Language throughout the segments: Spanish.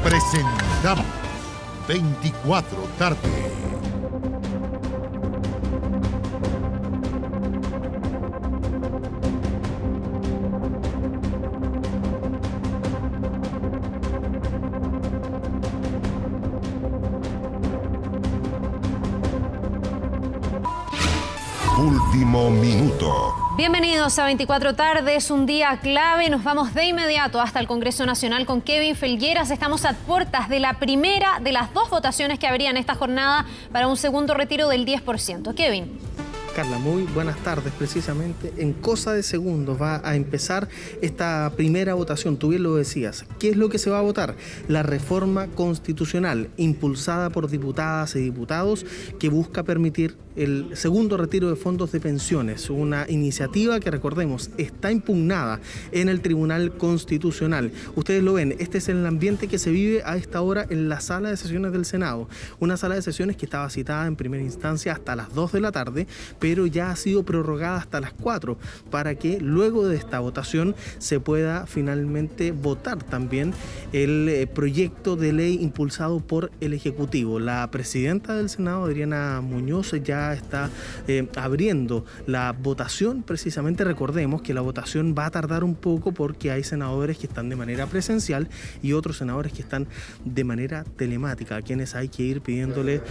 Presentamos 24 tarde. Último minuto. Bienvenidos a 24 tarde, es un día clave. Nos vamos de inmediato hasta el Congreso Nacional con Kevin Felgueras. Estamos a puertas de la primera de las dos votaciones que habría en esta jornada para un segundo retiro del 10%. Kevin. Carla, muy buenas tardes. Precisamente en cosa de segundos va a empezar esta primera votación. Tú bien lo decías. ¿Qué es lo que se va a votar? La reforma constitucional impulsada por diputadas y diputados que busca permitir el segundo retiro de fondos de pensiones. Una iniciativa que, recordemos, está impugnada en el Tribunal Constitucional. Ustedes lo ven, este es el ambiente que se vive a esta hora en la sala de sesiones del Senado. Una sala de sesiones que estaba citada en primera instancia hasta las 2 de la tarde, pero ya ha sido prorrogada hasta las 4 para que luego de esta votación se pueda finalmente votar también el proyecto de ley impulsado por el Ejecutivo. La presidenta del Senado, Adriana Muñoz, ya está abriendo la votación. Precisamente recordemos que la votación va a tardar un poco porque hay senadores que están de manera presencial y otros senadores que están de manera telemática, a quienes hay que ir pidiéndole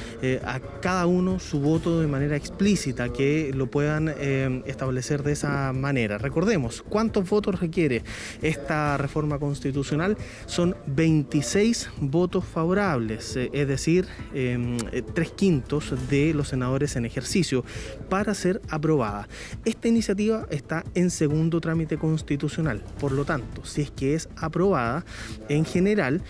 a cada uno su voto de manera explícita, que lo puedan establecer de esa manera. Recordemos, ¿cuántos votos requiere esta reforma constitucional? Son 26 votos favorables, es decir, 3/5 de los senadores en ejercicio para ser aprobada. Esta iniciativa está en segundo trámite constitucional, por lo tanto, si es que es aprobada, en general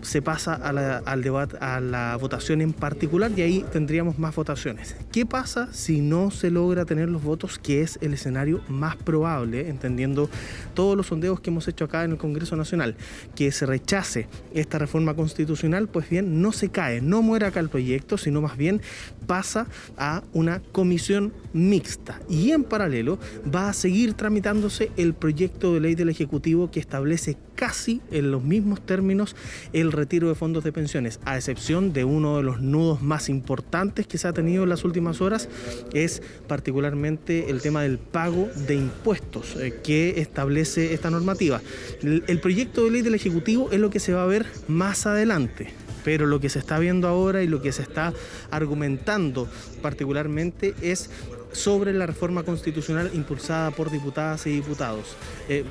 se pasa al debate, a la votación en particular, y ahí tendríamos más votaciones. ¿Qué pasa si no se logra tener los votos, que es el escenario más probable, entendiendo todos los sondeos que hemos hecho acá en el Congreso Nacional? Que se rechace esta reforma constitucional, pues bien, no se cae, no muere acá el proyecto, sino más bien pasa a una comisión mixta, y en paralelo va a seguir tramitándose el proyecto de ley del Ejecutivo que establece casi en los mismos términos el retiro de fondos de pensiones, a excepción de uno de los nudos más importantes que se ha tenido en las últimas horas, es particularmente el tema del pago de impuestos que establece esta normativa. El proyecto de ley del Ejecutivo es lo que se va a ver más adelante, pero lo que se está viendo ahora y lo que se está argumentando particularmente es sobre la reforma constitucional impulsada por diputadas y diputados.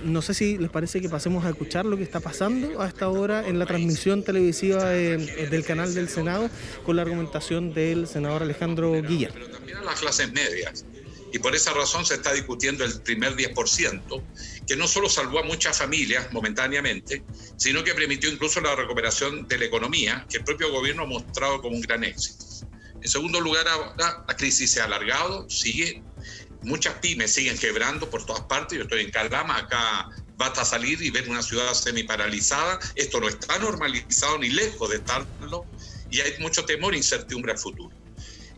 No sé si les parece que pasemos a escuchar lo que está pasando a esta hora en la transmisión televisiva del canal del Senado con la argumentación del senador Alejandro Guillar. Pero también a las clases medias. Y por esa razón se está discutiendo el primer 10%, que no solo salvó a muchas familias momentáneamente, sino que permitió incluso la recuperación de la economía, que el propio gobierno ha mostrado como un gran éxito. En segundo lugar, ahora la crisis se ha alargado, sigue, muchas pymes siguen quebrando por todas partes. Yo estoy en Calama, acá basta salir y ver una ciudad semiparalizada. Esto no está normalizado ni lejos de estarlo, y hay mucho temor e incertidumbre al futuro.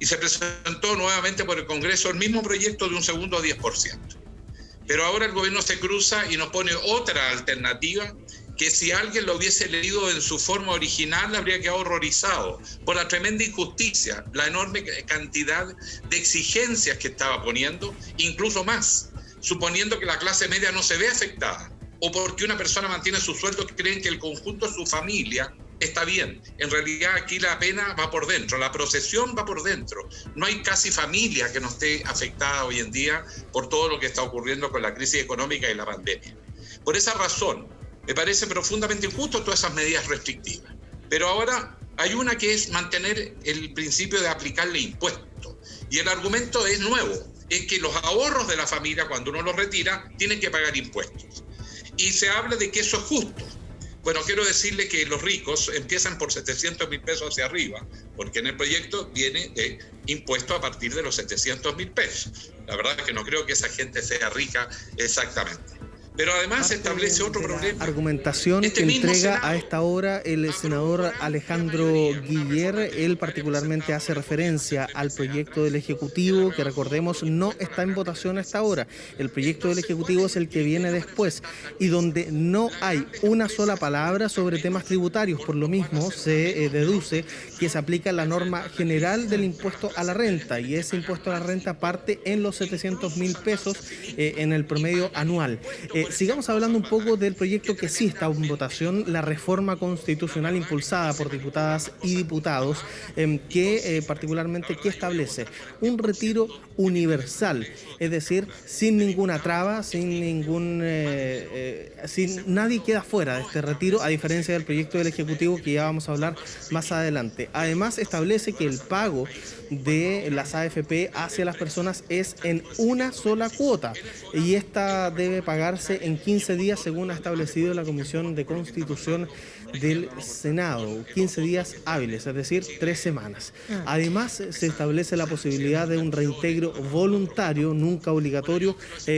Y se presentó nuevamente por el Congreso el mismo proyecto de un segundo 10%. Pero ahora el gobierno se cruza y nos pone otra alternativa que, si alguien lo hubiese leído en su forma original, habría quedado horrorizado por la tremenda injusticia, la enorme cantidad de exigencias que estaba poniendo, incluso más, suponiendo que la clase media no se ve afectada, o porque una persona mantiene su sueldo, que creen que el conjunto de su familia está bien. En realidad aquí la pena va por dentro, la procesión va por dentro. No hay casi familia que no esté afectada hoy en día por todo lo que está ocurriendo con la crisis económica y la pandemia. Por esa razón, me parece profundamente injusto todas esas medidas restrictivas. Pero ahora hay una que es mantener el principio de aplicarle impuestos. Y el argumento es nuevo, es que los ahorros de la familia, cuando uno los retira, tienen que pagar impuestos. Y se habla de que eso es justo. Bueno, quiero decirle que los ricos empiezan por 700.000 pesos hacia arriba, porque en el proyecto viene de impuesto a partir de los 700.000 pesos. La verdad es que no creo que esa gente sea rica exactamente. Pero además establece otro problema. Argumentación que entrega a esta hora el senador Alejandro Guiller. Él particularmente hace referencia al proyecto del Ejecutivo, que recordemos no está en votación a esta hora. El proyecto del Ejecutivo es el que viene después y donde no hay una sola palabra sobre temas tributarios. Por lo mismo se deduce que se aplica la norma general del impuesto a la renta, y ese impuesto a la renta parte en los 700.000 pesos en el promedio anual. Sigamos hablando un poco del proyecto que sí está en votación, la reforma constitucional impulsada por diputadas y diputados, que particularmente ¿qué establece? Un retiro universal, es decir, sin ninguna traba, nadie queda fuera de este retiro, a diferencia del proyecto del Ejecutivo que ya vamos a hablar más adelante. Además, establece que el pago de las AFP hacia las personas es en una sola cuota, y esta debe pagarse en 15 días según ha establecido la Comisión de Constitución del Senado, 15 días hábiles, es decir, 3 semanas. Además, se establece la posibilidad de un reintegro voluntario, nunca obligatorio,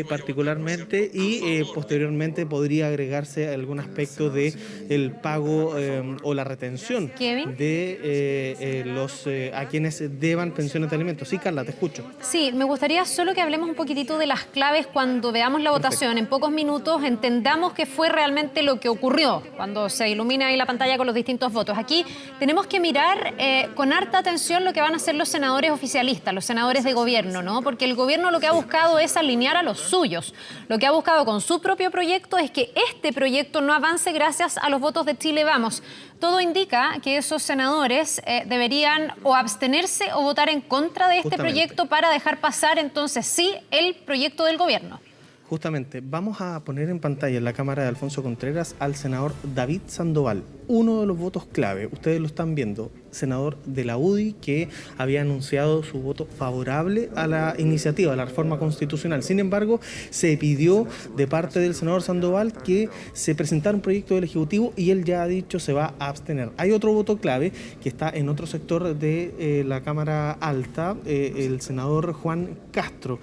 particularmente, y posteriormente podría agregarse algún aspecto de el pago o la retención de a quienes deban pensiones de alimentos. Sí, Carla, te escucho. Sí, me gustaría solo que hablemos un poquitito de las claves cuando veamos la votación. En pocos minutos entendamos qué fue realmente lo que ocurrió cuando se ilumina ahí la pantalla con los distintos votos. Aquí tenemos que mirar con harta atención lo que van a hacer los senadores oficialistas, los senadores de gobierno, ¿no? Porque el gobierno lo que ha buscado es alinear a los suyos. Lo que ha buscado con su propio proyecto es que este proyecto no avance gracias a los votos de Chile Vamos. Todo indica que esos senadores deberían o abstenerse o votar en contra de este proyecto para dejar pasar entonces sí el proyecto del gobierno. Justamente, vamos a poner en pantalla en la cámara de Alfonso Contreras al senador David Sandoval, uno de los votos clave. Ustedes lo están viendo, senador de la UDI, que había anunciado su voto favorable a la iniciativa, a la reforma constitucional. Sin embargo, se pidió de parte del senador Sandoval que se presentara un proyecto del Ejecutivo y él ya ha dicho se va a abstener. Hay otro voto clave que está en otro sector de la Cámara Alta, el senador Juan Castro.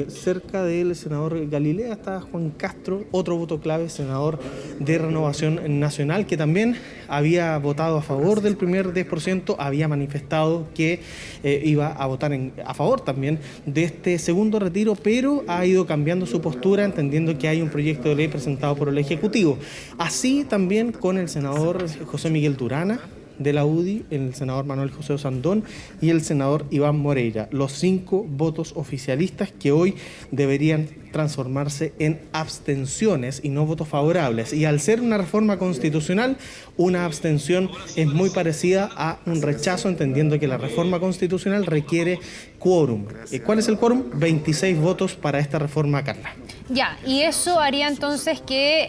Cerca del senador Galilea está Juan Castro, otro voto clave, senador de Renovación Nacional, que también había votado a favor del primer 10%, había manifestado que iba a votar a favor también de este segundo retiro, pero ha ido cambiando su postura, entendiendo que hay un proyecto de ley presentado por el Ejecutivo. Así también con el senador José Miguel Durana de la UDI, el senador Manuel José Osandón y el senador Iván Moreira, los 5 votos oficialistas que hoy deberían transformarse en abstenciones y no votos favorables. Y al ser una reforma constitucional, una abstención es muy parecida a un rechazo, entendiendo que la reforma constitucional requiere quórum. ¿Cuál es el quórum? 26 votos para esta reforma, Carla. Ya, y eso haría entonces que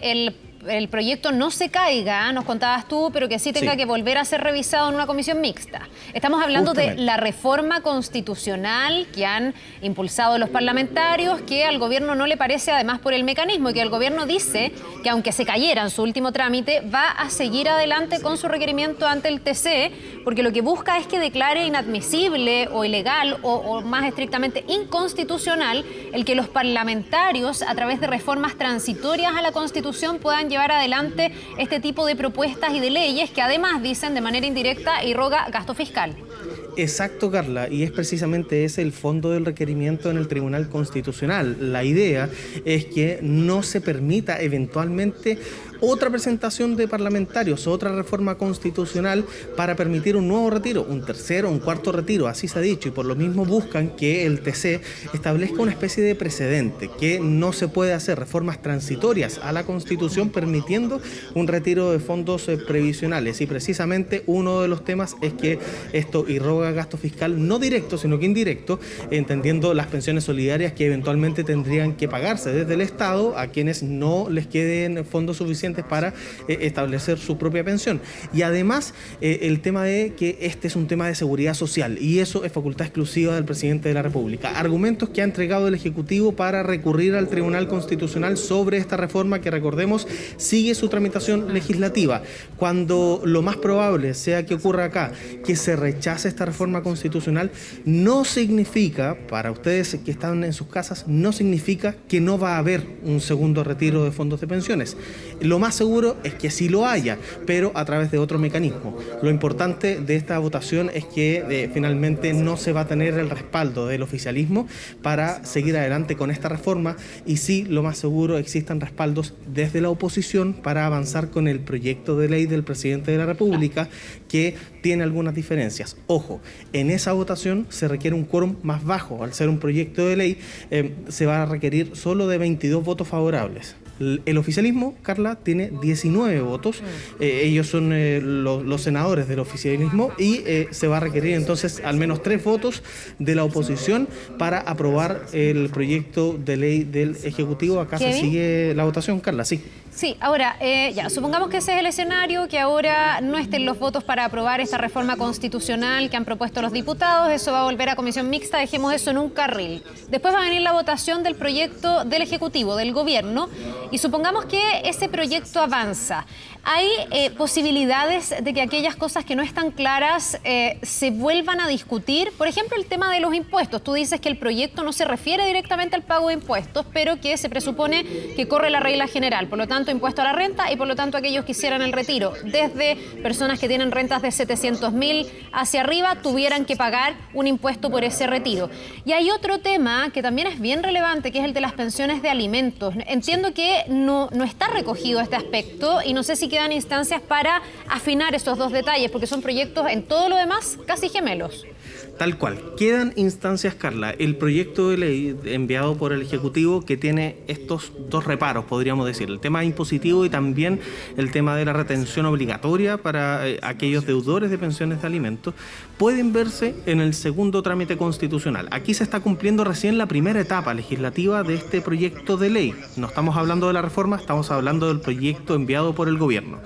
el proyecto no se caiga, nos contabas tú, pero que sí tenga que volver a ser revisado en una comisión mixta. Estamos hablando de la reforma constitucional que han impulsado los parlamentarios, que al gobierno no le parece, además por el mecanismo, y que el gobierno dice que aunque se cayera en su último trámite, va a seguir adelante con su requerimiento ante el TC, porque lo que busca es que declare inadmisible o ilegal o más estrictamente inconstitucional el que los parlamentarios, a través de reformas transitorias a la Constitución, puedan llevar adelante este tipo de propuestas y de leyes que además dicen de manera indirecta irroga gasto fiscal. Exacto, Carla, y es precisamente ese el fondo del requerimiento en el Tribunal Constitucional. La idea es que no se permita eventualmente otra presentación de parlamentarios, otra reforma constitucional para permitir un nuevo retiro, un tercero, un cuarto retiro, así se ha dicho, y por lo mismo buscan que el TC establezca una especie de precedente, que no se puede hacer reformas transitorias a la Constitución permitiendo un retiro de fondos previsionales, y precisamente uno de los temas es que esto irroga gasto fiscal no directo, sino que indirecto, entendiendo las pensiones solidarias que eventualmente tendrían que pagarse desde el Estado a quienes no les queden fondos suficientes suficientes para establecer su propia pensión. Y además, el tema de que este es un tema de seguridad social y eso es facultad exclusiva del presidente de la República. Argumentos que ha entregado el Ejecutivo para recurrir al Tribunal Constitucional sobre esta reforma que, recordemos, sigue su tramitación legislativa. Cuando lo más probable sea que ocurra acá, que se rechace esta reforma constitucional, no significa, para ustedes que están en sus casas, no significa que no va a haber un segundo retiro de fondos de pensiones. Lo más seguro es que sí lo haya, pero a través de otro mecanismo. Lo importante de esta votación es que finalmente no se va a tener el respaldo del oficialismo para seguir adelante con esta reforma y sí, lo más seguro, existan respaldos desde la oposición para avanzar con el proyecto de ley del presidente de la República, que tiene algunas diferencias. Ojo, en esa votación se requiere un quórum más bajo. Al ser un proyecto de ley, se va a requerir solo de 22 votos favorables. El oficialismo, Carla, tiene 19 votos. Ellos son los senadores del oficialismo y se va a requerir entonces al menos 3 votos de la oposición para aprobar el proyecto de ley del Ejecutivo. Acá se sigue la votación, Carla, sí. Sí, ahora, ya, supongamos que ese es el escenario, que ahora no estén los votos para aprobar esta reforma constitucional que han propuesto los diputados, eso va a volver a comisión mixta, dejemos eso en un carril. Después va a venir la votación del proyecto del Ejecutivo, del Gobierno, y supongamos que ese proyecto avanza. ¿Hay posibilidades de que aquellas cosas que no están claras se vuelvan a discutir? Por ejemplo, el tema de los impuestos. Tú dices que el proyecto no se refiere directamente al pago de impuestos, pero que se presupone que corre la regla general. Por lo tanto, impuesto a la renta y por lo tanto aquellos que hicieran el retiro, desde personas que tienen rentas de 700.000 hacia arriba, tuvieran que pagar un impuesto por ese retiro. Y hay otro tema que también es bien relevante, que es el de las pensiones de alimentos. Entiendo que no está recogido este aspecto y no sé si quedan instancias para afinar esos dos detalles, porque son proyectos en todo lo demás casi gemelos. Tal cual. Quedan instancias, Carla. El proyecto de ley enviado por el Ejecutivo que tiene estos dos reparos, podríamos decir. El tema impositivo y también el tema de la retención obligatoria para aquellos deudores de pensiones de alimentos pueden verse en el segundo trámite constitucional. Aquí se está cumpliendo recién la primera etapa legislativa de este proyecto de ley. No estamos hablando de la reforma, estamos hablando del proyecto enviado por el Gobierno.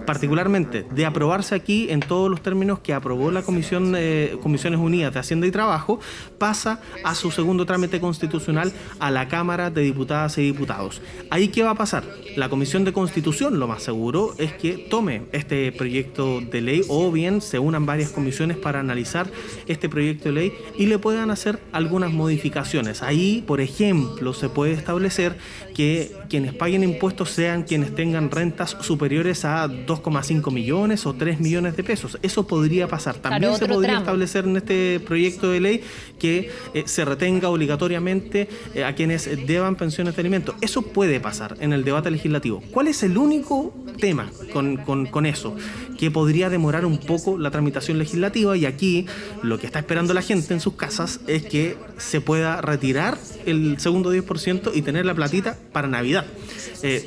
Particularmente de aprobarse aquí en todos los términos que aprobó la Comisiones Unidas de Hacienda y Trabajo, pasa a su segundo trámite constitucional a la Cámara de Diputadas y Diputados. ¿Ahí qué va a pasar? La Comisión de Constitución, lo más seguro, es que tome este proyecto de ley o bien se unan varias comisiones para analizar este proyecto de ley y le puedan hacer algunas modificaciones. Ahí, por ejemplo, se puede establecer que quienes paguen impuestos sean quienes tengan rentas superiores a 2,5 millones o 3 millones de pesos. Eso podría pasar. También claro, se podría establecer en este proyecto de ley que se retenga obligatoriamente a quienes deban pensiones de alimentos. Eso puede pasar en el debate legislativo. ¿Cuál es el único tema con eso? Que podría demorar un poco la tramitación legislativa, y aquí lo que está esperando la gente en sus casas es que se pueda retirar el segundo 10% y tener la platita para Navidad.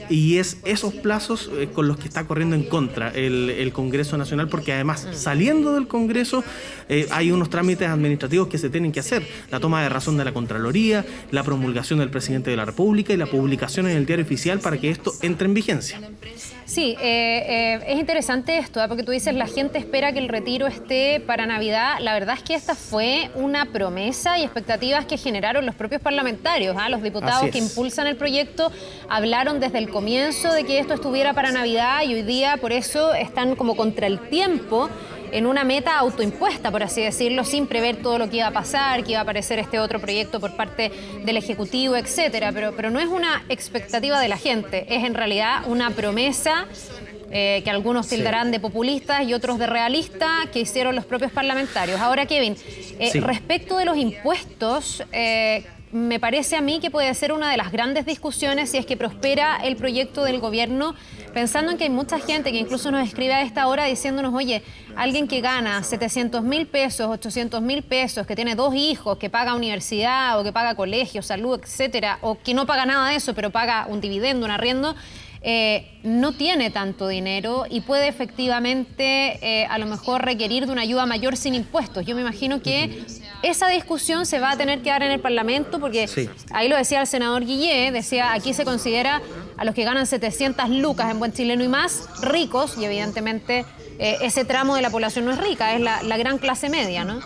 Y es esos plazos con los que está corriendo en contra el Congreso Nacional, porque además saliendo del Congreso hay unos trámites administrativos que se tienen que hacer: la toma de razón de la Contraloría, la promulgación del presidente de la República y la publicación en el Diario Oficial para que esto entre en vigencia. Sí, es interesante esto, porque tú dices la gente espera que el retiro esté para Navidad. La verdad es que esta fue una promesa y expectativas que generaron los propios parlamentarios. Los diputados que impulsan el proyecto hablaron desde el comienzo de que esto estuviera para Navidad y hoy día por eso están como contra el tiempo en una meta autoimpuesta, por así decirlo, sin prever todo lo que iba a pasar, que iba a aparecer este otro proyecto por parte del Ejecutivo, etcétera. Pero no es una expectativa de la gente, es en realidad una promesa que algunos tildarán de populistas y otros de realistas que hicieron los propios parlamentarios. Ahora, Kevin, respecto de los impuestos, me parece a mí que puede ser una de las grandes discusiones si es que prospera el proyecto del gobierno, pensando en que hay mucha gente que incluso nos escribe a esta hora diciéndonos, oye, alguien que gana 700.000 pesos, 800.000 pesos, que tiene 2 hijos, que paga universidad o que paga colegio, salud, etcétera, o que no paga nada de eso, pero paga un dividendo, un arriendo, no tiene tanto dinero y puede efectivamente a lo mejor requerir de una ayuda mayor sin impuestos. Yo me imagino que esa discusión se va a tener que dar en el Parlamento porque ahí lo decía el senador Guillé, decía aquí se considera a los que ganan 700 lucas en buen chileno y más, ricos, y evidentemente ese tramo de la población no es rica, es la gran clase media, ¿no?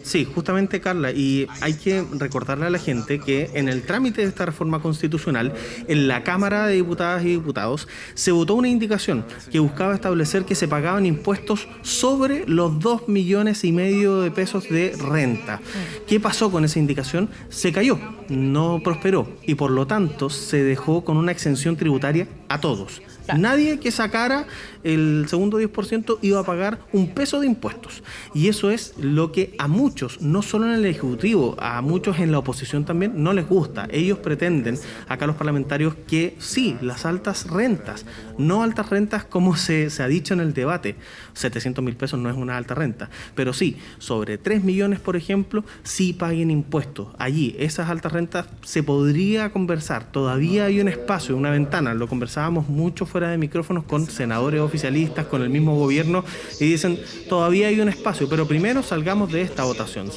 Sí, justamente, Carla, y hay que recordarle a la gente que en el trámite de esta reforma constitucional, en la Cámara de Diputadas y Diputados, se votó una indicación que buscaba establecer que se pagaban impuestos sobre los 2,5 millones de pesos de renta. ¿Qué pasó con esa indicación? Se cayó, no prosperó, y por lo tanto se dejó con una exención tributaria a todos. Nadie que sacara el segundo 10% iba a pagar un peso de impuestos. Y eso es lo que a muchos, no solo en el Ejecutivo, a muchos en la oposición también, no les gusta. Ellos pretenden, acá los parlamentarios, que sí, las altas rentas, no altas rentas como se ha dicho en el debate. 700.000 pesos no es una alta renta, pero sí, sobre 3 millones, por ejemplo, sí paguen impuestos. Allí, esas altas rentas se podría conversar. Todavía hay un espacio, una ventana, lo conversábamos mucho fuera de micrófonos con senadores oficialistas, con el mismo gobierno, y dicen, todavía hay un espacio, pero primero salgamos de esta votación,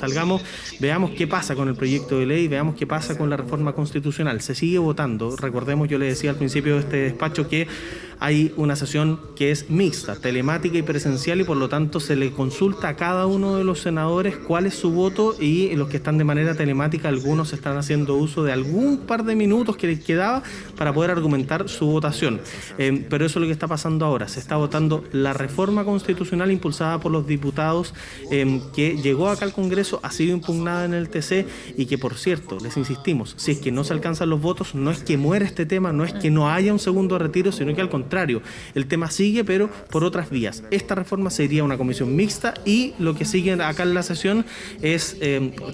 veamos qué pasa con el proyecto de ley, veamos qué pasa con la reforma constitucional. Se sigue votando, recordemos, yo le decía al principio de este despacho que hay una sesión que es mixta, telemática y presencial, y por lo tanto se le consulta a cada uno de los senadores cuál es su voto, y los que están de manera telemática, algunos están haciendo uso de algún par de minutos que les quedaba para poder argumentar su votación. Pero eso es lo que está pasando ahora. Se está votando la reforma constitucional impulsada por los diputados, que llegó acá al Congreso, ha sido impugnada en el TC, y que, por cierto, les insistimos, si es que no se alcanzan los votos, no es que muera este tema, no es que no haya un segundo retiro, sino que al contrario, el tema sigue, pero por otras vías. Esta reforma sería una comisión mixta, y lo que sigue acá en la sesión es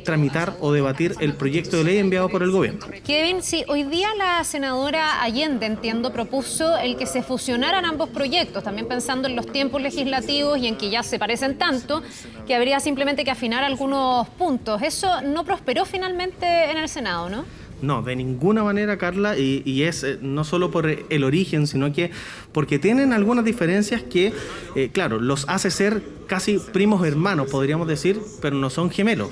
tramitar o debatir el proyecto de ley enviado por el gobierno. Kevin, sí, hoy día la senadora Allende, entiendo, propuso el que se fusionaran ambos proyectos, también pensando en los tiempos legislativos y en que ya se parecen tanto que habría simplemente que afinar algunos puntos. Eso no prosperó finalmente en el Senado, ¿no? No, de ninguna manera, Carla, y es no solo por el origen, sino que porque tienen algunas diferencias que, claro, los hace ser casi primos hermanos, podríamos decir, pero no son gemelos.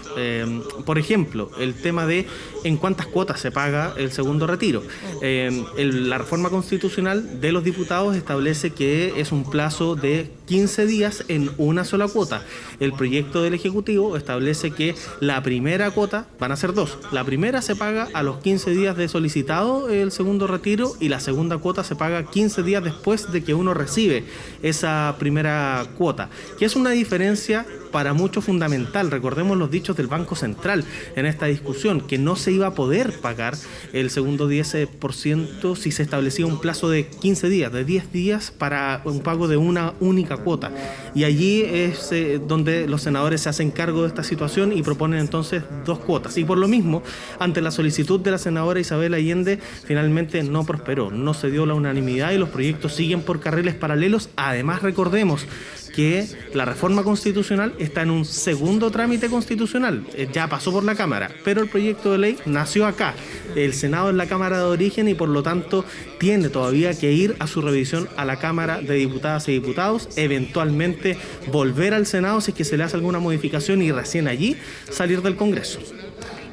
Por ejemplo, el tema de en cuántas cuotas se paga el segundo retiro. La reforma constitucional de los diputados establece que es un plazo de 15 días en una sola cuota. El proyecto del Ejecutivo establece que la primera cuota, van a ser 2. La primera se paga a los 15 días de solicitado el segundo retiro, y la segunda cuota se paga 15 días después de que uno recibe esa primera cuota, que es una diferencia para muchos fundamental. Recordemos los dichos del Banco Central en esta discusión, que no se iba a poder pagar el segundo 10% si se establecía un plazo de 15 días, de 10 días para un pago de una única cuota. Y allí es donde los senadores se hacen cargo de esta situación y proponen entonces 2 cuotas. Y por lo mismo, ante la solicitud de la senadora Isabel Allende, finalmente no prosperó, no se dio la unanimidad, y los proyectos siguen por carriles paralelos. Además, recordemos que la reforma constitucional está en un segundo trámite constitucional, ya pasó por la Cámara, pero el proyecto de ley nació acá. El Senado es la Cámara de origen, y por lo tanto tiene todavía que ir a su revisión a la Cámara de Diputadas y Diputados, eventualmente volver al Senado si es que se le hace alguna modificación, y recién allí salir del Congreso.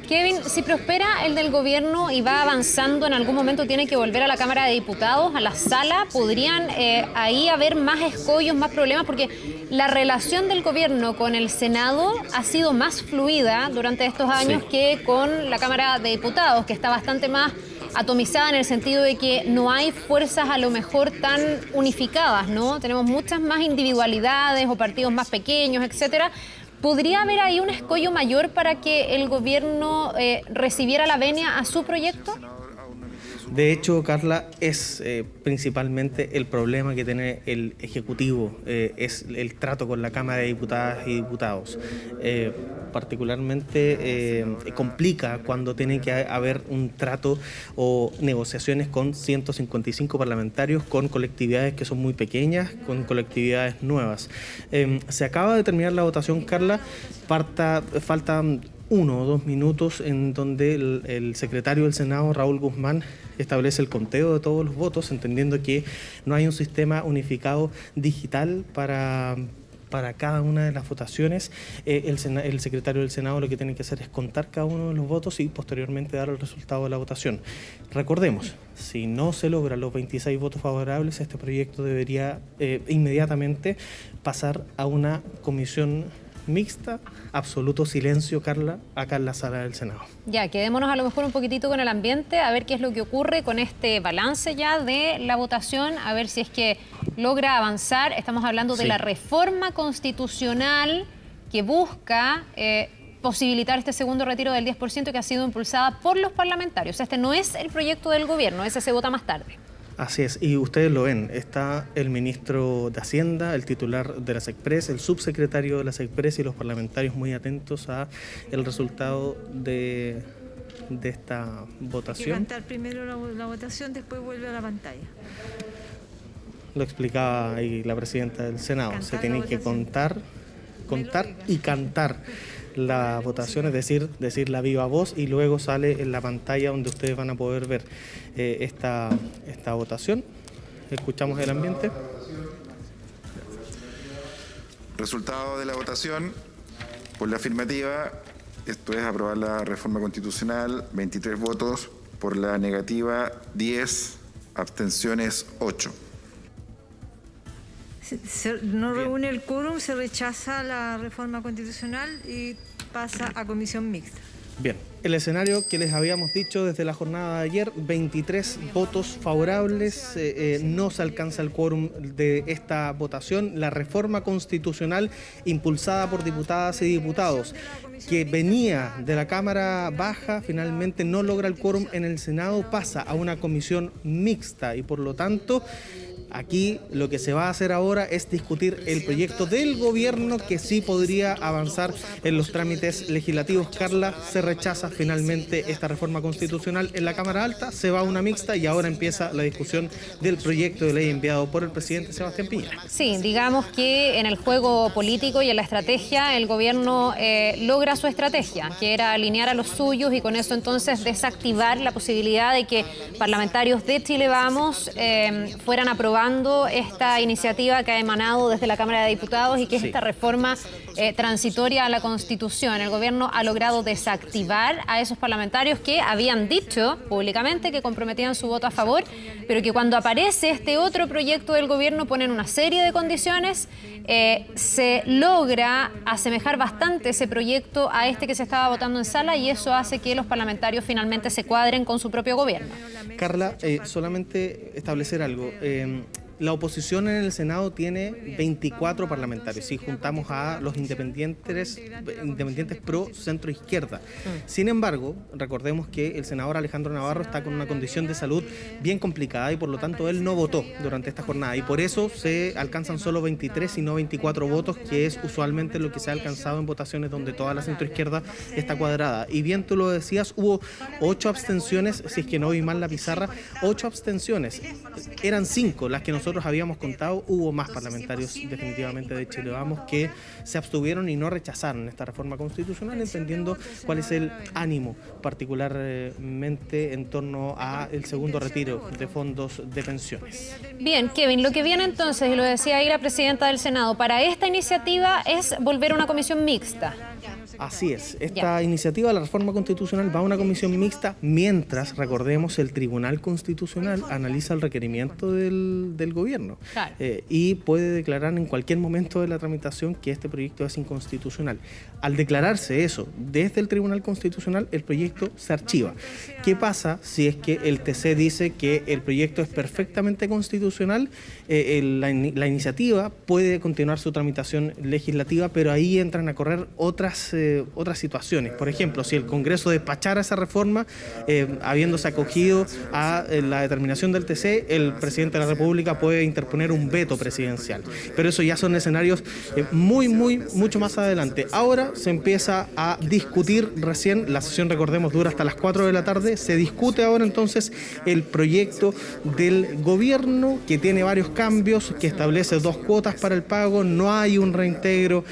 Kevin, si prospera el del gobierno y va avanzando, en algún momento tiene que volver a la Cámara de Diputados, a la sala, ¿podrían ahí haber más escollos, más problemas? Porque la relación del gobierno con el Senado ha sido más fluida durante estos años que con la Cámara de Diputados, que está bastante más atomizada en el sentido de que no hay fuerzas a lo mejor tan unificadas, ¿no? Tenemos muchas más individualidades o partidos más pequeños, etcétera. ¿Podría haber ahí un escollo mayor para que el gobierno recibiera la venia a su proyecto? De hecho, Carla, es principalmente el problema que tiene el Ejecutivo, es el trato con la Cámara de Diputadas y Diputados. Particularmente complica cuando tiene que haber un trato o negociaciones con 155 parlamentarios, con colectividades que son muy pequeñas, con colectividades nuevas. Se acaba de terminar la votación, Carla, faltan 1 o 2 minutos en donde el secretario del Senado, Raúl Guzmán, establece el conteo de todos los votos, entendiendo que no hay un sistema unificado digital para para cada una de las votaciones. El secretario del Senado lo que tiene que hacer es contar cada uno de los votos y posteriormente dar el resultado de la votación. Recordemos, si no se logran los 26 votos favorables, este proyecto debería inmediatamente pasar a una comisión mixta. Absoluto silencio, Carla, acá en la sala del Senado. Ya, quedémonos a lo mejor un poquitito con el ambiente, a ver qué es lo que ocurre con este balance ya de la votación, a ver si es que logra avanzar. Estamos hablando de la reforma constitucional que busca posibilitar este segundo retiro del 10% que ha sido impulsada por los parlamentarios. Este no es el proyecto del gobierno, ese se vota más tarde. Así es, y ustedes lo ven, está el ministro de Hacienda, el titular de la SECPRES, el subsecretario de la SECPRES y los parlamentarios muy atentos a el resultado de esta votación. Hay que cantar primero la votación, después vuelve a la pantalla. Lo explicaba ahí la presidenta del Senado, se tiene que contar y cantar la votación, es decir la viva voz, y luego sale en la pantalla donde ustedes van a poder ver esta votación. Escuchamos el ambiente. Resultado de la votación: por la afirmativa, esto es aprobar la reforma constitucional, 23 votos; por la negativa, 10, abstenciones 8. No reúne el quórum, se rechaza la reforma constitucional y pasa a comisión mixta. Bien, el escenario que les habíamos dicho desde la jornada de ayer, 23 votos favorables, no se alcanza el quórum de esta votación. La reforma constitucional impulsada por diputadas y diputados, que venía de la Cámara Baja, finalmente no logra el quórum en el Senado, pasa a una comisión mixta y por lo tanto aquí lo que se va a hacer ahora es discutir el proyecto del gobierno que sí podría avanzar en los trámites legislativos. Carla, se rechaza finalmente esta reforma constitucional en la Cámara Alta, se va a una mixta y ahora empieza la discusión del proyecto de ley enviado por el presidente Sebastián Piñera. Sí, digamos que en el juego político y en la estrategia el gobierno logra su estrategia, que era alinear a los suyos y con eso entonces desactivar la posibilidad de que parlamentarios de Chile Vamos fueran aprobando esta iniciativa que ha emanado desde la Cámara de Diputados y que es esta reforma transitoria a la Constitución. El gobierno ha logrado desactivar a esos parlamentarios que habían dicho públicamente que comprometían su voto a favor, pero que cuando aparece este otro proyecto del gobierno ponen una serie de condiciones, se logra asemejar bastante ese proyecto a este que se estaba votando en sala y eso hace que los parlamentarios finalmente se cuadren con su propio gobierno. Carla, solamente establecer algo. La oposición en el Senado tiene 24 parlamentarios, si juntamos a los independientes pro centro izquierda. Sin embargo, recordemos que el senador Alejandro Navarro está con una condición de salud bien complicada y por lo tanto él no votó durante esta jornada y por eso se alcanzan solo 23 y no 24 votos, que es usualmente lo que se ha alcanzado en votaciones donde toda la centro izquierda está cuadrada. Y bien tú lo decías, hubo 8 abstenciones, si es que no vi mal la pizarra, 8 abstenciones. Eran 5 las que nosotros habíamos contado, hubo más parlamentarios definitivamente de Chile Vamos que se abstuvieron y no rechazaron esta reforma constitucional, entendiendo cuál es el ánimo particularmente en torno a el segundo retiro de fondos de pensiones. Bien, Kevin, lo que viene entonces, y lo decía ahí la presidenta del Senado, para esta iniciativa es volver a una comisión mixta. Así es, esta iniciativa de la reforma constitucional va a una comisión mixta mientras, recordemos, el Tribunal Constitucional analiza el requerimiento del gobierno. Claro. Y puede declarar en cualquier momento de la tramitación que este proyecto es inconstitucional. Al declararse eso desde el Tribunal Constitucional, el proyecto se archiva. ¿Qué pasa si es que el TC dice que el proyecto es perfectamente constitucional? La iniciativa puede continuar su tramitación legislativa, pero ahí entran a correr otras situaciones. Por ejemplo, si el Congreso despachara esa reforma, habiéndose acogido a la determinación del TC, el presidente de la República puede interponer un veto presidencial. Pero eso ya son escenarios mucho más adelante. Ahora se empieza a discutir recién, la sesión, recordemos, dura hasta las 4 de la tarde, se discute ahora entonces el proyecto del gobierno que tiene varios cambios, que establece 2 cuotas para el pago, no hay un reintegro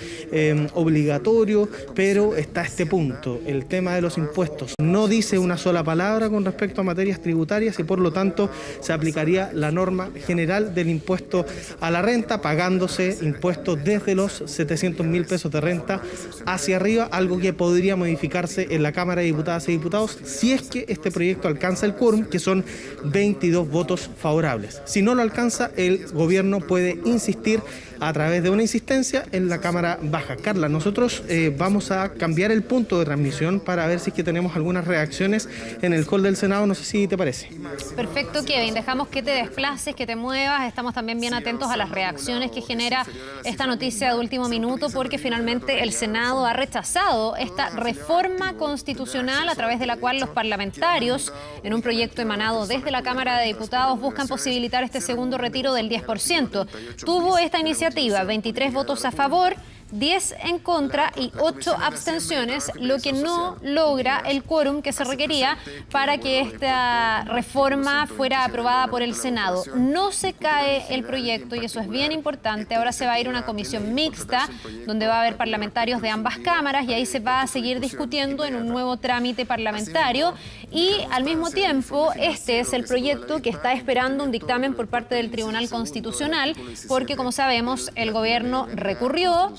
obligatorio, pero pero está este punto, el tema de los impuestos. No dice una sola palabra con respecto a materias tributarias y por lo tanto se aplicaría la norma general del impuesto a la renta, pagándose impuestos desde los 700.000 pesos de renta hacia arriba, algo que podría modificarse en la Cámara de Diputadas y Diputados si es que este proyecto alcanza el quórum, que son 22 votos favorables. Si no lo alcanza, el gobierno puede insistir a través de una insistencia en la Cámara Baja. Carla, nosotros vamos a cambiar el punto de transmisión para ver si es que tenemos algunas reacciones en el hall del Senado, no sé si te parece. Perfecto, Kevin, dejamos que te desplaces, que te muevas, estamos también bien atentos a las reacciones que genera esta noticia de último minuto, porque finalmente el Senado ha rechazado esta reforma constitucional a través de la cual los parlamentarios, en un proyecto emanado desde la Cámara de Diputados, buscan posibilitar este segundo retiro del 10%. Tuvo esta iniciativa 23 votos a favor, 10 en contra y 8 abstenciones, lo que no logra el quórum que se requería para que esta reforma fuera aprobada por el Senado. No se cae el proyecto y eso es bien importante. Ahora se va a ir a una comisión mixta donde va a haber parlamentarios de ambas cámaras y ahí se va a seguir discutiendo en un nuevo trámite parlamentario y al mismo tiempo este es el proyecto que está esperando un dictamen por parte del Tribunal Constitucional porque, como sabemos, el gobierno recurrió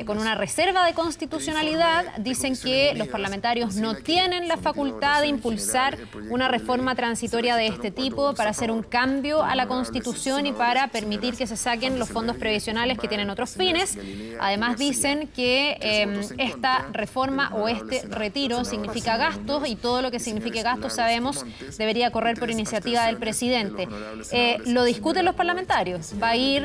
con una reserva de constitucionalidad. Dicen que los parlamentarios no tienen la facultad de impulsar una reforma transitoria de este tipo para hacer un cambio a la Constitución y para permitir que se saquen los fondos previsionales que tienen otros fines. Además dicen que esta reforma o este retiro significa gastos y todo lo que signifique gastos, sabemos, debería correr por iniciativa del presidente. Lo discuten los parlamentarios. Va a ir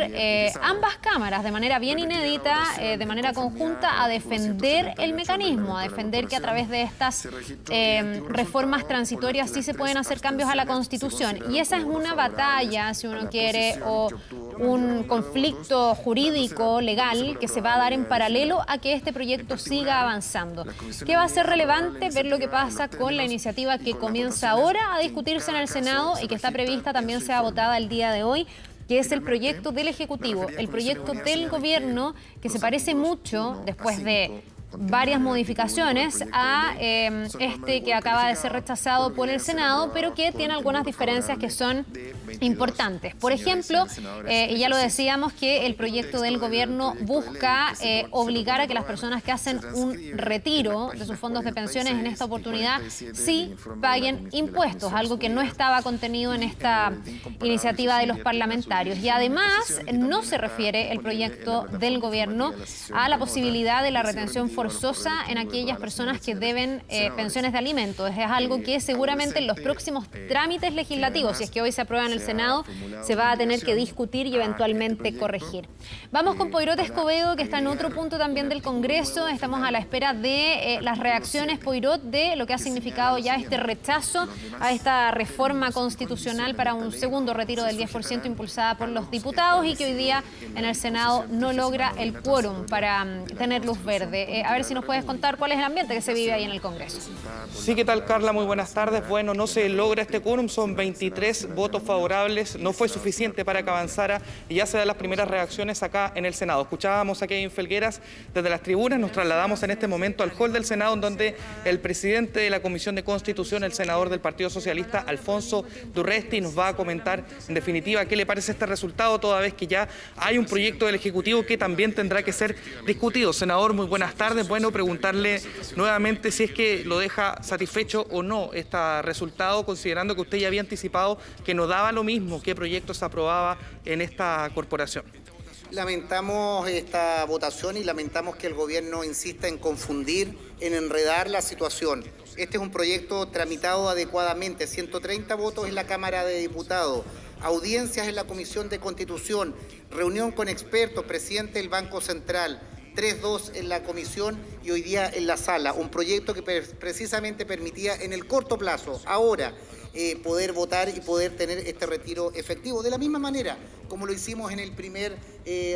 ambas cámaras de manera bien inédita, de manera conjunta, a defender el mecanismo, a defender que a través de estas reformas transitorias sí se pueden hacer cambios a la Constitución. Y esa es una batalla, si uno quiere, o un conflicto jurídico, legal, que se va a dar en paralelo a que este proyecto siga avanzando. ¿Qué va a ser relevante? Ver lo que pasa con la iniciativa que comienza ahora a discutirse en el Senado y que está prevista también sea votada el día de hoy, que es el proyecto del Ejecutivo, el proyecto del Gobierno, que se parece mucho, después de varias modificaciones, a este que acaba de ser rechazado por el Senado, pero que tiene algunas diferencias que son importantes. Por ejemplo, y ya lo decíamos, que el proyecto del gobierno busca obligar a que las personas que hacen un retiro de sus fondos de pensiones en esta oportunidad sí paguen impuestos, algo que no estaba contenido en esta iniciativa de los parlamentarios. Y además no se refiere el proyecto del gobierno a la posibilidad de la retención forzosa en aquellas personas que deben pensiones de alimentos. Es algo que seguramente en los próximos trámites legislativos, si es que hoy se aprueba en el Senado, se va a tener que discutir y eventualmente corregir. Vamos con Poirot Escobedo, que está en otro punto también del Congreso. Estamos a la espera de las reacciones, Poirot, de lo que ha significado ya este rechazo a esta reforma constitucional para un segundo retiro del 10% impulsada por los diputados y que hoy día en el Senado no logra el quórum para tener luz verde. A ver si nos puedes contar cuál es el ambiente que se vive ahí en el Congreso. Sí, ¿qué tal, Carla? Muy buenas tardes. Bueno, no se logra este quórum, son 23 votos favorables, no fue suficiente para que avanzara y ya se dan las primeras reacciones acá en el Senado. Escuchábamos a Kevin Felgueras desde las tribunas, nos trasladamos en este momento al hall del Senado, en donde el presidente de la Comisión de Constitución, el senador del Partido Socialista, Alfonso Durresti, nos va a comentar en definitiva qué le parece este resultado, toda vez que ya hay un proyecto del Ejecutivo que también tendrá que ser discutido. Senador, muy buenas tardes. Bueno, preguntarle nuevamente si es que lo deja satisfecho o no este resultado, considerando que usted ya había anticipado que no daba lo mismo qué proyecto se aprobaba en esta corporación. Lamentamos esta votación y lamentamos que el gobierno insista en confundir, en enredar la situación. Este es un proyecto tramitado adecuadamente, 130 votos en la Cámara de Diputados, audiencias en la Comisión de Constitución, reunión con expertos, presidente del Banco Central, 3-2 en la comisión y hoy día en la sala. Un proyecto que precisamente permitía en el corto plazo, ahora, poder votar y poder tener este retiro efectivo. De la misma manera como lo hicimos en el primer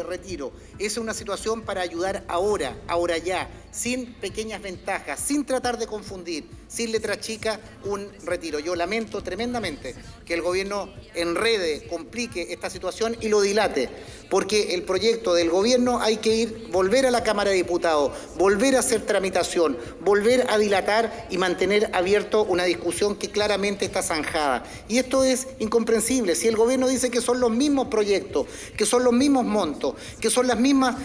retiro. Esa es una situación para ayudar ahora ya. sin pequeñas ventajas, sin tratar de confundir, sin letra chica, un retiro. Yo lamento tremendamente que el gobierno enrede, complique esta situación y lo dilate, porque el proyecto del gobierno hay que volver a la Cámara de Diputados, volver a hacer tramitación, volver a dilatar y mantener abierto una discusión que claramente está zanjada. Y esto es incomprensible. Si el gobierno dice que son los mismos proyectos, que son los mismos montos, que son las mismas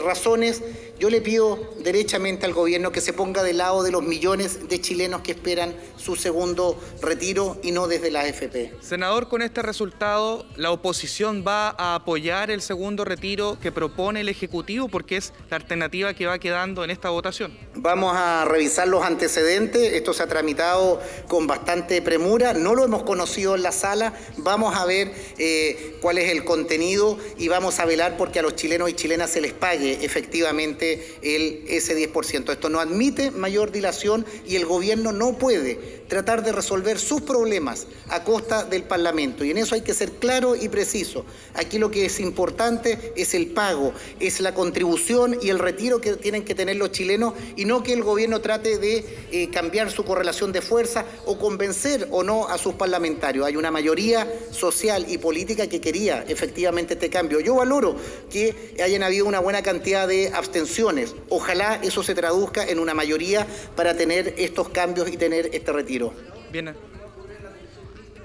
razones, yo le pido derechamente al gobierno que se ponga del lado de los millones de chilenos que esperan su segundo retiro y no desde la AFP. Senador, con este resultado, ¿la oposición va a apoyar el segundo retiro que propone el Ejecutivo? Porque es la alternativa que va quedando en esta votación. Vamos a revisar los antecedentes. Esto se ha tramitado con bastante premura. No lo hemos conocido en la sala. Vamos a ver cuál es el contenido y vamos a velar porque a los chilenos y chilenas se les pague efectivamente ese 10%. Esto no admite mayor dilación y el gobierno no puede tratar de resolver sus problemas a costa del Parlamento. Y en eso hay que ser claro y preciso. Aquí lo que es importante es el pago, es la contribución y el retiro que tienen que tener los chilenos y no que el gobierno trate de cambiar su correlación de fuerza o convencer o no a sus parlamentarios. Hay una mayoría social y política que quería efectivamente este cambio. Yo valoro que hayan habido una buena cantidad de abstenciones. Ojalá eso se traduzca en una mayoría para tener estos cambios y tener este retiro. Bien.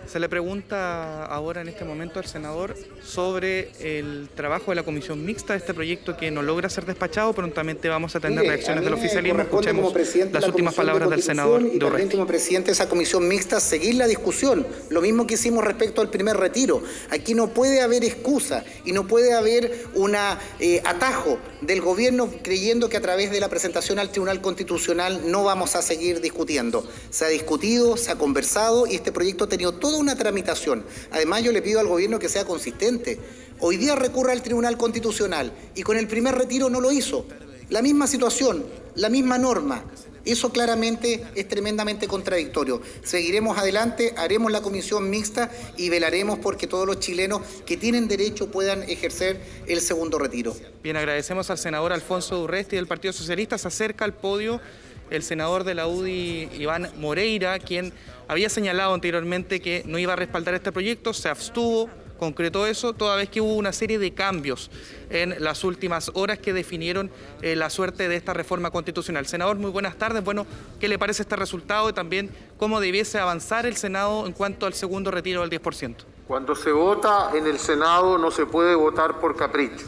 Se le pregunta ahora en este momento al senador sobre el trabajo de la comisión mixta de este proyecto que no logra ser despachado. Prontamente vamos a tener reacciones del oficialismo. Escuchemos las últimas palabras del senador y también como presidente de esa comisión mixta seguir la discusión. Lo mismo que hicimos respecto al primer retiro. Aquí no puede haber excusa y no puede haber un atajo del gobierno creyendo que a través de la presentación al Tribunal Constitucional no vamos a seguir discutiendo. Se ha discutido, se ha conversado y este proyecto ha tenido toda una tramitación. Además, yo le pido al gobierno que sea consistente. Hoy día recurre al Tribunal Constitucional y con el primer retiro no lo hizo. La misma situación, la misma norma. Eso claramente es tremendamente contradictorio. Seguiremos adelante, haremos la comisión mixta y velaremos porque todos los chilenos que tienen derecho puedan ejercer el segundo retiro. Bien, agradecemos al senador Alfonso Urresti del Partido Socialista. Se acerca al podio el senador de la UDI, Iván Moreira, quien había señalado anteriormente que no iba a respaldar este proyecto, se abstuvo, concretó eso, toda vez que hubo una serie de cambios en las últimas horas que definieron la suerte de esta reforma constitucional. Senador, muy buenas tardes. Bueno, ¿qué le parece este resultado y también cómo debiese avanzar el Senado en cuanto al segundo retiro del 10%? Cuando se vota en el Senado no se puede votar por capricho.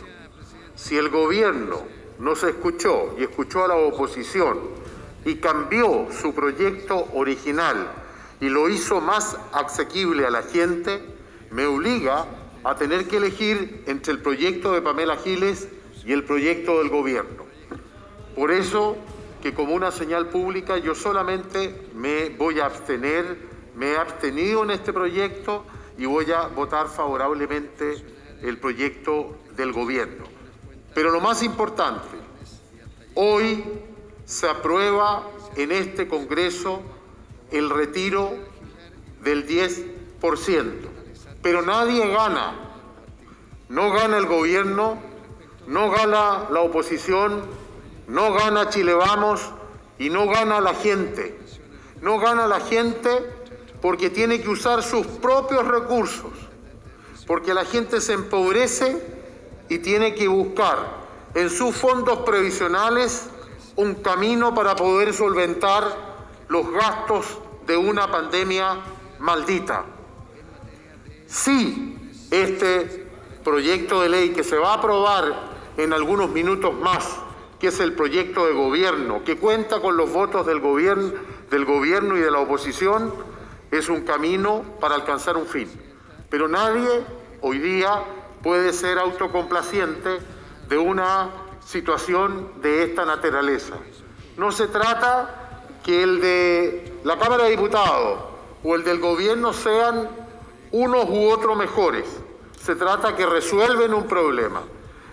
Si el gobierno no se escuchó y escuchó a la oposición y cambió su proyecto original y lo hizo más asequible a la gente, me obliga a tener que elegir entre el proyecto de Pamela Giles y el proyecto del gobierno. Por eso que como una señal pública yo solamente me voy a abstener, me he abstenido en este proyecto y voy a votar favorablemente el proyecto del gobierno. Pero lo más importante, hoy se aprueba en este Congreso el retiro del 10%, pero nadie gana. No gana el gobierno, no gana la oposición, no gana Chile Vamos y no gana la gente. No gana la gente porque tiene que usar sus propios recursos, porque la gente se empobrece y tiene que buscar en sus fondos previsionales un camino para poder solventar los gastos de una pandemia maldita. Sí, este proyecto de ley que se va a aprobar en algunos minutos más, que es el proyecto de gobierno, que cuenta con los votos del gobierno y de la oposición, es un camino para alcanzar un fin. Pero nadie hoy día puede ser autocomplaciente de una situación de esta naturaleza. No se trata que el de la Cámara de Diputados o el del gobierno sean unos u otros mejores. Se trata que resuelven un problema.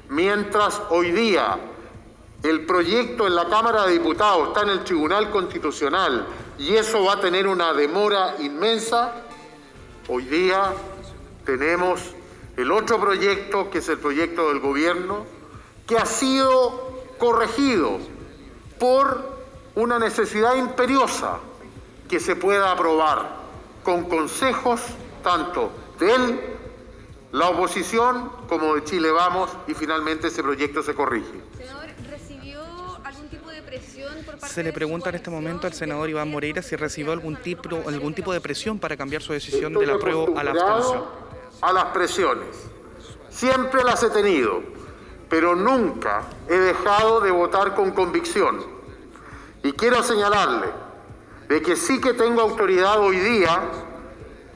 Mientras hoy día el proyecto en la Cámara de Diputados está en el Tribunal Constitucional y eso va a tener una demora inmensa, hoy día tenemos el otro proyecto, que es el proyecto del gobierno, que ha sido corregido por una necesidad imperiosa que se pueda aprobar con consejos tanto de la oposición como de Chile Vamos, y finalmente ese proyecto se corrige. Senador, ¿recibió algún tipo de presión por parte Se le pregunta en este momento al senador Iván Moreira si recibió algún tipo de presión para cambiar su decisión del apruebo a la abstención. A las presiones. Siempre las he tenido, pero nunca he dejado de votar con convicción. Y quiero señalarle de que sí que tengo autoridad hoy día,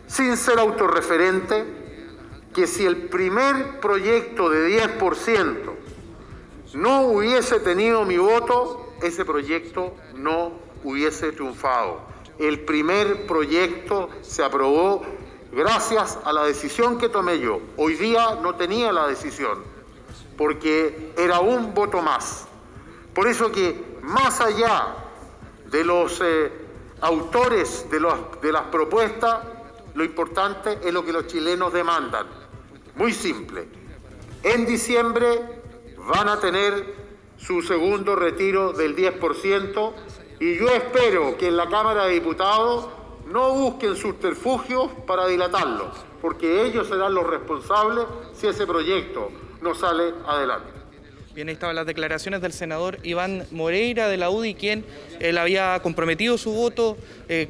sin ser autorreferente, que si el primer proyecto de 10% no hubiese tenido mi voto, ese proyecto no hubiese triunfado. El primer proyecto se aprobó gracias a la decisión que tomé yo. Hoy día no tenía la decisión, porque era un voto más. Por eso que más allá de los autores de las propuestas, lo importante es lo que los chilenos demandan. Muy simple. En diciembre van a tener su segundo retiro del 10%, y yo espero que en la Cámara de Diputados no busquen subterfugios para dilatarlo, porque ellos serán los responsables si ese proyecto no sale adelante. Bien, ahí estaban las declaraciones del senador Iván Moreira de la UDI, quien él había comprometido su voto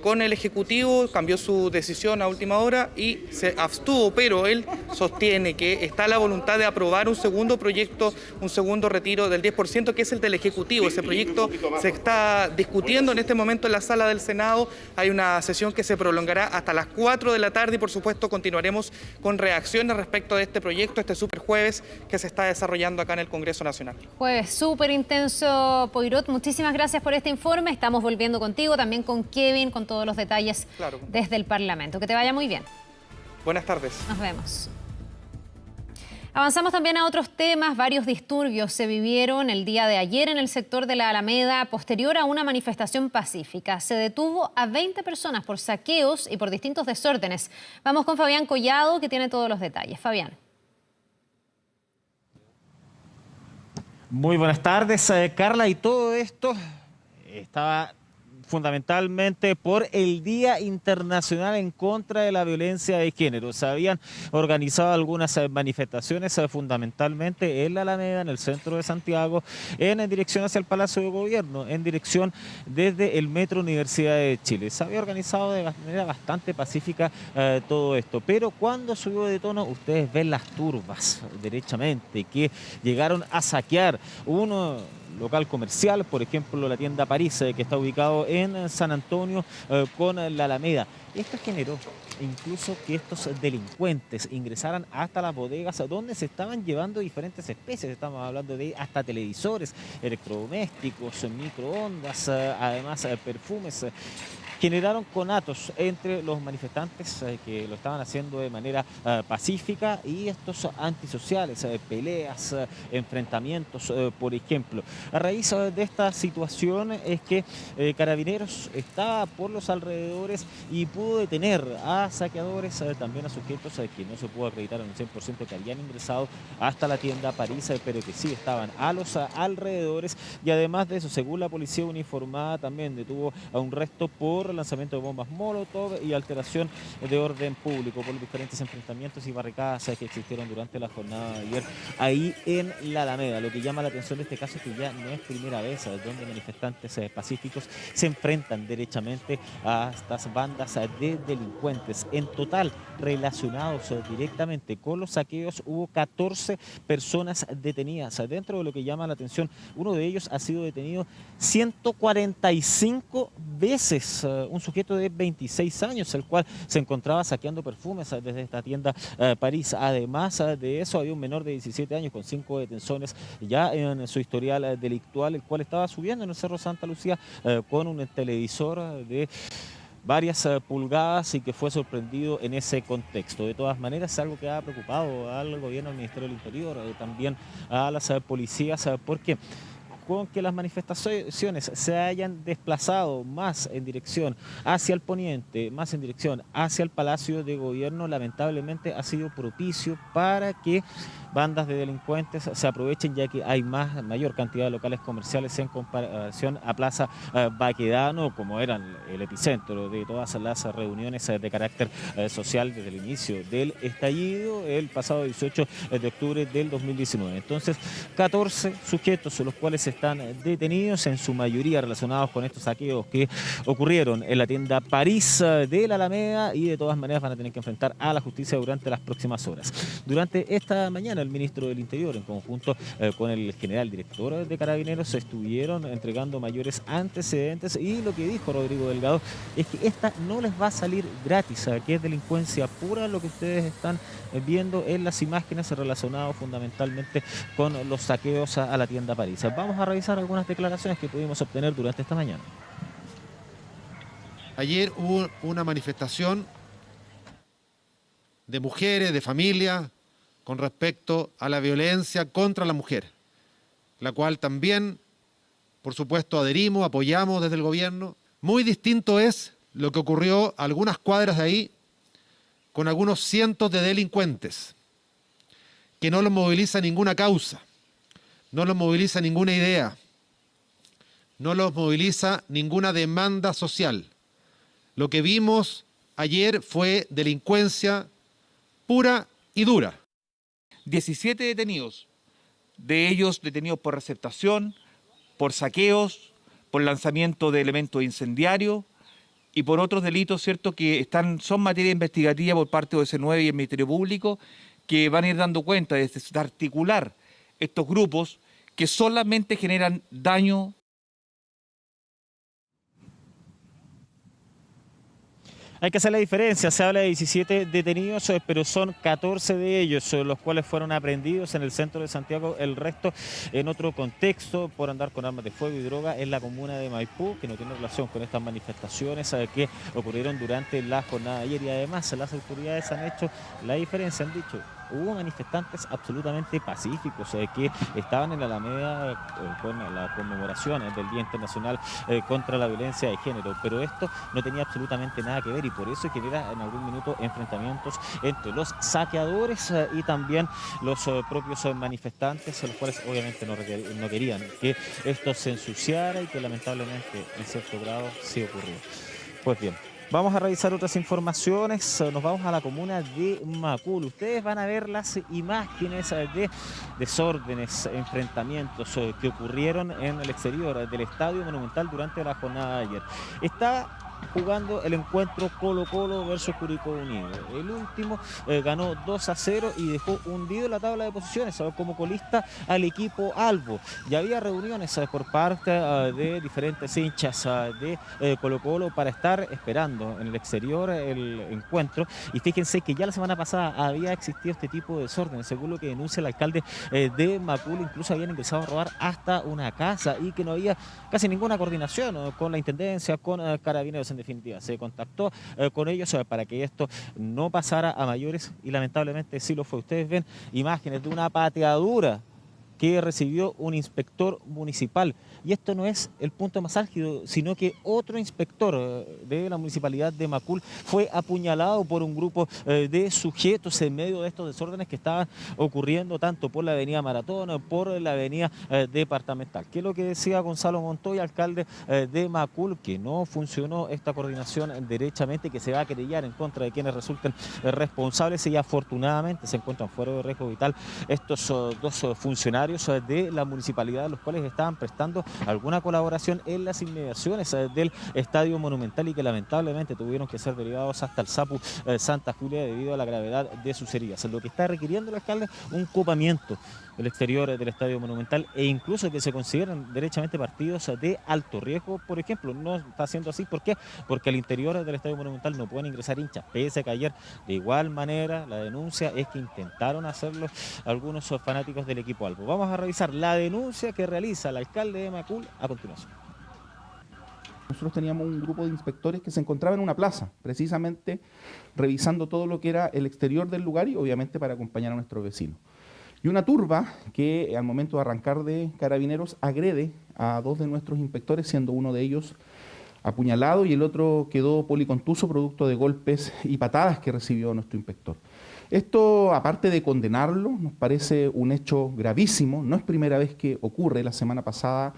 con el Ejecutivo, cambió su decisión a última hora y se abstuvo, pero él sostiene que está la voluntad de aprobar un segundo proyecto, un segundo retiro del 10%, que es el del Ejecutivo. Ese proyecto se está discutiendo en este momento en la sala del Senado. Hay una sesión que se prolongará hasta las 4 de la tarde y, por supuesto, continuaremos con reacciones respecto de este proyecto, este superjueves que se está desarrollando acá en el Congreso Nacional. Jueves súper intenso, Poirot. Muchísimas gracias por este informe. Estamos volviendo contigo, también con Kevin, con todos los detalles desde el Parlamento. Que te vaya muy bien. Buenas tardes. Nos vemos. Avanzamos también a otros temas. Varios disturbios se vivieron el día de ayer en el sector de la Alameda, posterior a una manifestación pacífica. Se detuvo a 20 personas por saqueos y por distintos desórdenes. Vamos con Fabián Collado, que tiene todos los detalles. Fabián. Muy buenas tardes, Carla, y todo esto estaba fundamentalmente por el Día Internacional en contra de la Violencia de Género. Se habían organizado algunas manifestaciones fundamentalmente en la Alameda, en el centro de Santiago, en dirección hacia el Palacio de Gobierno, en dirección desde el Metro Universidad de Chile. Se había organizado de manera bastante pacífica todo esto, pero cuando subió de tono, ustedes ven las turbas, derechamente, que llegaron a saquear uno local comercial, por ejemplo la tienda París, que está ubicado en San Antonio con la Alameda. Esto generó incluso que estos delincuentes ingresaran hasta las bodegas donde se estaban llevando diferentes especies. Estamos hablando de hasta televisores, electrodomésticos, microondas, además perfumes. Generaron conatos entre los manifestantes que lo estaban haciendo de manera pacífica y estos antisociales, peleas, enfrentamientos, por ejemplo. A raíz de esta situación es que Carabineros estaba por los alrededores y pudo detener a saqueadores, también a sujetos que no se pudo acreditar en un 100% que habían ingresado hasta la tienda París, pero que sí estaban a los alrededores. Y además de eso, según la policía uniformada, también detuvo a un resto por lanzamiento de bombas molotov y alteración de orden público por los diferentes enfrentamientos y barricadas que existieron durante la jornada de ayer ahí en la Alameda. Lo que llama la atención de este caso es que ya no es primera vez donde manifestantes pacíficos se enfrentan derechamente a estas bandas de delincuentes. En total, relacionados directamente con los saqueos, hubo 14 personas detenidas. Dentro de lo que llama la atención, uno de ellos ha sido detenido 145 veces. Un sujeto de 26 años, el cual se encontraba saqueando perfumes desde esta tienda París. Además de eso, había un menor de 17 años con 5 detenciones ya en su historial delictual, el cual estaba subiendo en el Cerro Santa Lucía con un televisor de varias pulgadas y que fue sorprendido en ese contexto. De todas maneras, es algo que ha preocupado al gobierno, al Ministerio del Interior, también a las policías, porque con que las manifestaciones se hayan desplazado más en dirección hacia el poniente, más en dirección hacia el Palacio de Gobierno, lamentablemente ha sido propicio para que bandas de delincuentes se aprovechen, ya que hay mayor cantidad de locales comerciales en comparación a Plaza Baquedano, como eran el epicentro de todas las reuniones de carácter social desde el inicio del estallido el pasado 18 de octubre del 2019. Entonces, 14 sujetos los cuales están detenidos, en su mayoría relacionados con estos saqueos que ocurrieron en la tienda París de la Alameda, y de todas maneras van a tener que enfrentar a la justicia durante las próximas horas. Durante esta mañana, el ministro del Interior, en conjunto con el general director de Carabineros, estuvieron entregando mayores antecedentes, y lo que dijo Rodrigo Delgado es que esta no les va a salir gratis, que es delincuencia pura lo que ustedes están viendo en las imágenes relacionadas fundamentalmente con los saqueos a la tienda París. Vamos a revisar algunas declaraciones que pudimos obtener durante esta mañana. Ayer hubo una manifestación de mujeres, de familias, con respecto a la violencia contra la mujer, la cual también, por supuesto, adherimos, apoyamos desde el gobierno. Muy distinto es lo que ocurrió a algunas cuadras de ahí con algunos cientos de delincuentes, que no los moviliza ninguna causa, no los moviliza ninguna idea, no los moviliza ninguna demanda social. Lo que vimos ayer fue delincuencia pura y dura. 17 detenidos, de ellos detenidos por receptación, por saqueos, por lanzamiento de elementos incendiarios y por otros delitos, ¿cierto?, que son materia investigativa por parte de OS9 y el Ministerio Público, que van a ir dando cuenta de articular estos grupos que solamente generan daño. Hay que hacer la diferencia, se habla de 17 detenidos, pero son 14 de ellos, los cuales fueron aprehendidos en el centro de Santiago, el resto en otro contexto por andar con armas de fuego y droga en la comuna de Maipú, que no tiene relación con estas manifestaciones que ocurrieron durante la jornada de ayer. Y además las autoridades han hecho la diferencia, han dicho: hubo manifestantes absolutamente pacíficos que estaban en la Alameda con la conmemoración del Día Internacional contra la Violencia de Género, pero esto no tenía absolutamente nada que ver, y por eso genera en algún minuto enfrentamientos entre los saqueadores y también los propios manifestantes, los cuales obviamente no querían que esto se ensuciara y que lamentablemente en cierto grado sí ocurrió. Pues bien, vamos a revisar otras informaciones. Nos vamos a la comuna de Macul. Ustedes van a ver las imágenes de desórdenes, enfrentamientos que ocurrieron en el exterior del Estadio Monumental durante la jornada de ayer. Está jugando el encuentro Colo-Colo versus Curicó Unido. El último ganó 2-0 y dejó hundido la tabla de posiciones como colista al equipo albo. Ya había reuniones por parte de diferentes hinchas de Colo-Colo para estar esperando en el exterior el encuentro, y fíjense que ya la semana pasada había existido este tipo de desorden, según lo que denuncia el alcalde de Macul. Incluso habían ingresado a robar hasta una casa y que no había casi ninguna coordinación con la intendencia, con Carabineros. En definitiva, se contactó con ellos para que esto no pasara a mayores, y lamentablemente sí lo fue. Ustedes ven imágenes de una pateadura que recibió un inspector municipal, y esto no es el punto más álgido, sino que otro inspector de la municipalidad de Macul fue apuñalado por un grupo de sujetos en medio de estos desórdenes que estaban ocurriendo tanto por la avenida Maratón, por la avenida Departamental. ¿Qué es lo que decía Gonzalo Montoya, alcalde de Macul? Que no funcionó esta coordinación derechamente, que se va a querellar en contra de quienes resulten responsables, y afortunadamente se encuentran fuera de riesgo vital estos dos funcionarios de la municipalidad, los cuales estaban prestando alguna colaboración en las inmediaciones del Estadio Monumental, y que lamentablemente tuvieron que ser derivados hasta el SAPU Santa Julia debido a la gravedad de sus heridas. Lo que está requiriendo el alcalde, un copamiento del exterior del Estadio Monumental, e incluso que se consideran derechamente partidos de alto riesgo. Por ejemplo, no está haciendo así. ¿Por qué? Porque al interior del Estadio Monumental no pueden ingresar hinchas, pese a que ayer de igual manera la denuncia es que intentaron hacerlo algunos fanáticos del equipo albo. Vamos a revisar la denuncia que realiza el alcalde de Macul a continuación. Nosotros teníamos un grupo de inspectores que se encontraban en una plaza, precisamente revisando todo lo que era el exterior del lugar, y obviamente para acompañar a nuestros vecinos. Y una turba que al momento de arrancar de Carabineros agrede a 2 de nuestros inspectores, siendo uno de ellos apuñalado y el otro quedó policontuso producto de golpes y patadas que recibió nuestro inspector. Esto, aparte de condenarlo, nos parece un hecho gravísimo. No es primera vez que ocurre. La semana pasada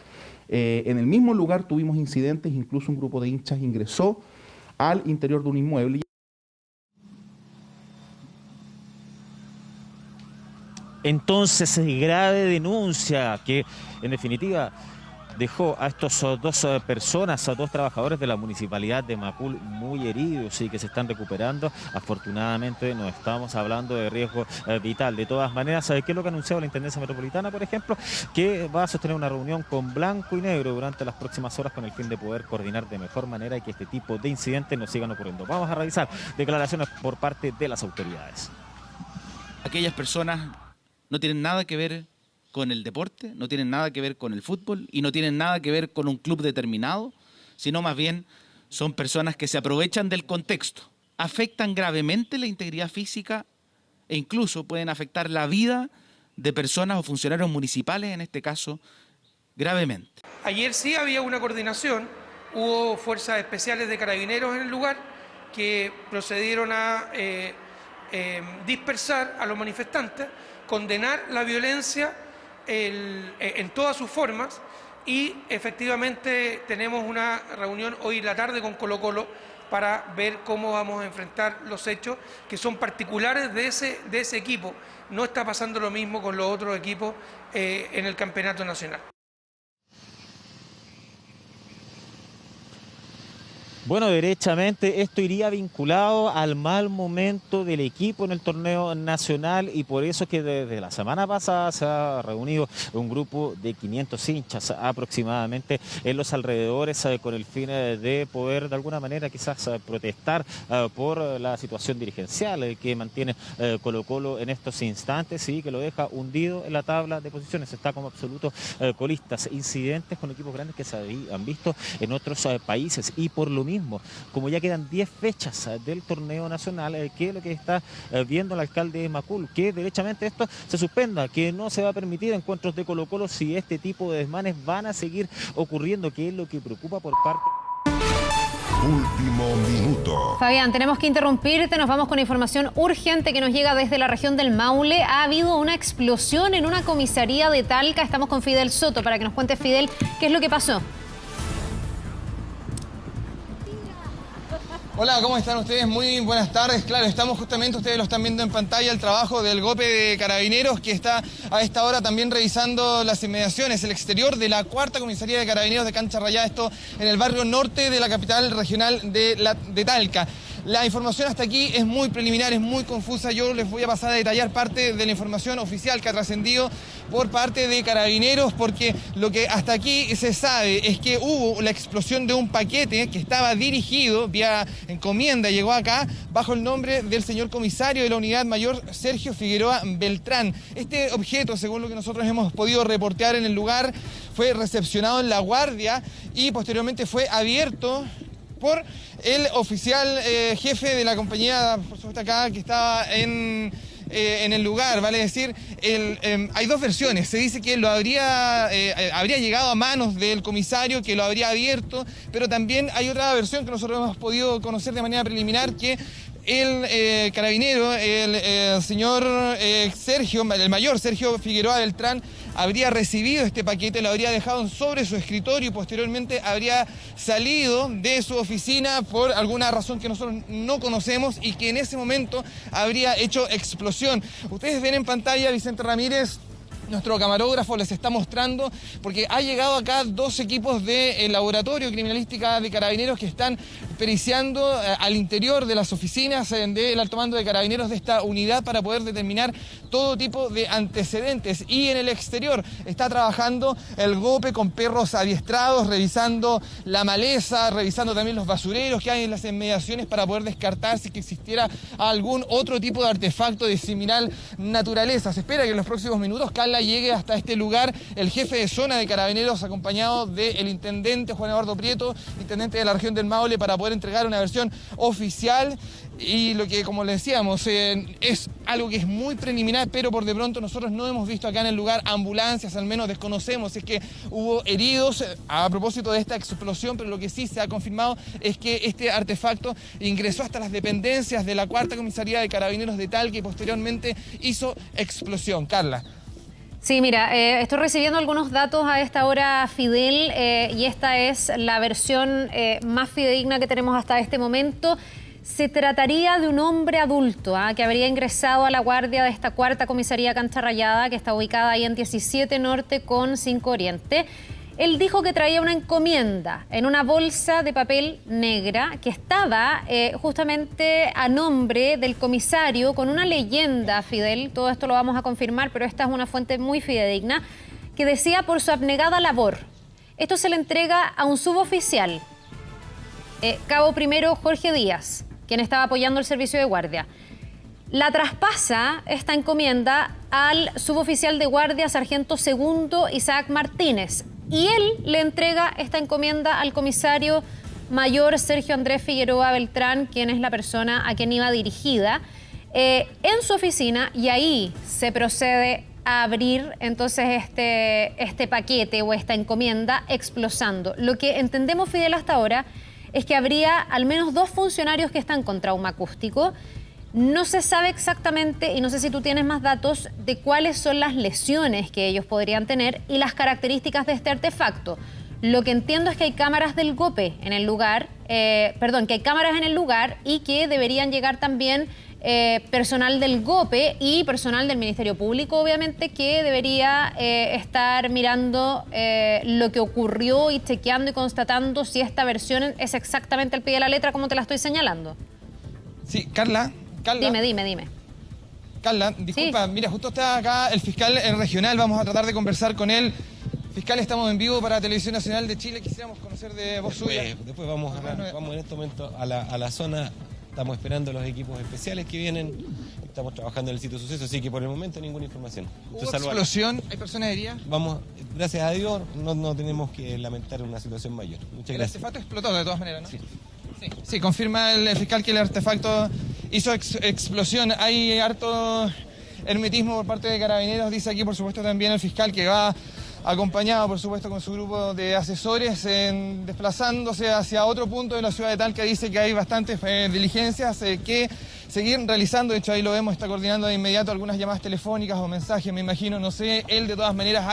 en el mismo lugar tuvimos incidentes, incluso un grupo de hinchas ingresó al interior de un inmueble. Entonces, grave denuncia que, en definitiva, dejó a estos 2 personas, a 2 trabajadores de la municipalidad de Macul muy heridos y que se están recuperando. Afortunadamente no estamos hablando de riesgo vital. De todas maneras, ¿qué es lo que ha anunciado la Intendencia Metropolitana, por ejemplo? Que va a sostener una reunión con Blanco y Negro durante las próximas horas con el fin de poder coordinar de mejor manera y que este tipo de incidentes no sigan ocurriendo. Vamos a revisar declaraciones por parte de las autoridades. Aquellas personas no tienen nada que ver con el deporte, no tienen nada que ver con el fútbol y no tienen nada que ver con un club determinado, sino más bien son personas que se aprovechan del contexto, afectan gravemente la integridad física e incluso pueden afectar la vida de personas o funcionarios municipales, en este caso, gravemente. Ayer sí había una coordinación, hubo fuerzas especiales de carabineros en el lugar que procedieron a dispersar a los manifestantes, condenar la violencia en todas sus formas y efectivamente tenemos una reunión hoy en la tarde con Colo-Colo para ver cómo vamos a enfrentar los hechos que son particulares de ese equipo. No está pasando lo mismo con los otros equipos en el campeonato nacional. Bueno, derechamente esto iría vinculado al mal momento del equipo en el torneo nacional y por eso es que desde la semana pasada se ha reunido un grupo de 500 hinchas aproximadamente en los alrededores con el fin de poder de alguna manera quizás protestar por la situación dirigencial que mantiene Colo-Colo en estos instantes y que lo deja hundido en la tabla de posiciones. Está como absolutos colistas. Incidentes con equipos grandes que se han visto en otros países y por lo mismo, como ya quedan 10 fechas del torneo nacional, que es lo que está viendo el alcalde de Macul, que derechamente esto se suspenda, que no se va a permitir encuentros de Colo-Colo si este tipo de desmanes van a seguir ocurriendo, que es lo que preocupa por parte... Último minuto. Fabián, tenemos que interrumpirte, nos vamos con información urgente que nos llega desde la región del Maule. Ha habido una explosión en una comisaría de Talca. Estamos con Fidel Soto para que nos cuente, Fidel, qué es lo que pasó. Hola, ¿cómo están ustedes? Muy buenas tardes. Claro, estamos justamente, ustedes lo están viendo en pantalla, el trabajo del GOPE de Carabineros, que está a esta hora también revisando las inmediaciones, el exterior de la 4ª Comisaría de Carabineros de Cancha Rayada, esto en el barrio norte de la capital regional de Talca. La información hasta aquí es muy preliminar, es muy confusa. Yo les voy a pasar a detallar parte de la información oficial que ha trascendido por parte de Carabineros, porque lo que hasta aquí se sabe es que hubo la explosión de un paquete que estaba dirigido vía encomienda, llegó acá bajo el nombre del señor comisario de la unidad mayor Sergio Figueroa Beltrán. Este objeto, según lo que nosotros hemos podido reportear en el lugar, fue recepcionado en La Guardia y posteriormente fue abierto por el oficial jefe de la compañía, por supuesto acá, que estaba en el lugar, vale decir, hay 2 versiones. Se dice que lo habría llegado a manos del comisario, que lo habría abierto, pero también hay otra versión que nosotros hemos podido conocer de manera preliminar, que el carabinero, el señor Sergio, el mayor Sergio Figueroa Beltrán, habría recibido este paquete, lo habría dejado sobre su escritorio y posteriormente habría salido de su oficina por alguna razón que nosotros no conocemos y que en ese momento habría hecho explosión. Ustedes ven en pantalla, Vicente Ramírez, nuestro camarógrafo les está mostrando, porque ha llegado acá 2 equipos del laboratorio criminalística de Carabineros que están periciando al interior de las oficinas del alto mando de Carabineros de esta unidad para poder determinar todo tipo de antecedentes. Y en el exterior está trabajando el GOPE con perros adiestrados, revisando la maleza, revisando también los basureros que hay en las inmediaciones para poder descartar si que existiera algún otro tipo de artefacto de similar naturaleza. Se espera que en los próximos minutos llegue hasta este lugar el jefe de zona de Carabineros, acompañado del intendente Juan Eduardo Prieto, intendente de la región del Maule, para poder poder entregar una versión oficial. Y lo que, como le decíamos, es algo que es muy preliminar, pero por de pronto nosotros no hemos visto acá en el lugar ambulancias, al menos desconocemos si es que hubo heridos a propósito de esta explosión, pero lo que sí se ha confirmado es que este artefacto ingresó hasta las dependencias de la Cuarta Comisaría de Carabineros de Talca y posteriormente hizo explosión. Carla. Sí, mira, estoy recibiendo algunos datos a esta hora, Fidel, y esta es la versión más fidedigna que tenemos hasta este momento. Se trataría de un hombre adulto que habría ingresado a la guardia de esta Cuarta Comisaría Cancha Rayada, que está ubicada ahí en 17 Norte con 5 Oriente. Él dijo que traía una encomienda en una bolsa de papel negra que estaba justamente a nombre del comisario con una leyenda, Fidel, todo esto lo vamos a confirmar, pero esta es una fuente muy fidedigna, que decía por su abnegada labor. Esto se le entrega a un suboficial, cabo primero Jorge Díaz, quien estaba apoyando el servicio de guardia. La traspasa esta encomienda al suboficial de guardia, sargento segundo Isaac Martínez, y él le entrega esta encomienda al comisario mayor Sergio Andrés Figueroa Beltrán, quien es la persona a quien iba dirigida, en su oficina, y ahí se procede a abrir entonces este paquete o esta encomienda explosando. Lo que entendemos, Fidel, hasta ahora es que habría al menos 2 funcionarios que están con trauma acústico. No se sabe exactamente, y no sé si tú tienes más datos, de cuáles son las lesiones que ellos podrían tener y las características de este artefacto. Lo que entiendo es que hay cámaras del GOPE en el lugar, que hay cámaras en el lugar y que deberían llegar también personal del GOPE y personal del Ministerio Público, obviamente, que debería estar mirando lo que ocurrió y chequeando y constatando si esta versión es exactamente al pie de la letra como te la estoy señalando. Sí, Carla. Dime. Carla, disculpa, sí. Mira, justo está acá el fiscal regional, vamos a tratar de conversar con él. Fiscal, estamos en vivo para Televisión Nacional de Chile, quisiéramos conocer de voz suya. Después vamos en este momento a la zona. Estamos esperando los equipos especiales que vienen. Estamos trabajando en el sitio de suceso, así que por el momento ninguna información. ¿Hubo explosión? ¿Hay personas heridas? Vamos, gracias a Dios, no tenemos que lamentar una situación mayor. Muchas gracias. El artefacto explotó de todas maneras, ¿no? Sí, confirma el fiscal que el artefacto hizo explosión. Hay harto hermetismo por parte de Carabineros, dice aquí por supuesto también el fiscal, que va acompañado por supuesto con su grupo de asesores desplazándose hacia otro punto de la ciudad de Talca. Dice que hay bastantes diligencias que seguir realizando. De hecho, ahí lo vemos, está coordinando de inmediato algunas llamadas telefónicas o mensajes, me imagino, no sé. Él de todas maneras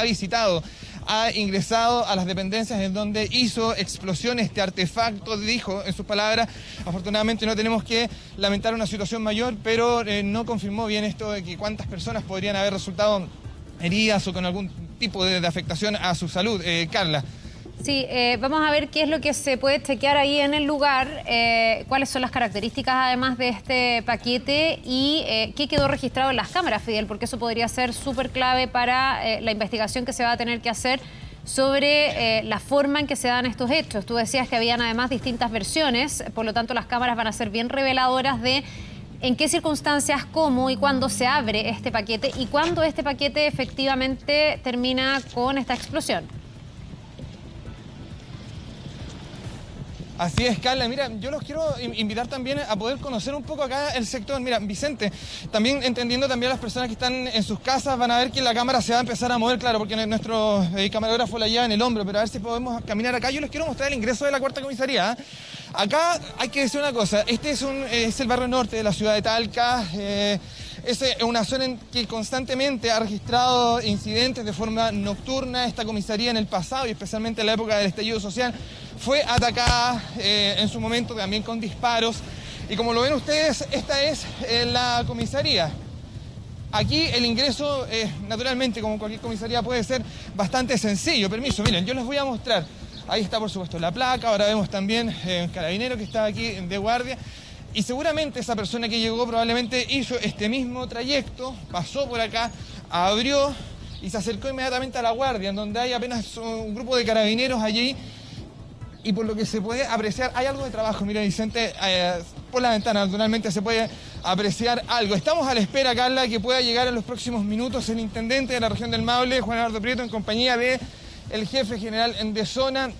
ha ingresado a las dependencias en donde hizo explosión este artefacto, dijo en sus palabras. Afortunadamente no tenemos que lamentar una situación mayor, pero no confirmó bien esto de que cuántas personas podrían haber resultado heridas o con algún tipo de afectación a su salud. Carla. Sí, vamos a ver qué es lo que se puede chequear ahí en el lugar, cuáles son las características además de este paquete y qué quedó registrado en las cámaras, Fidel, porque eso podría ser súper clave para la investigación que se va a tener que hacer sobre la forma en que se dan estos hechos. Tú decías que habían además distintas versiones, por lo tanto las cámaras van a ser bien reveladoras de en qué circunstancias, cómo y cuándo se abre este paquete y cuándo este paquete efectivamente termina con esta explosión. Así es, Carla. Mira, yo los quiero invitar también a poder conocer un poco acá el sector. Mira, Vicente, también entendiendo también las personas que están en sus casas van a ver que la cámara se va a empezar a mover, claro, porque nuestro camarógrafo la lleva en el hombro, pero a ver si podemos caminar acá. Yo les quiero mostrar el ingreso de la Cuarta Comisaría. Acá hay que decir una cosa, este es el barrio norte de la ciudad de Talca. Es una zona en que constantemente ha registrado incidentes de forma nocturna. Esta comisaría en el pasado y especialmente en la época del estallido social fue atacada en su momento también con disparos. Y como lo ven ustedes, esta es la comisaría. Aquí el ingreso, naturalmente, como cualquier comisaría, puede ser bastante sencillo. Permiso, miren, yo les voy a mostrar. Ahí está, por supuesto, la placa. Ahora vemos también un carabinero que está aquí de guardia. Y seguramente esa persona que llegó probablemente hizo este mismo trayecto, pasó por acá, abrió y se acercó inmediatamente a la guardia, en donde hay apenas un grupo de carabineros allí. Y por lo que se puede apreciar, hay algo de trabajo. Mira, Vicente, por la ventana naturalmente se puede apreciar algo. Estamos a la espera, Carla, que pueda llegar en los próximos minutos el intendente de la región del Maule, Juan Eduardo Prieto, en compañía de el jefe general de zona,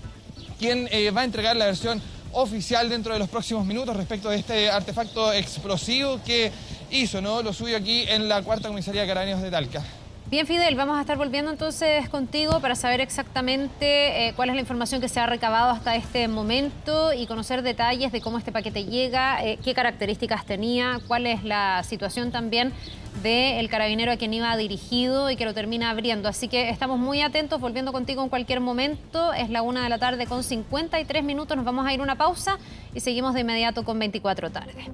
quien va a entregar la versión oficial dentro de los próximos minutos respecto de este artefacto explosivo que hizo, ¿no?, lo suyo aquí en la Cuarta Comisaría de Carabineros de Talca. Bien, Fidel, vamos a estar volviendo entonces contigo para saber exactamente cuál es la información que se ha recabado hasta este momento y conocer detalles de cómo este paquete llega, qué características tenía, cuál es la situación también del carabinero a quien iba dirigido y que lo termina abriendo. Así que estamos muy atentos, volviendo contigo en cualquier momento. Es la 1 de la tarde con 53 minutos. Nos vamos a ir a una pausa y seguimos de inmediato con 24 tarde.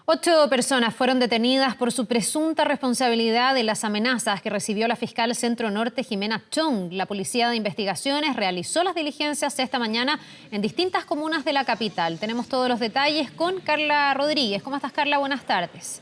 Ocho personas fueron detenidas por su presunta responsabilidad en las amenazas que recibió la fiscal Centro Norte, Jimena Chong. La Policía de Investigaciones realizó las diligencias esta mañana en distintas comunas de la capital. Tenemos todos los detalles con Carla Rodríguez. ¿Cómo estás, Carla? Buenas tardes.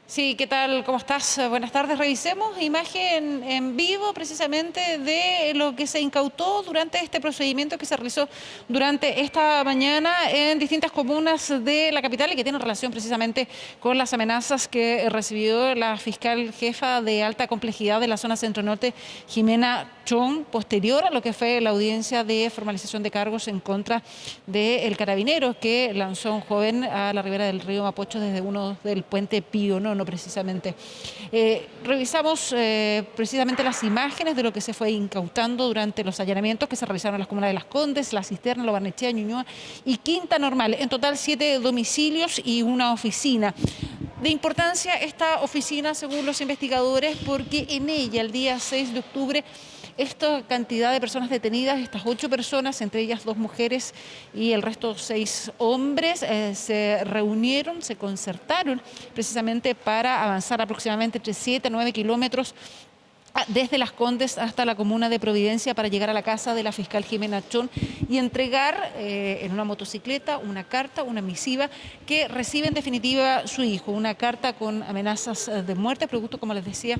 Sí, ¿qué tal? ¿Cómo estás? Buenas tardes. Revisemos imagen en vivo precisamente de lo que se incautó durante este procedimiento que se realizó durante esta mañana en distintas comunas de la capital y que tiene relación precisamente con las amenazas que recibió la fiscal jefa de alta complejidad de la zona Centro Norte, Jimena Chong, posterior a lo que fue la audiencia de formalización de cargos en contra del carabinero que lanzó a un joven a la ribera del río Mapocho desde uno del puente Pío Nono, precisamente. Revisamos precisamente las imágenes de lo que se fue incautando durante los allanamientos que se realizaron en las comunas de Las Condes, La Cisterna, Lo Barnechea, Ñuñoa y Quinta Normal. En total 7 domicilios y una oficina. De importancia esta oficina, según los investigadores, porque en ella, el día 6 de octubre, esta cantidad de personas detenidas, estas 8 personas, entre ellas 2 mujeres y el resto 6 hombres, se reunieron, se concertaron precisamente para avanzar aproximadamente entre 7 a 9 kilómetros desde Las Condes hasta la comuna de Providencia para llegar a la casa de la fiscal Jimena Chong y entregar en una motocicleta una carta, una misiva que recibe en definitiva su hijo, una carta con amenazas de muerte, producto, como les decía,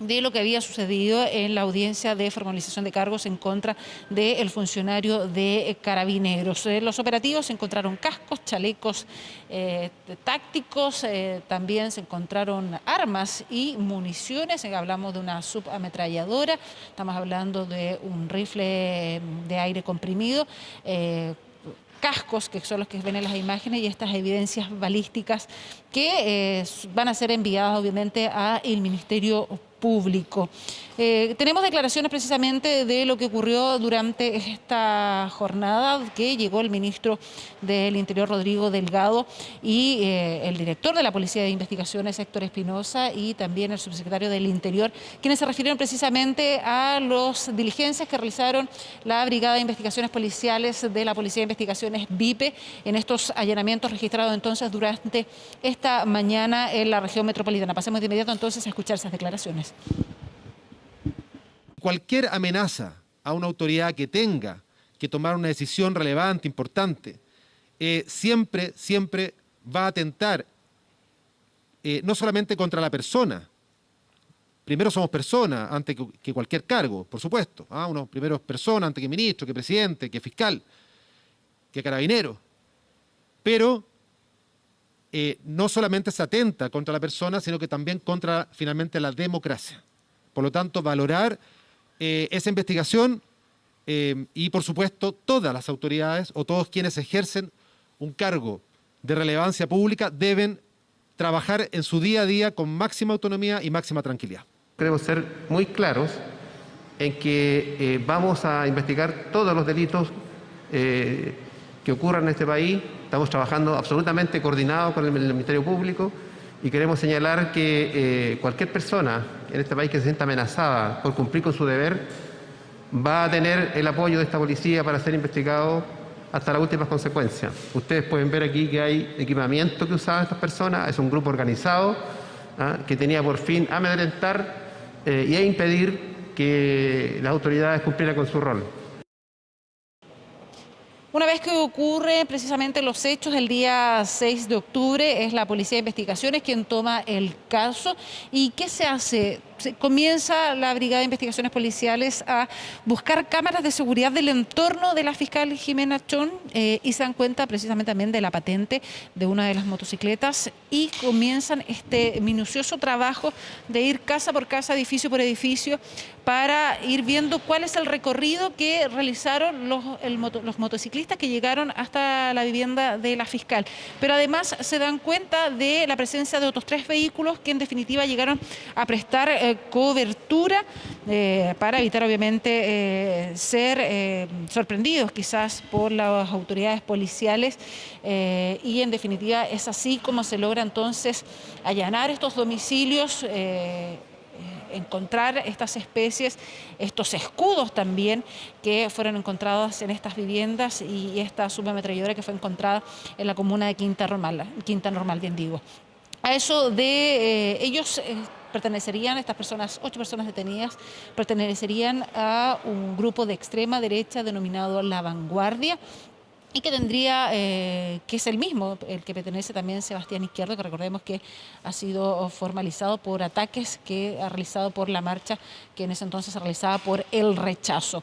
de lo que había sucedido en la audiencia de formalización de cargos en contra del funcionario de Carabineros. Los operativos encontraron cascos, chalecos tácticos, también se encontraron armas y municiones. Hablamos de una subametralladora, estamos hablando de un rifle de aire comprimido, cascos, que son los que ven en las imágenes, y estas evidencias balísticas que van a ser enviadas obviamente al Ministerio Público. Tenemos declaraciones precisamente de lo que ocurrió durante esta jornada, que llegó el ministro del Interior, Rodrigo Delgado, y el director de la Policía de Investigaciones, Héctor Espinosa, y también el subsecretario del Interior, quienes se refirieron precisamente a las diligencias que realizaron la Brigada de Investigaciones Policiales de la Policía de Investigaciones, BIPE, en estos allanamientos registrados entonces durante esta mañana en la región metropolitana. Pasemos de inmediato entonces a escuchar esas declaraciones. Cualquier amenaza a una autoridad que tenga que tomar una decisión relevante, importante, siempre va a atentar no solamente contra la persona. Primero somos personas antes que cualquier cargo, por supuesto. Uno primero es persona antes que ministro, que presidente, que fiscal, que carabinero. Pero no solamente se atenta contra la persona, sino que también contra finalmente la democracia. Por lo tanto, valorar esa investigación y, por supuesto, todas las autoridades o todos quienes ejercen un cargo de relevancia pública deben trabajar en su día a día con máxima autonomía y máxima tranquilidad. Queremos ser muy claros en que vamos a investigar todos los delitos que ocurran en este país. Estamos trabajando absolutamente coordinados con el Ministerio Público y queremos señalar que cualquier persona en este país que se sienta amenazada por cumplir con su deber va a tener el apoyo de esta policía para ser investigado hasta las últimas consecuencias. Ustedes pueden ver aquí que hay equipamiento que usaban estas personas, es un grupo organizado que tenía por fin amedrentar y impedir que las autoridades cumplieran con su rol. Una vez que ocurre precisamente los hechos el día 6 de octubre, es la Policía de Investigaciones quien toma el caso. ¿Y qué se hace? comienza la Brigada de Investigaciones Policiales a buscar cámaras de seguridad del entorno de la fiscal Jimena Chon y se dan cuenta precisamente también de la patente de una de las motocicletas y comienzan este minucioso trabajo de ir casa por casa, edificio por edificio, para ir viendo cuál es el recorrido que realizaron los motociclistas que llegaron hasta la vivienda de la fiscal. Pero además se dan cuenta de la presencia de otros 3 vehículos que en definitiva llegaron a prestar cobertura para evitar obviamente ser sorprendidos quizás por las autoridades policiales y en definitiva es así como se logra entonces allanar estos domicilios, encontrar estas especies, estos escudos también que fueron encontrados en estas viviendas y esta subametralladora que fue encontrada en la comuna de Quinta Normal, bien digo. A eso de ellos pertenecerían, estas personas, 8 personas detenidas, pertenecerían a un grupo de extrema derecha denominado La Vanguardia, y que tendría, que es el mismo, el que pertenece también Sebastián Izquierdo, que recordemos que ha sido formalizado por ataques que ha realizado por la marcha que en ese entonces se realizaba por el rechazo.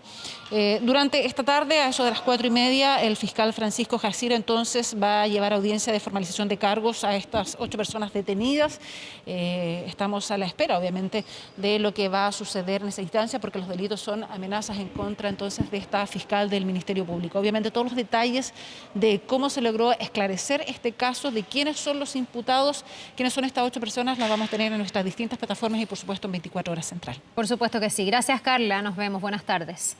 Durante esta tarde, a eso de las 4:30, el fiscal Francisco Jacira entonces va a llevar audiencia de formalización de cargos a estas 8 personas detenidas. Estamos a la espera, obviamente, de lo que va a suceder en esa instancia, porque los delitos son amenazas en contra entonces de esta fiscal del Ministerio Público. Obviamente todos los detalles de cómo se logró esclarecer este caso, de quiénes son los imputados, quiénes son estas 8 personas, las vamos a tener en nuestras distintas plataformas y por supuesto en 24 Horas Central. Por supuesto que sí. Gracias, Carla. Nos vemos. Buenas tardes.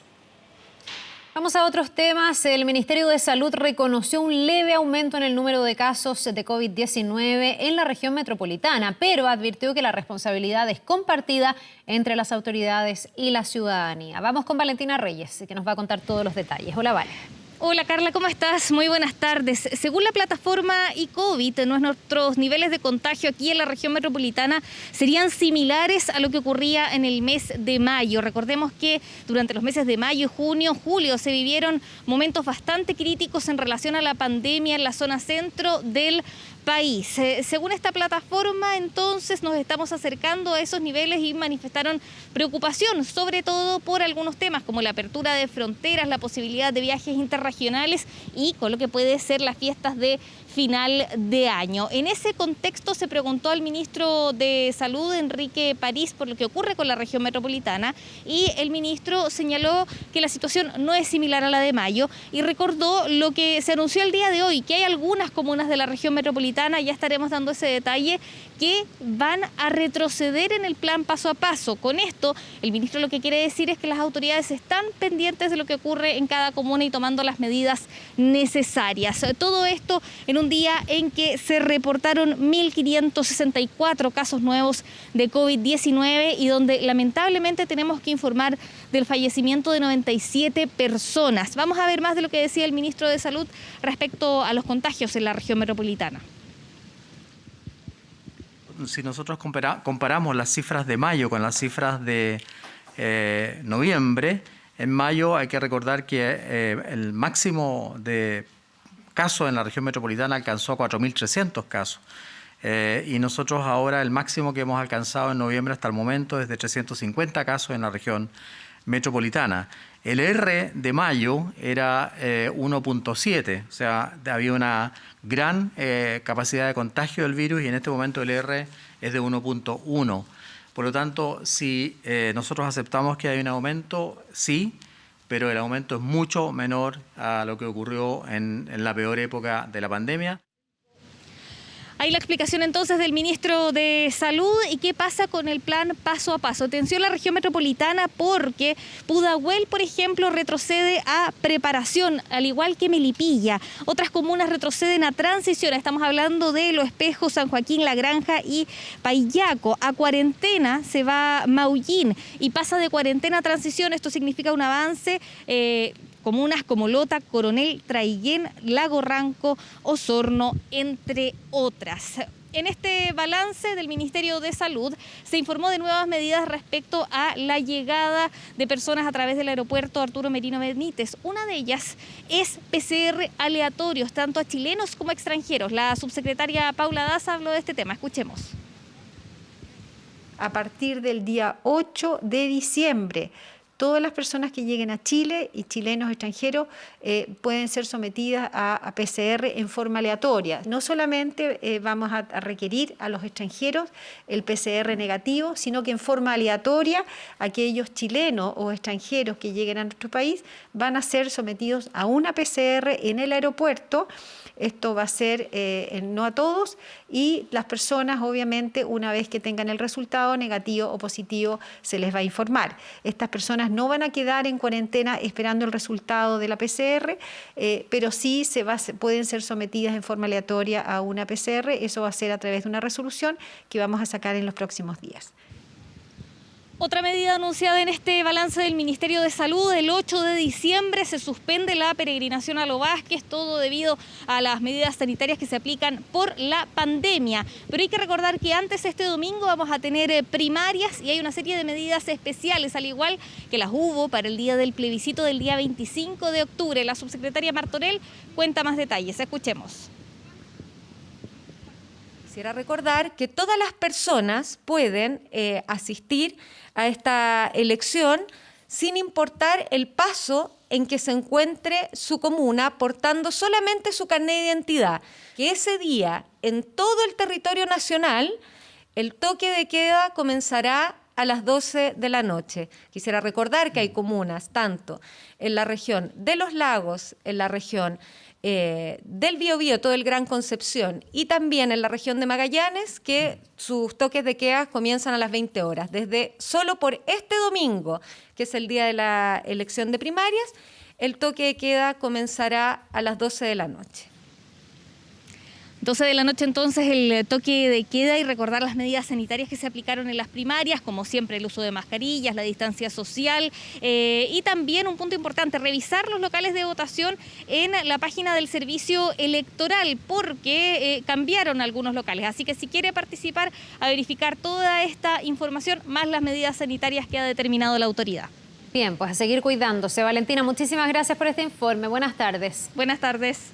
Vamos a otros temas. El Ministerio de Salud reconoció un leve aumento en el número de casos de COVID-19 en la región metropolitana, pero advirtió que la responsabilidad es compartida entre las autoridades y la ciudadanía. Vamos con Valentina Reyes, que nos va a contar todos los detalles. Hola, Vale. Hola Carla, ¿cómo estás? Muy buenas tardes. Según la plataforma eCovid, nuestros niveles de contagio aquí en la región metropolitana serían similares a lo que ocurría en el mes de mayo. Recordemos que durante los meses de mayo, junio, julio se vivieron momentos bastante críticos en relación a la pandemia en la zona centro del país. Según esta plataforma, entonces nos estamos acercando a esos niveles y manifestaron preocupación, sobre todo por algunos temas como la apertura de fronteras, la posibilidad de viajes interregionales y con lo que puede ser las fiestas de final de año. En ese contexto se preguntó al ministro de Salud, Enrique París, por lo que ocurre con la región metropolitana y el ministro señaló que la situación no es similar a la de mayo y recordó lo que se anunció el día de hoy, que hay algunas comunas de la región metropolitana, ya estaremos dando ese detalle, que van a retroceder en el plan paso a paso. Con esto, el ministro lo que quiere decir es que las autoridades están pendientes de lo que ocurre en cada comuna y tomando las medidas necesarias. Todo esto en un día en que se reportaron 1.564 casos nuevos de COVID-19 y donde lamentablemente tenemos que informar del fallecimiento de 97 personas. Vamos a ver más de lo que decía el ministro de Salud respecto a los contagios en la región metropolitana. Si nosotros comparamos las cifras de mayo con las cifras de noviembre, en mayo hay que recordar que el máximo de casos en la región metropolitana alcanzó 4.300 casos. Y nosotros ahora el máximo que hemos alcanzado en noviembre hasta el momento es de 350 casos en la región metropolitana. El R de mayo era 1.7, o sea, había una gran capacidad de contagio del virus y en este momento el R es de 1.1. Por lo tanto, si nosotros aceptamos que hay un aumento, sí, pero el aumento es mucho menor a lo que ocurrió en la peor época de la pandemia. Hay la explicación entonces del ministro de Salud y qué pasa con el plan paso a paso. Atención a la región metropolitana porque Pudahuel, por ejemplo, retrocede a preparación, al igual que Melipilla. Otras comunas retroceden a transición. Estamos hablando de Los Espejos, San Joaquín, La Granja y Paillaco. A cuarentena se va Maullín y pasa de cuarentena a transición. Esto significa un avance. Comunas como Lota, Coronel, Traiguén, Lago Ranco, Osorno, entre otras. En este balance del Ministerio de Salud se informó de nuevas medidas respecto a la llegada de personas a través del aeropuerto Arturo Merino Benítez. Una de ellas es PCR aleatorios, tanto a chilenos como a extranjeros. La subsecretaria Paula Daza habló de este tema. Escuchemos. a partir del día 8 de diciembre. Todas las personas que lleguen a Chile y chilenos extranjeros pueden ser sometidas a PCR en forma aleatoria. No solamente vamos a requerir a los extranjeros el PCR negativo, sino que en forma aleatoria aquellos chilenos o extranjeros que lleguen a nuestro país van a ser sometidos a una PCR en el aeropuerto. Esto va a ser no a todos, y las personas obviamente una vez que tengan el resultado negativo o positivo se les va a informar. Estas personas no van a quedar en cuarentena esperando el resultado de la PCR, pero sí pueden ser sometidas en forma aleatoria a una PCR. Eso va a ser a través de una resolución que vamos a sacar en los próximos días. Otra medida anunciada en este balance del Ministerio de Salud: el 8 de diciembre se suspende la peregrinación a Lo Vázquez, todo debido a las medidas sanitarias que se aplican por la pandemia. Pero hay que recordar que antes, este domingo, vamos a tener primarias y hay una serie de medidas especiales, al igual que las hubo para el día del plebiscito del día 25 de octubre. La subsecretaria Martorell cuenta más detalles. Escuchemos. Quisiera recordar que todas las personas pueden asistir a esta elección sin importar el paso en que se encuentre su comuna, portando solamente su carnet de identidad. Que ese día, en todo el territorio nacional, el toque de queda comenzará a las 12 de la noche. Quisiera recordar que hay comunas, tanto en la región de Los Lagos, en la región del Biobío, todo el Gran Concepción, y también en la región de Magallanes, que sus toques de queda comienzan a las 20 horas. Solo por este domingo, que es el día de la elección de primarias, el toque de queda comenzará a las 12 de la noche. 12 de la noche entonces el toque de queda, y recordar las medidas sanitarias que se aplicaron en las primarias, como siempre el uso de mascarillas, la distancia social, y también un punto importante, revisar los locales de votación en la página del servicio electoral, porque cambiaron algunos locales. Así que si quiere participar, a verificar toda esta información, más las medidas sanitarias que ha determinado la autoridad. Bien, pues a seguir cuidándose. Valentina, muchísimas gracias por este informe. Buenas tardes. Buenas tardes.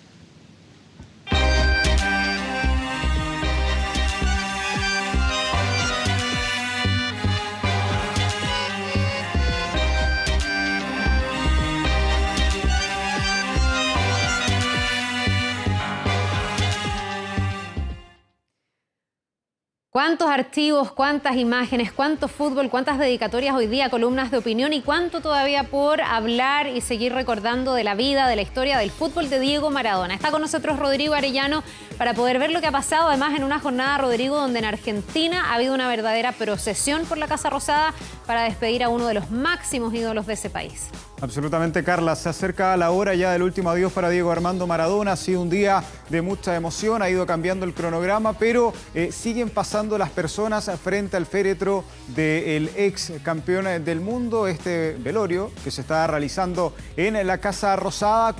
¿Cuántos archivos, cuántas imágenes, cuánto fútbol, cuántas dedicatorias hoy día, columnas de opinión, y cuánto todavía por hablar y seguir recordando de la vida, de la historia del fútbol de Diego Maradona? Está con nosotros Rodrigo Arellano para poder ver lo que ha pasado, además en una jornada, Rodrigo, donde en Argentina ha habido una verdadera procesión por la Casa Rosada para despedir a uno de los máximos ídolos de ese país. Absolutamente, Carla. Se acerca la hora ya del último adiós para Diego Armando Maradona. Ha sido un día de mucha emoción, ha ido cambiando el cronograma, pero siguen pasando las personas frente al féretro del ex campeón del mundo. Este velorio que se está realizando en la Casa Rosada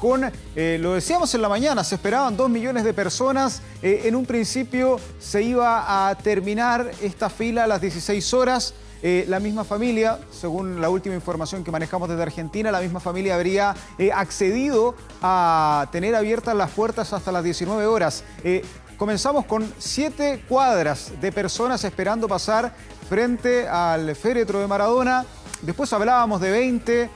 lo decíamos en la mañana, se esperaban 2 millones de personas. En un principio se iba a terminar esta fila a las 16 horas. La misma familia, según la última información que manejamos desde Argentina, la misma familia habría accedido a tener abiertas las puertas hasta las 19 horas. Comenzamos con 7 cuadras de personas esperando pasar frente al féretro de Maradona. Después hablábamos de 20.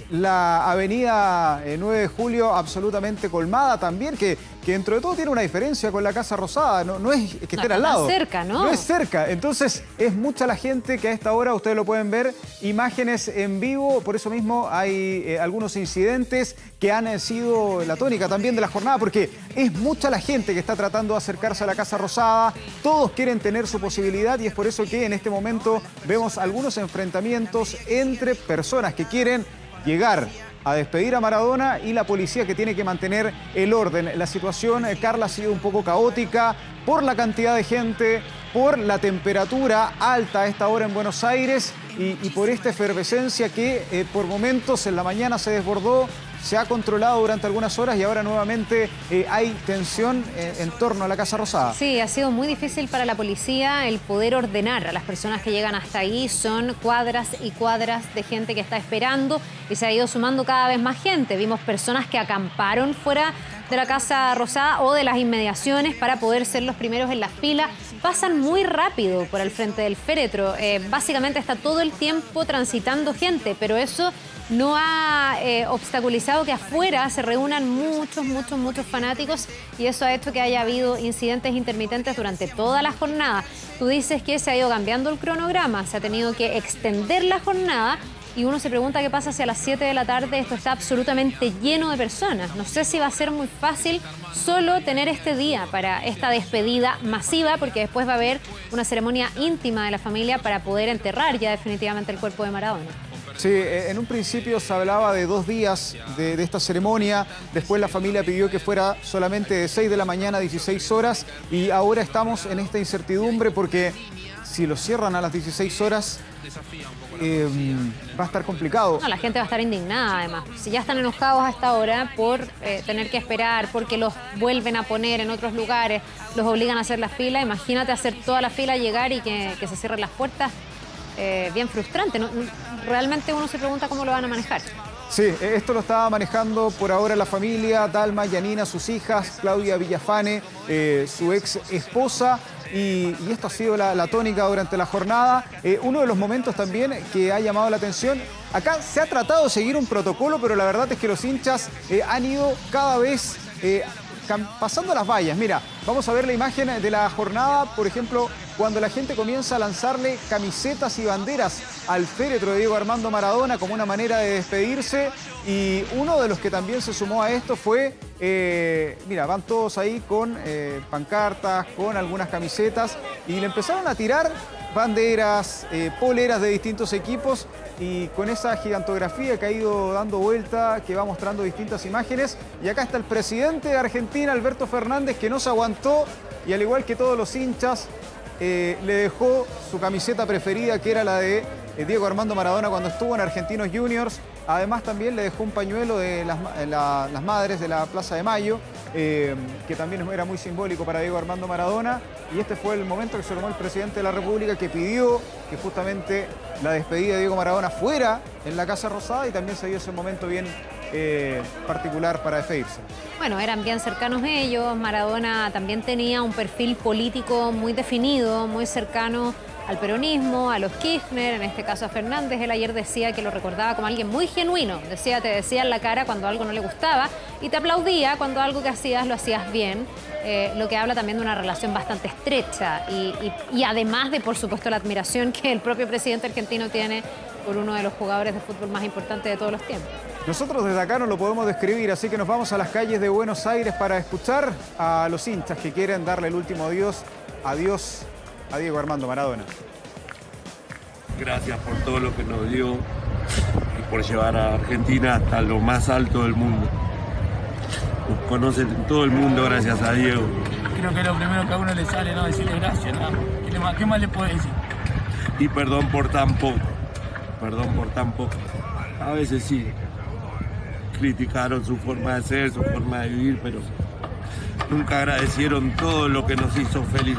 La avenida 9 de Julio absolutamente colmada también, que dentro de todo tiene una diferencia con la Casa Rosada, no es que estén al lado. No es cerca, ¿no? No es cerca, entonces es mucha la gente que a esta hora, ustedes lo pueden ver, imágenes en vivo, por eso mismo hay algunos incidentes que han sido la tónica también de la jornada, porque es mucha la gente que está tratando de acercarse a la Casa Rosada, todos quieren tener su posibilidad y es por eso que en este momento vemos algunos enfrentamientos entre personas que quieren llegar a despedir a Maradona y la policía que tiene que mantener el orden. La situación, Carla, ha sido un poco caótica por la cantidad de gente, por la temperatura alta a esta hora en Buenos Aires y por esta efervescencia que por momentos en la mañana se desbordó, se ha controlado durante algunas horas y ahora nuevamente hay tensión en torno a la Casa Rosada. Sí, ha sido muy difícil para la policía el poder ordenar a las personas que llegan hasta ahí. Son cuadras y cuadras de gente que está esperando y se ha ido sumando cada vez más gente. Vimos personas que acamparon fuera de la Casa Rosada o de las inmediaciones para poder ser los primeros en la fila. Pasan muy rápido por el frente del féretro. Básicamente está todo el tiempo transitando gente, pero eso no ha obstaculizado que afuera se reúnan muchos fanáticos, y eso ha hecho que haya habido incidentes intermitentes durante toda la jornada. Tú dices que se ha ido cambiando el cronograma, se ha tenido que extender la jornada, y uno se pregunta qué pasa si a las 7 de la tarde esto está absolutamente lleno de personas. No sé si va a ser muy fácil solo tener este día para esta despedida masiva, porque después va a haber una ceremonia íntima de la familia para poder enterrar ya definitivamente el cuerpo de Maradona. Sí, en un principio se hablaba de 2 días de esta ceremonia, después la familia pidió que fuera solamente de 6 de la mañana a 16 horas, y ahora estamos en esta incertidumbre porque si lo cierran a las 16 horas va a estar complicado. No, la gente va a estar indignada además. Si ya están enojados a esta hora por tener que esperar, porque los vuelven a poner en otros lugares, los obligan a hacer la fila, imagínate hacer toda la fila, llegar y que se cierren las puertas. Bien frustrante, ¿no? Realmente uno se pregunta cómo lo van a manejar. Sí, esto lo estaba manejando por ahora la familia, Dalma, Yanina, sus hijas, Claudia Villafane, su ex esposa, y esto ha sido la tónica durante la jornada. Uno de los momentos también que ha llamado la atención, acá se ha tratado de seguir un protocolo, pero la verdad es que los hinchas han ido cada vez pasando las vallas. Mira, vamos a ver la imagen de la jornada, por ejemplo, cuando la gente comienza a lanzarle camisetas y banderas al féretro de Diego Armando Maradona como una manera de despedirse. Y uno de los que también se sumó a esto fue, mira, van todos ahí con pancartas, con algunas camisetas, y le empezaron a tirar banderas, poleras de distintos equipos, y con esa gigantografía que ha ido dando vuelta, que va mostrando distintas imágenes. Y acá está el presidente de Argentina, Alberto Fernández, que no se aguantó, y al igual que todos los hinchas, le dejó su camiseta preferida, que era la de Diego Armando Maradona cuando estuvo en Argentinos Juniors. Además también le dejó un pañuelo de las madres de la Plaza de Mayo, que también era muy simbólico para Diego Armando Maradona. Y este fue el momento que se tomó el presidente de la República, que pidió que justamente la despedida de Diego Maradona fuera en la Casa Rosada, y también se dio ese momento bien particular para despedirse. Bueno, eran bien cercanos ellos. Maradona también tenía un perfil político muy definido, muy cercano al peronismo, a los Kirchner, en este caso a Fernández. Él ayer decía que lo recordaba como alguien muy genuino. Te decía en la cara cuando algo no le gustaba y te aplaudía cuando algo que hacías lo hacías bien. Lo que habla también de una relación bastante estrecha y además de, por supuesto, la admiración que el propio presidente argentino tiene por uno de los jugadores de fútbol más importantes de todos los tiempos. Nosotros desde acá no lo podemos describir, así que nos vamos a las calles de Buenos Aires para escuchar a los hinchas que quieren darle el último adiós a Diego Armando Maradona. Gracias por todo lo que nos dio y por llevar a Argentina hasta lo más alto del mundo. Nos conocen todo el mundo gracias a Diego. Creo que lo primero que a uno le sale, ¿no? Decirle gracias, ¿no? ¿Qué más le puedo decir? Y perdón por tan poco. A veces sí, criticaron su forma de ser, su forma de vivir, pero nunca agradecieron todo lo que nos hizo feliz.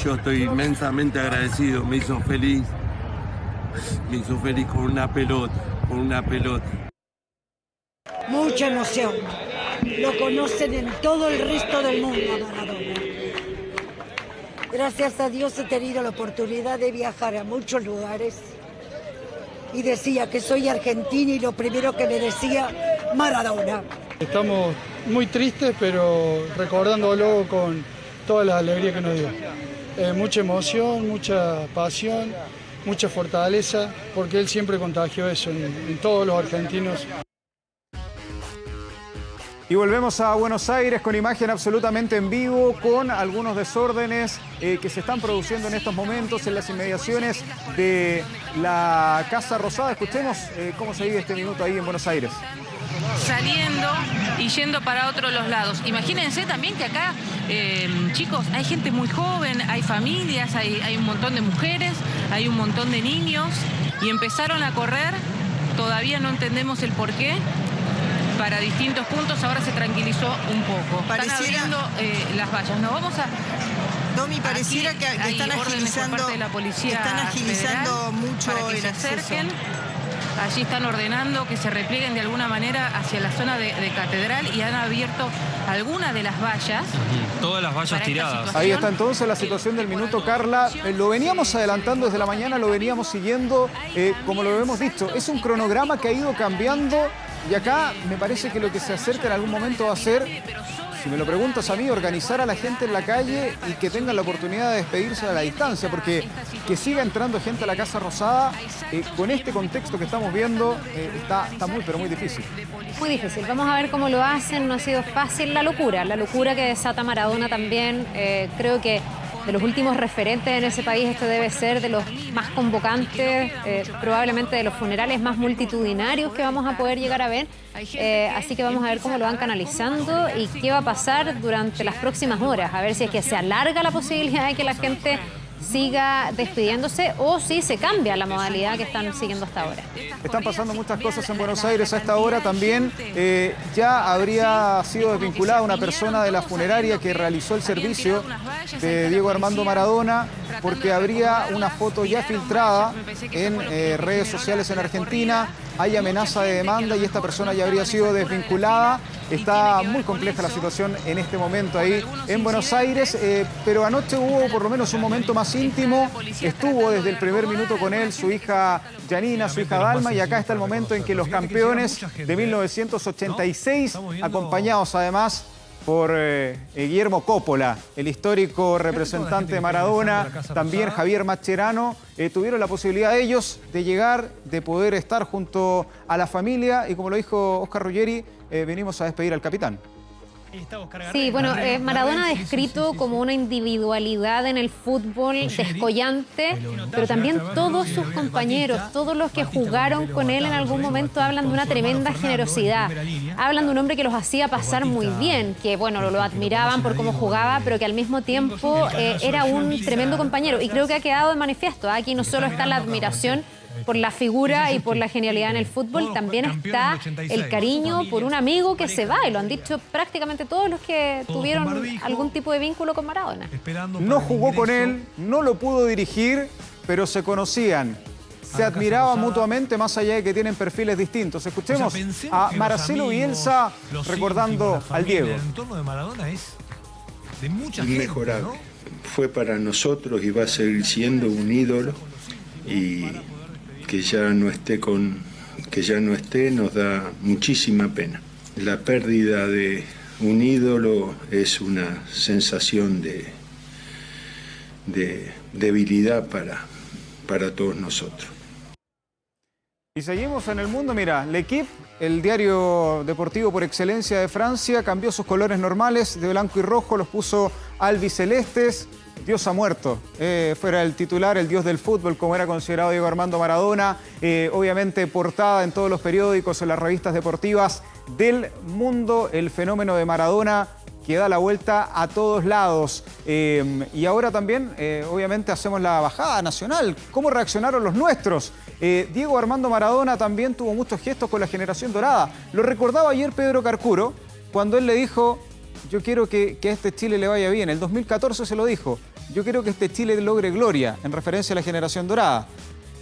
Yo estoy inmensamente agradecido, me hizo feliz con una pelota. Mucha emoción, lo conocen en todo el resto del mundo, Maradona. Gracias a Dios he tenido la oportunidad de viajar a muchos lugares y decía que soy argentina y lo primero que me decía, Maradona. Estamos muy tristes, pero recordándolo con toda la alegría que nos dio. Mucha emoción, mucha pasión, mucha fortaleza, porque él siempre contagió eso en todos los argentinos. Y volvemos a Buenos Aires con imagen absolutamente en vivo, con algunos desórdenes que se están produciendo en estos momentos en las inmediaciones de la Casa Rosada. Escuchemos cómo se vive este minuto ahí en Buenos Aires. Saliendo y yendo para otros los lados. Imagínense también que acá, chicos, hay gente muy joven, hay familias, hay un montón de mujeres, hay un montón de niños y empezaron a correr, todavía no entendemos el porqué, para distintos puntos. Ahora se tranquilizó un poco. Están abriendo las vallas. Nos vamos a... Domi, pareciera que están agilizando, de la policía están agilizando federal mucho para que el se acceso. acerquen. allí están ordenando que se replieguen de alguna manera hacia la zona de Catedral y han abierto algunas de las vallas. Todas las vallas tiradas. Ahí está entonces la situación del minuto, Carla. Lo veníamos adelantando desde la mañana, lo veníamos siguiendo, como lo hemos dicho. Es un cronograma que ha ido cambiando y acá me parece que lo que se acerca en algún momento va a ser, si me lo preguntas a mí, organizar a la gente en la calle y que tengan la oportunidad de despedirse a la distancia, porque que siga entrando gente a la Casa Rosada, con este contexto que estamos viendo, está muy, pero muy difícil. Muy difícil. Vamos a ver cómo lo hacen. No ha sido fácil. La locura que desata Maradona también. Creo que de los últimos referentes en ese país, este debe ser de los más convocantes, probablemente de los funerales más multitudinarios que vamos a poder llegar a ver. Así que vamos a ver cómo lo van canalizando y qué va a pasar durante las próximas horas. A ver si es que se alarga la posibilidad de que la gente siga despidiéndose o si se cambia la modalidad que están siguiendo hasta ahora. Están pasando muchas cosas en Buenos Aires a esta hora también. Ya habría sido desvinculada una persona de la funeraria que realizó el servicio de Diego Armando Maradona porque habría una foto ya filtrada en redes sociales en Argentina. Hay amenaza de demanda y esta persona ya habría sido desvinculada. Está muy compleja la situación en este momento ahí en Buenos Aires, pero anoche hubo por lo menos un momento más íntimo. Estuvo desde el primer minuto con él su hija Janina, su hija Dalma, y acá está el momento en que los campeones de 1986, acompañados además por Guillermo Coppola, el histórico representante de Maradona, también Javier Mascherano, tuvieron la posibilidad ellos de llegar, de poder estar junto a la familia y como lo dijo Oscar Ruggeri, venimos a despedir al capitán. Sí, bueno, Maradona descrito como una individualidad en el fútbol descollante, pero también todos sus compañeros, todos los que jugaron con él en algún momento hablan de una tremenda generosidad. Hablan de un hombre que los hacía pasar muy bien, que bueno, lo admiraban por cómo jugaba, pero que al mismo tiempo era un tremendo compañero. Y creo que ha quedado de manifiesto. Aquí no solo está la admiración por la figura y por la genialidad en el fútbol, también está el cariño por un amigo que se va, y lo han dicho prácticamente todos los que tuvieron algún tipo de vínculo con Maradona. No jugó con él, no lo pudo dirigir, pero se conocían, se admiraban mutuamente, más allá de que tienen perfiles distintos. Escuchemos a Marcelo Bielsa recordando al Diego. El entorno de Maradona es de mucha inmejorable. Fue para nosotros y va a seguir siendo un ídolo, y que ya no esté nos da muchísima pena. La pérdida de un ídolo es una sensación de debilidad para todos nosotros. Y seguimos en el mundo, mira, L'Équipe, el diario deportivo por excelencia de Francia, cambió sus colores normales de blanco y rojo, los puso albicelestes. Dios ha muerto, fuera el titular, el dios del fútbol, como era considerado Diego Armando Maradona, obviamente portada en todos los periódicos, en las revistas deportivas del mundo, el fenómeno de Maradona que da la vuelta a todos lados. Y ahora también, obviamente, hacemos la bajada nacional. ¿Cómo reaccionaron los nuestros? Diego Armando Maradona también tuvo muchos gestos con la generación dorada. Lo recordaba ayer Pedro Carcuro, cuando él le dijo: yo quiero que a este Chile le vaya bien. El 2014 se lo dijo: yo quiero que este Chile logre gloria, en referencia a la generación dorada.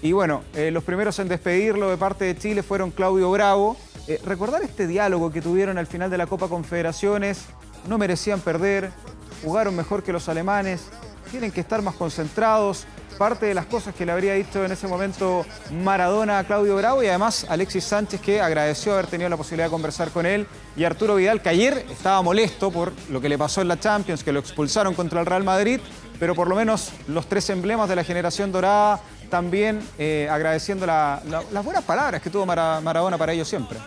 Y bueno, los primeros en despedirlo de parte de Chile fueron Claudio Bravo. Recordar este diálogo que tuvieron al final de la Copa Confederaciones: no merecían perder, jugaron mejor que los alemanes, tienen que estar más concentrados. Parte de las cosas que le habría dicho en ese momento Maradona a Claudio Bravo, y además Alexis Sánchez, que agradeció haber tenido la posibilidad de conversar con él, y Arturo Vidal, que ayer estaba molesto por lo que le pasó en la Champions, que lo expulsaron contra el Real Madrid, pero por lo menos los tres emblemas de la generación dorada también agradeciendo las buenas palabras que tuvo Maradona para ellos siempre.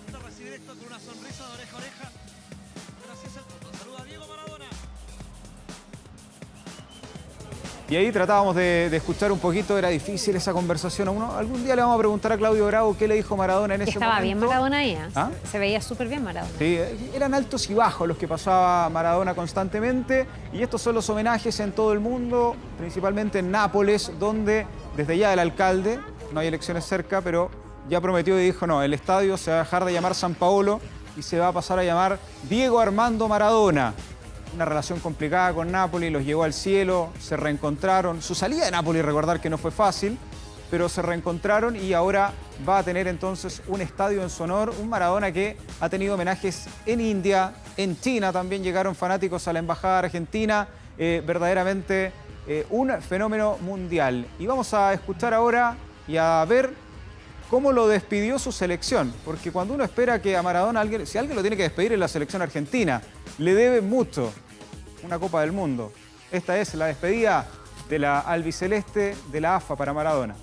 Y ahí tratábamos de escuchar un poquito, era difícil esa conversación. Algún día le vamos a preguntar a Claudio Bravo qué le dijo Maradona en ese momento. Estaba bien Maradona ahí, ¿Ah? Se veía súper bien Maradona. Sí, eran altos y bajos los que pasaba Maradona constantemente, y estos son los homenajes en todo el mundo, principalmente en Nápoles, donde desde ya el alcalde, no hay elecciones cerca, pero ya prometió y dijo: no, el estadio se va a dejar de llamar San Paolo y se va a pasar a llamar Diego Armando Maradona. Una relación complicada con Nápoli, los llevó al cielo, se reencontraron. Su salida de Nápoli, recordar que no fue fácil, pero se reencontraron y ahora va a tener entonces un estadio en su honor, un Maradona que ha tenido homenajes en India, en China también llegaron fanáticos a la embajada argentina, verdaderamente un fenómeno mundial. Y vamos a escuchar ahora y a ver cómo lo despidió su selección, porque cuando uno espera que a Maradona, si alguien lo tiene que despedir es la selección argentina, le debe mucho una Copa del Mundo. Esta es la despedida de la albiceleste de la AFA para Maradona.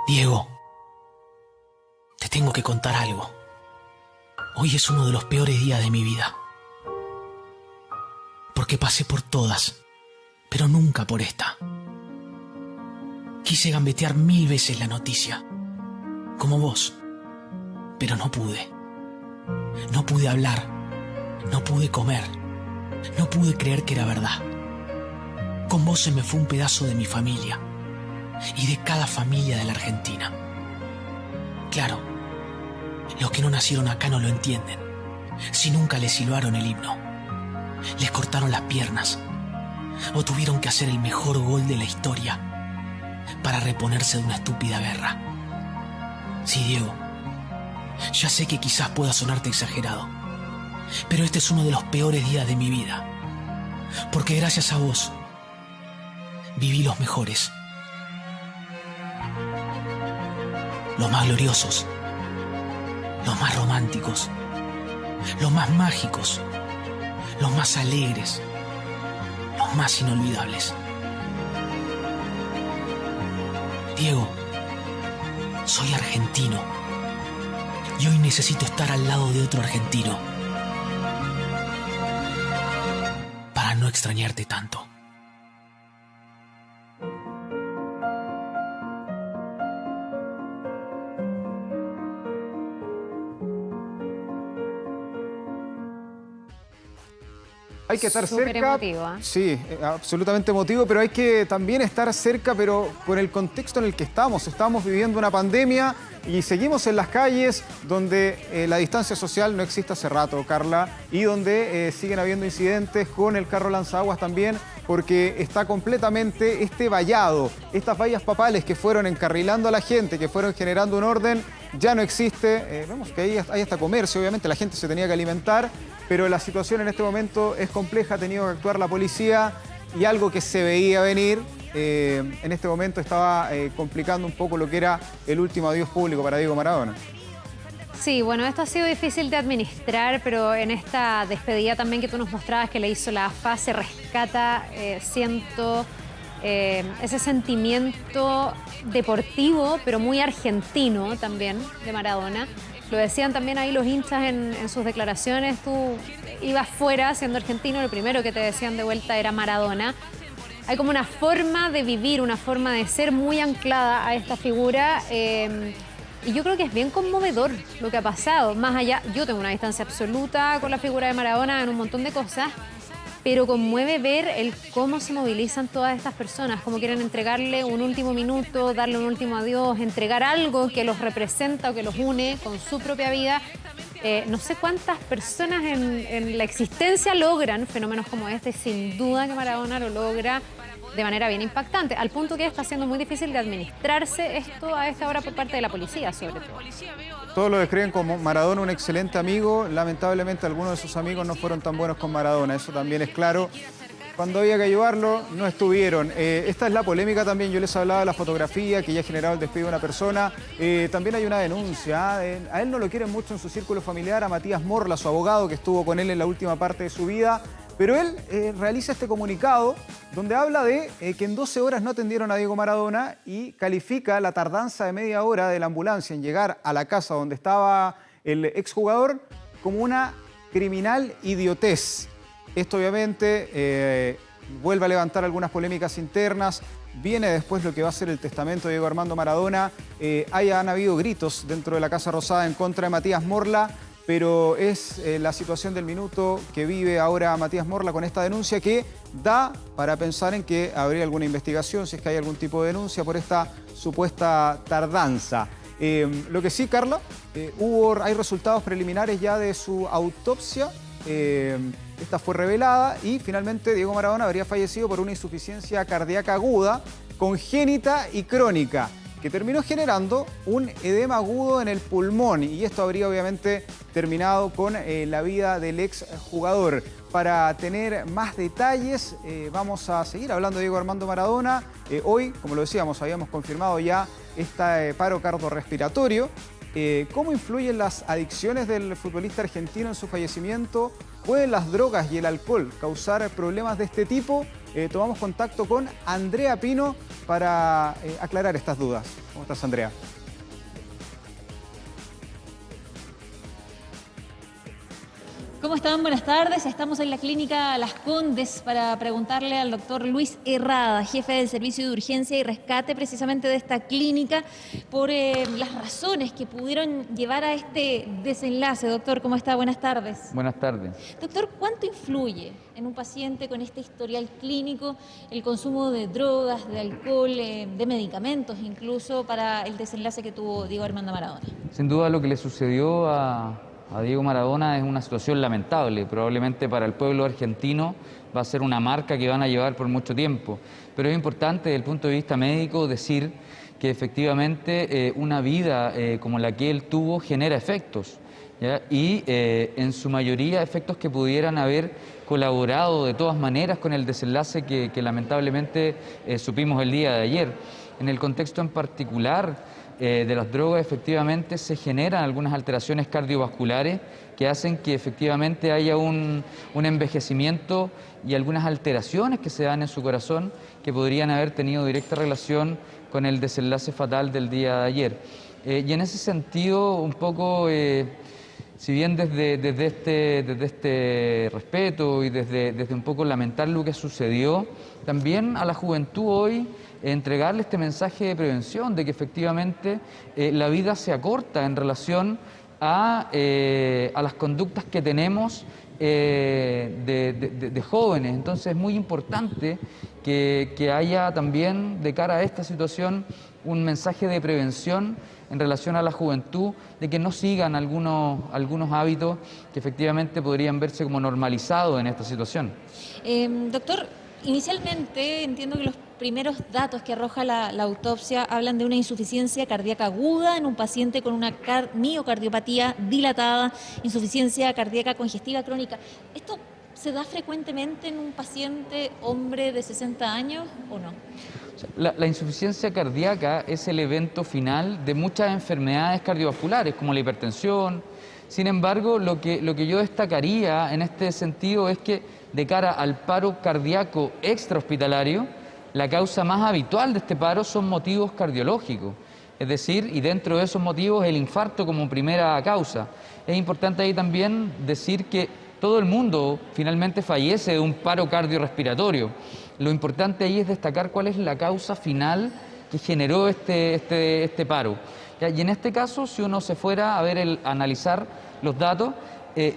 Diego, te tengo que contar algo. Hoy es uno de los peores días de mi vida. Porque pasé por todas, pero nunca por esta. Quise gambetear 1000 veces la noticia, como vos, pero no pude. No pude hablar, no pude comer, no pude creer que era verdad. Con vos se me fue un pedazo de mi familia y de cada familia de la Argentina. Claro, los que no nacieron acá no lo entienden. Si nunca les silbaron el himno, les cortaron las piernas o tuvieron que hacer el mejor gol de la historia para reponerse de una estúpida guerra. Sí, Diego, ya sé que quizás pueda sonarte exagerado, pero este es uno de los peores días de mi vida, porque gracias a vos viví los mejores, los más gloriosos, los más románticos, los más mágicos, los más alegres, los más inolvidables. Diego, soy argentino y hoy necesito estar al lado de otro argentino para no extrañarte tanto. Hay que estar Súper cerca. emotivo, ¿eh? Sí, absolutamente emotivo, pero hay que también estar cerca, pero con el contexto en el que estamos. Estamos viviendo una pandemia y seguimos en las calles donde la distancia social no existe hace rato, Carla, y donde siguen habiendo incidentes con el carro lanzaguas también, porque está completamente este vallado, estas vallas papales que fueron encarrilando a la gente, que fueron generando un orden, ya no existe. Vemos que ahí hay hasta comercio, obviamente la gente se tenía que alimentar, pero la situación en este momento es compleja, ha tenido que actuar la policía y algo que se veía venir, en este momento estaba complicando un poco lo que era el último adiós público para Diego Maradona. Sí, bueno, esto ha sido difícil de administrar, pero en esta despedida también que tú nos mostrabas que le hizo la AFA, se rescata, siento, ese sentimiento deportivo, pero muy argentino también de Maradona. Lo decían también ahí los hinchas en sus declaraciones, tú ibas fuera siendo argentino, lo primero que te decían de vuelta era Maradona. Hay como una forma de vivir, una forma de ser muy anclada a esta figura, y yo creo que es bien conmovedor lo que ha pasado. Más allá, yo tengo una distancia absoluta con la figura de Maradona en un montón de cosas, pero conmueve ver el cómo se movilizan todas estas personas, cómo quieren entregarle un último minuto, darle un último adiós, entregar algo que los representa o que los une con su propia vida. No sé cuántas personas en la existencia logran fenómenos como este, sin duda que Maradona lo logra de manera bien impactante, al punto que está siendo muy difícil de administrarse esto a esta hora por parte de la policía, sobre todo. Todos lo describen como Maradona un excelente amigo. Lamentablemente algunos de sus amigos no fueron tan buenos con Maradona, eso también es claro. Cuando había que ayudarlo, no estuvieron. Esta es la polémica también, yo les hablaba de la fotografía que ya ha generado el despido de una persona. También hay una denuncia, a él no lo quieren mucho en su círculo familiar, a Matías Morla, su abogado, que estuvo con él en la última parte de su vida. Pero él realiza este comunicado donde habla de que en 12 horas no atendieron a Diego Maradona y califica la tardanza de media hora de la ambulancia en llegar a la casa donde estaba el exjugador como una criminal idiotez. Esto obviamente vuelve a levantar algunas polémicas internas. Viene después lo que va a ser el testamento de Diego Armando Maradona. Han habido gritos dentro de la Casa Rosada en contra de Matías Morla, pero es la situación del minuto que vive ahora Matías Morla con esta denuncia que da para pensar en que habría alguna investigación, si es que hay algún tipo de denuncia por esta supuesta tardanza. Lo que sí, Carla, hay resultados preliminares ya de su autopsia Esta fue revelada y finalmente Diego Maradona habría fallecido por una insuficiencia cardíaca aguda, congénita y crónica, que terminó generando un edema agudo en el pulmón, y esto habría obviamente terminado con la vida del ex jugador. Para tener más detalles vamos a seguir hablando de Diego Armando Maradona. Hoy, como lo decíamos, habíamos confirmado ya este paro cardiorrespiratorio. ¿Cómo influyen las adicciones del futbolista argentino en su fallecimiento? ¿Pueden las drogas y el alcohol causar problemas de este tipo? Tomamos contacto con Andrea Pino para aclarar estas dudas. ¿Cómo estás, Andrea? ¿Cómo están? Buenas tardes. Estamos en la clínica Las Condes para preguntarle al doctor Luis Herrada, jefe del Servicio de Urgencia y Rescate precisamente de esta clínica, por las razones que pudieron llevar a este desenlace. Doctor, ¿cómo está? Buenas tardes. Buenas tardes. Doctor, ¿cuánto influye en un paciente con este historial clínico el consumo de drogas, de alcohol, de medicamentos incluso, para el desenlace que tuvo Diego Armando Maradona? Sin duda lo que le sucedió a Diego Maradona es una situación lamentable. Probablemente para el pueblo argentino va a ser una marca que van a llevar por mucho tiempo. Pero es importante desde el punto de vista médico decir que efectivamente una vida como la que él tuvo genera efectos, ¿ya? Y en su mayoría efectos que pudieran haber colaborado de todas maneras con el desenlace que lamentablemente supimos el día de ayer. En el contexto en particular de las drogas, efectivamente se generan algunas alteraciones cardiovasculares que hacen que efectivamente haya un envejecimiento y algunas alteraciones que se dan en su corazón que podrían haber tenido directa relación con el desenlace fatal del día de ayer. Y en ese sentido, un poco, si bien desde este respeto y desde un poco lamentar lo que sucedió, también a la juventud hoy entregarle este mensaje de prevención, de que efectivamente la vida se acorta en relación a las conductas que tenemos de jóvenes. Entonces es muy importante que haya también de cara a esta situación un mensaje de prevención en relación a la juventud, de que no sigan algunos hábitos que efectivamente podrían verse como normalizados en esta situación. Doctor, inicialmente entiendo que los primeros datos que arroja la autopsia hablan de una insuficiencia cardíaca aguda en un paciente con una miocardiopatía dilatada, insuficiencia cardíaca congestiva crónica. ¿Esto se da frecuentemente en un paciente hombre de 60 años o no? La insuficiencia cardíaca es el evento final de muchas enfermedades cardiovasculares, como la hipertensión. Sin embargo, lo que yo destacaría en este sentido es que de cara al paro cardíaco extrahospitalario, la causa más habitual de este paro son motivos cardiológicos, es decir, y dentro de esos motivos el infarto como primera causa. Es importante ahí también decir que todo el mundo finalmente fallece de un paro cardiorrespiratorio. Lo importante ahí es destacar cuál es la causa final que generó este paro. Y en este caso, si uno se fuera a analizar los datos,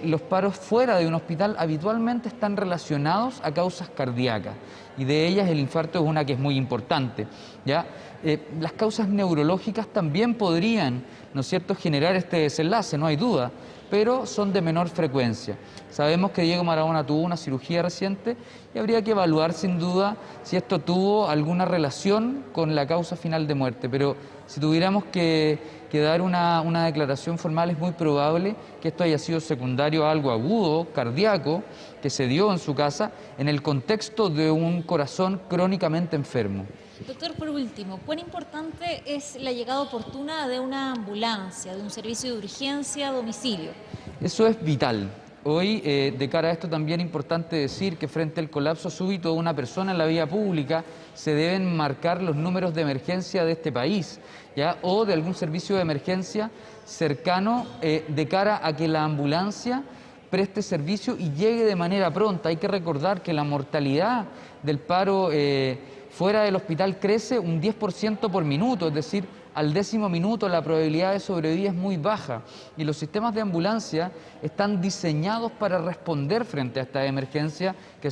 los paros fuera de un hospital habitualmente están relacionados a causas cardíacas, y de ellas el infarto es una que es muy importante, ¿ya? Las causas neurológicas también podrían, ¿no es cierto?, generar este desenlace, no hay duda, pero son de menor frecuencia. Sabemos que Diego Maradona tuvo una cirugía reciente y habría que evaluar sin duda si esto tuvo alguna relación con la causa final de muerte, pero si tuviéramos que dar una declaración formal, es muy probable que esto haya sido secundario a algo agudo, cardíaco, que se dio en su casa en el contexto de un corazón crónicamente enfermo. Doctor, por último, ¿cuán importante es la llegada oportuna de una ambulancia, de un servicio de urgencia a domicilio? Eso es vital. Hoy, de cara a esto, también es importante decir que frente al colapso súbito de una persona en la vía pública, se deben marcar los números de emergencia de este país, ¿ya? O de algún servicio de emergencia cercano de cara a que la ambulancia preste servicio y llegue de manera pronta. Hay que recordar que la mortalidad del paro fuera del hospital crece un 10% por minuto, es decir, al 10º minuto la probabilidad de sobrevivir es muy baja, y los sistemas de ambulancia están diseñados para responder frente a estas emergencias que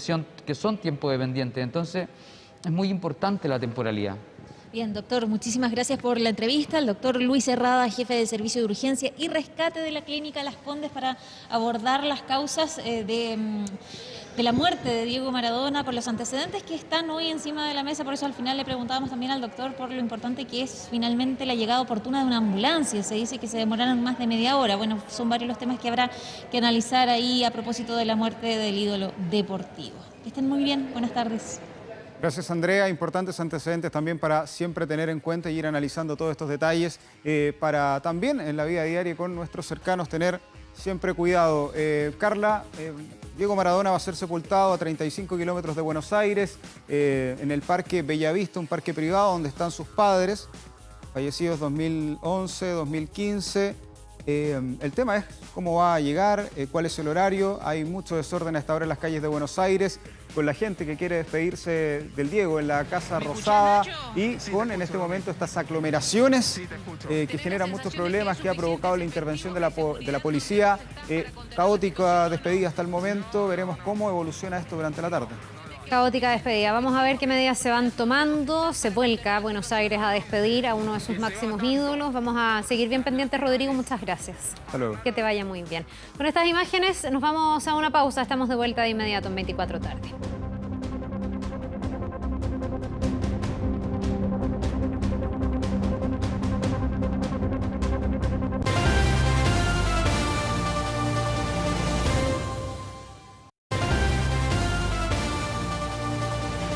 son tiempo dependientes. Entonces es muy importante la temporalidad. Bien, doctor, muchísimas gracias por la entrevista. El doctor Luis Herrada, jefe de Servicio de Urgencia y Rescate de la Clínica Las Condes, para abordar las causas de la muerte de Diego Maradona, por los antecedentes que están hoy encima de la mesa. Por eso al final le preguntábamos también al doctor por lo importante que es finalmente la llegada oportuna de una ambulancia. Se dice que se demoraron más de media hora. Bueno, son varios los temas que habrá que analizar ahí a propósito de la muerte del ídolo deportivo. Que estén muy bien. Buenas tardes. Gracias, Andrea. Importantes antecedentes también para siempre tener en cuenta y ir analizando todos estos detalles, para también en la vida diaria con nuestros cercanos tener siempre cuidado. Carla, Diego Maradona va a ser sepultado a 35 kilómetros de Buenos Aires, en el Parque Bellavista, un parque privado donde están sus padres, fallecidos 2011, 2015. El tema es cómo va a llegar, cuál es el horario. Hay mucho desorden a esta hora en las calles de Buenos Aires, con la gente que quiere despedirse del Diego en la Casa Rosada y con en este momento estas aglomeraciones que generan muchos problemas, que ha provocado la intervención de la policía. Caótica despedida hasta el momento, veremos cómo evoluciona esto durante la tarde. Caótica despedida. Vamos a ver qué medidas se van tomando. Se vuelca a Buenos Aires a despedir a uno de sus máximos ídolos. Vamos a seguir bien pendientes, Rodrigo. Muchas gracias. Hasta luego. Que te vaya muy bien. Con estas imágenes nos vamos a una pausa. Estamos de vuelta de inmediato en 24 tarde.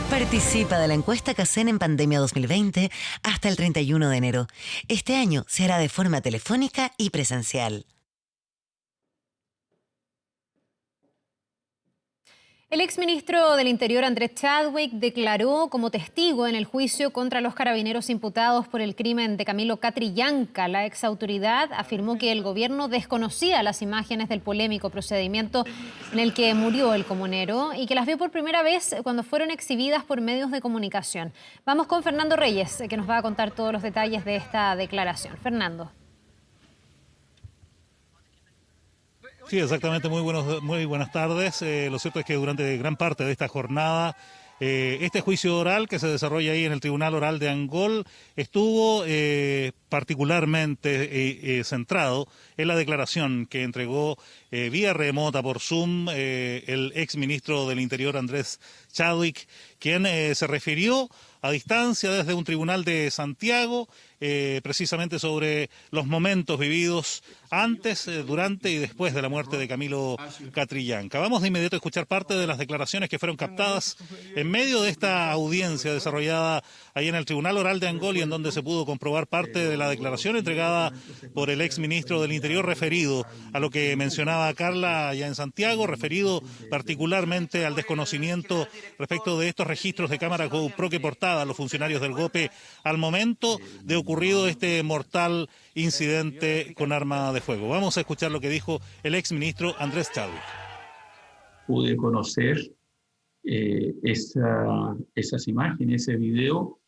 Participa de la encuesta CACEN en Pandemia 2020 hasta el 31 de enero. Este año se hará de forma telefónica y presencial. El exministro del Interior, Andrés Chadwick, declaró como testigo en el juicio contra los carabineros imputados por el crimen de Camilo Catrillanca. La exautoridad afirmó que el gobierno desconocía las imágenes del polémico procedimiento en el que murió el comunero y que las vio por primera vez cuando fueron exhibidas por medios de comunicación. Vamos con Fernando Reyes, que nos va a contar todos los detalles de esta declaración. Fernando. Sí, exactamente. Muy buenas tardes. Lo cierto es que durante gran parte de esta jornada, este juicio oral que se desarrolla ahí en el Tribunal Oral de Angol estuvo particularmente centrado en la declaración que entregó vía remota por Zoom el exministro del Interior, Andrés Chadwick, quien se refirió a distancia desde un tribunal de Santiago, precisamente sobre los momentos vividos antes, durante y después de la muerte de Camilo Catrillanca. Vamos de inmediato a escuchar parte de las declaraciones que fueron captadas en medio de esta audiencia desarrollada ahí en el Tribunal Oral de Angol, y en donde se pudo comprobar parte de la declaración entregada por el exministro del Interior, referido a lo que mencionaba Carla allá en Santiago, referido particularmente al desconocimiento respecto de estos registros de cámara GoPro que portaban los funcionarios del GOPE al momento de ocurrido este mortal incidente con arma de fuego. Vamos a escuchar lo que dijo el exministro Andrés Chadwick. Pude conocer esas imágenes, ese video,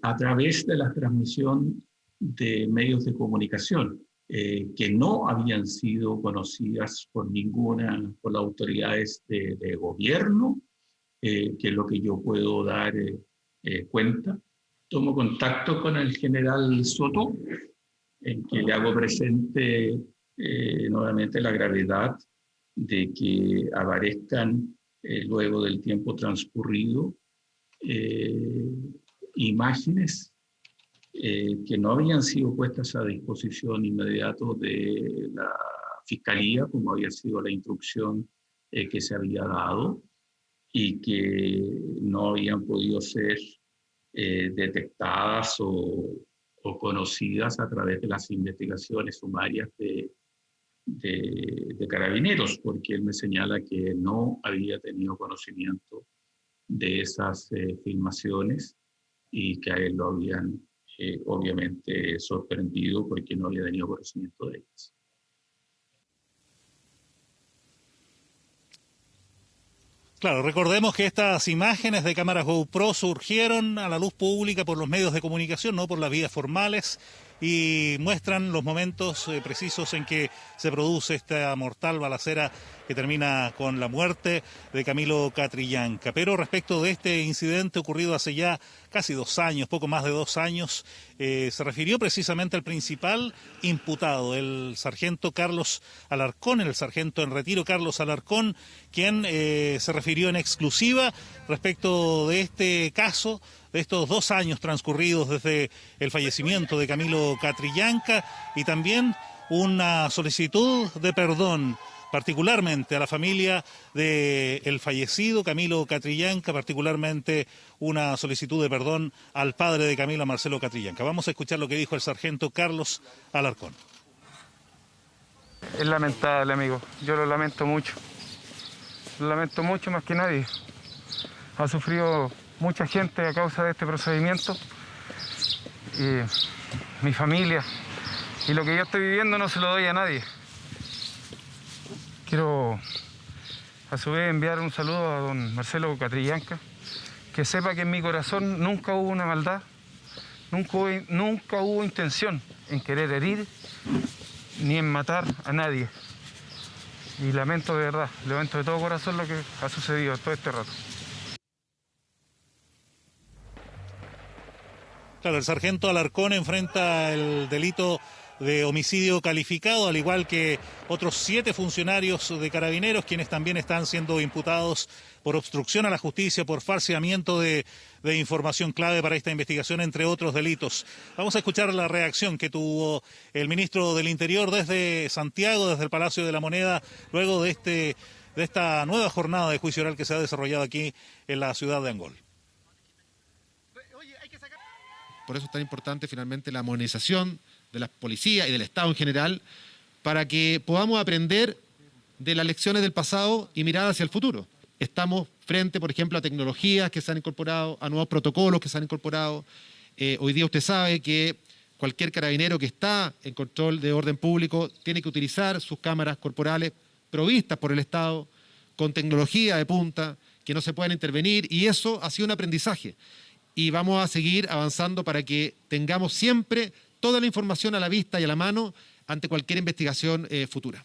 a través de la transmisión de medios de comunicación que no habían sido conocidas por las autoridades de gobierno, que es lo que yo puedo dar cuenta. Tomo contacto con el general Soto, en que le hago presente nuevamente la gravedad de que aparezcan, luego del tiempo transcurrido, imágenes que no habían sido puestas a disposición inmediato de la Fiscalía, como había sido la instrucción que se había dado, y que no habían podido ser detectadas o conocidas a través de las investigaciones sumarias de Carabineros, porque él me señala que no había tenido conocimiento de esas filmaciones y que a él lo habían obviamente sorprendido porque no había tenido conocimiento de ellas. Claro, recordemos que estas imágenes de cámaras GoPro surgieron a la luz pública por los medios de comunicación, no por las vías formales, y muestran los momentos precisos en que se produce esta mortal balacera que termina con la muerte de Camilo Catrillanca. Pero respecto de este incidente ocurrido hace ya casi 2 años, poco más de 2 años, se refirió precisamente al principal imputado, el sargento Carlos Alarcón, el sargento en retiro Carlos Alarcón, quien se refirió en exclusiva respecto de este caso, de estos 2 años transcurridos desde el fallecimiento de Camilo Catrillanca, y también una solicitud de perdón, particularmente a la familia del fallecido Camilo Catrillanca, particularmente una solicitud de perdón al padre de Camilo, Marcelo Catrillanca. Vamos a escuchar lo que dijo el sargento Carlos Alarcón. Es lamentable, amigo. Yo lo lamento mucho. Lo lamento mucho más que nadie. Ha sufrido mucha gente a causa de este procedimiento. Y mi familia. Y lo que yo estoy viviendo no se lo doy a nadie. Quiero a su vez enviar un saludo a don Marcelo Catrillanca, que sepa que en mi corazón nunca hubo una maldad, nunca hubo intención en querer herir ni en matar a nadie. Y lamento de verdad, lamento de todo corazón lo que ha sucedido todo este rato. Claro, el sargento Alarcón enfrenta el delito de homicidio calificado, al igual que otros 7 funcionarios de Carabineros, quienes también están siendo imputados por obstrucción a la justicia, por falseamiento de información clave para esta investigación, entre otros delitos. Vamos a escuchar la reacción que tuvo el ministro del Interior desde Santiago, desde el Palacio de la Moneda, luego de esta nueva jornada de juicio oral que se ha desarrollado aquí en la ciudad de Angol. Por eso es tan importante finalmente la modernización de la policía y del Estado en general, para que podamos aprender de las lecciones del pasado y mirar hacia el futuro. Estamos frente, por ejemplo, a tecnologías que se han incorporado, a nuevos protocolos que se han incorporado. Hoy día usted sabe que cualquier carabinero que está en control de orden público tiene que utilizar sus cámaras corporales provistas por el Estado, con tecnología de punta, que no se puedan intervenir, y eso ha sido un aprendizaje. Y vamos a seguir avanzando para que tengamos siempre toda la información a la vista y a la mano ante cualquier investigación futura.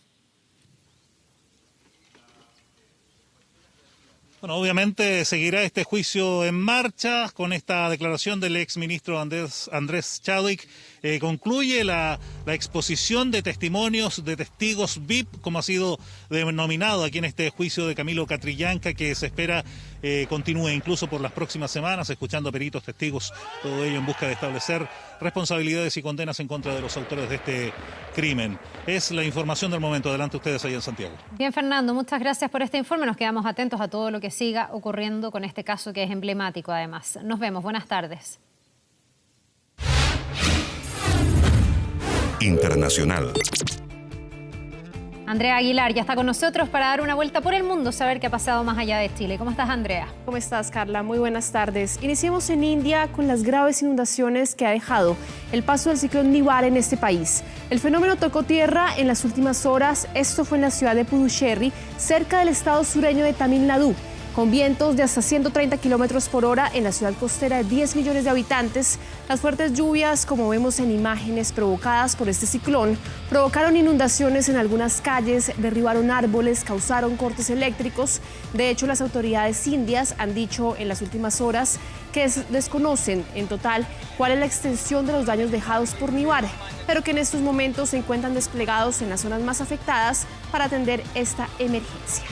Bueno, obviamente seguirá este juicio en marcha con esta declaración del exministro Andrés Chadwick. Concluye la exposición de testimonios de testigos VIP, como ha sido denominado aquí en este juicio de Camilo Catrillanca, que se espera continúe incluso por las próximas semanas, escuchando a peritos, testigos, todo ello en busca de establecer responsabilidades y condenas en contra de los autores de este crimen. Es la información del momento. Adelante ustedes allá en Santiago. Bien, Fernando, muchas gracias por este informe. Nos quedamos atentos a todo lo que siga ocurriendo con este caso, que es emblemático además. Nos vemos. Buenas tardes. Internacional. Andrea Aguilar ya está con nosotros para dar una vuelta por el mundo, saber qué ha pasado más allá de Chile. ¿Cómo estás, Andrea? ¿Cómo estás, Carla? Muy buenas tardes. Iniciemos en India con las graves inundaciones que ha dejado el paso del ciclón Nivar en este país. El fenómeno tocó tierra en las últimas horas. Esto fue en la ciudad de Puducherry, cerca del estado sureño de Tamil Nadu, con vientos de hasta 130 kilómetros por hora en la ciudad costera de 10 millones de habitantes. Las fuertes lluvias, como vemos en imágenes provocadas por este ciclón, provocaron inundaciones en algunas calles, derribaron árboles, causaron cortes eléctricos. De hecho, las autoridades indias han dicho en las últimas horas que desconocen en total cuál es la extensión de los daños dejados por Nivar, pero que en estos momentos se encuentran desplegados en las zonas más afectadas para atender esta emergencia.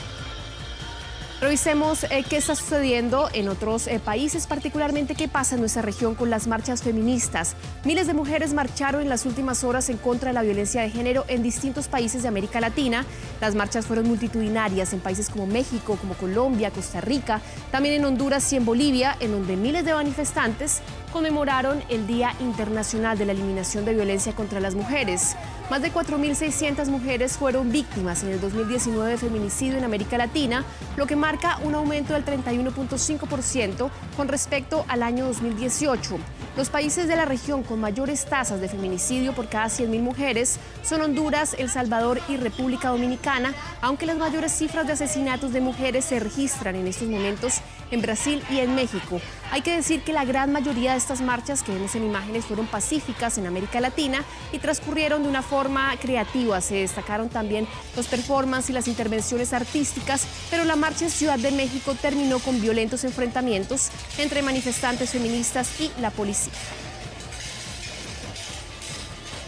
Revisemos qué está sucediendo en otros países, particularmente qué pasa en nuestra región con las marchas feministas. Miles de mujeres marcharon en las últimas horas en contra de la violencia de género en distintos países de América Latina. Las marchas fueron multitudinarias en países como México, como Colombia, Costa Rica, también en Honduras y en Bolivia, en donde miles de manifestantes conmemoraron el Día Internacional de la Eliminación de Violencia contra las Mujeres. Más de 4.600 mujeres fueron víctimas en el 2019 de feminicidio en América Latina, lo que marca un aumento del 31.5% con respecto al año 2018. Los países de la región con mayores tasas de feminicidio por cada 100.000 mujeres son Honduras, El Salvador y República Dominicana, aunque las mayores cifras de asesinatos de mujeres se registran en estos momentos en Brasil y en México. Hay que decir que la gran mayoría de estas marchas que vemos en imágenes fueron pacíficas en América Latina y transcurrieron de una forma creativa. Se destacaron también los performances y las intervenciones artísticas, pero la marcha en Ciudad de México terminó con violentos enfrentamientos entre manifestantes feministas y la policía.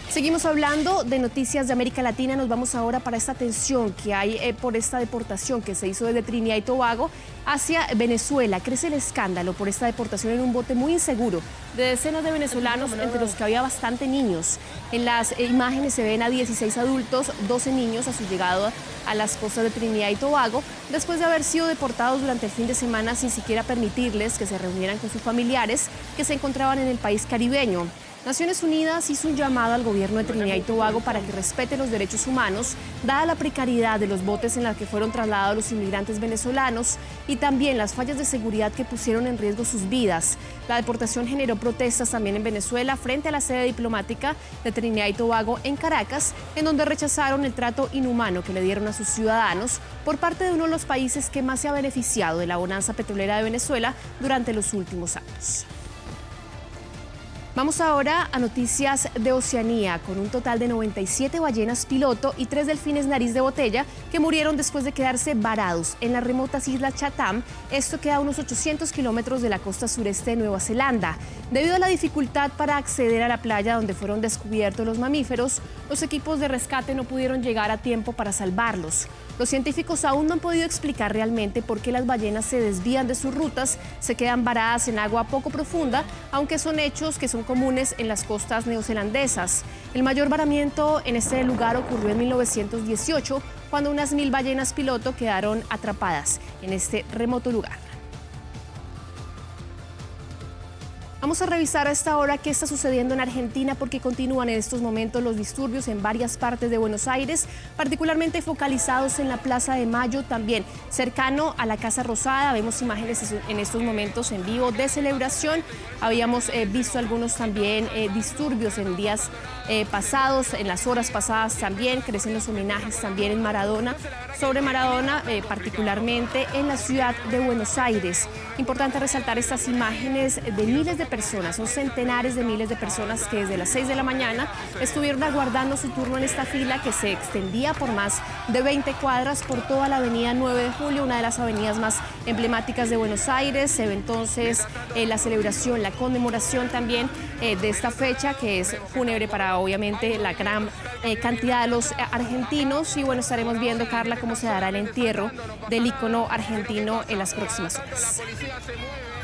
Seguimos hablando de noticias de América Latina. Nos vamos ahora para esta tensión que hay por esta deportación que se hizo desde Trinidad y Tobago hacia Venezuela. Crece el escándalo por esta deportación en un bote muy inseguro de decenas de venezolanos, entre los que había bastante niños. En las imágenes se ven a 16 adultos, 12 niños a su llegada a las costas de Trinidad y Tobago, después de haber sido deportados durante el fin de semana sin siquiera permitirles que se reunieran con sus familiares que se encontraban en el país caribeño. Naciones Unidas hizo un llamado al gobierno de Trinidad y Tobago para que respete los derechos humanos, dada la precariedad de los botes en los que fueron trasladados los inmigrantes venezolanos y también las fallas de seguridad que pusieron en riesgo sus vidas. La deportación generó protestas también en Venezuela frente a la sede diplomática de Trinidad y Tobago en Caracas, en donde rechazaron el trato inhumano que le dieron a sus ciudadanos por parte de uno de los países que más se ha beneficiado de la bonanza petrolera de Venezuela durante los últimos años. Vamos ahora a noticias de Oceanía, con un total de 97 ballenas piloto y 3 delfines nariz de botella que murieron después de quedarse varados en las remotas islas Chatham. Esto queda a unos 800 kilómetros de la costa sureste de Nueva Zelanda. Debido a la dificultad para acceder a la playa donde fueron descubiertos los mamíferos, los equipos de rescate no pudieron llegar a tiempo para salvarlos. Los científicos aún no han podido explicar realmente por qué las ballenas se desvían de sus rutas, se quedan varadas en agua poco profunda, aunque son hechos que son comunes en las costas neozelandesas. El mayor varamiento en este lugar ocurrió en 1918, cuando unas 1000 ballenas piloto quedaron atrapadas en este remoto lugar. Vamos a revisar a esta hora qué está sucediendo en Argentina, porque continúan en estos momentos los disturbios en varias partes de Buenos Aires, particularmente focalizados en la Plaza de Mayo, también cercano a la Casa Rosada. Vemos imágenes en estos momentos en vivo de celebración. Habíamos visto algunos también disturbios en días pasados, en las horas pasadas también. Crecen los homenajes también en Maradona, sobre Maradona, particularmente en la ciudad de Buenos Aires. Importante resaltar estas imágenes de miles de personas, son centenares de miles de personas que desde las 6 de la mañana estuvieron aguardando su turno en esta fila que se extendía por más de 20 cuadras por toda la avenida 9 de Julio, una de las avenidas más emblemáticas de Buenos Aires. Se ve entonces la celebración, la conmemoración también de esta fecha, que es fúnebre para obviamente la gran cantidad de los argentinos. Y bueno, estaremos viendo, Carla, cómo se dará el entierro del ícono argentino en las próximas horas.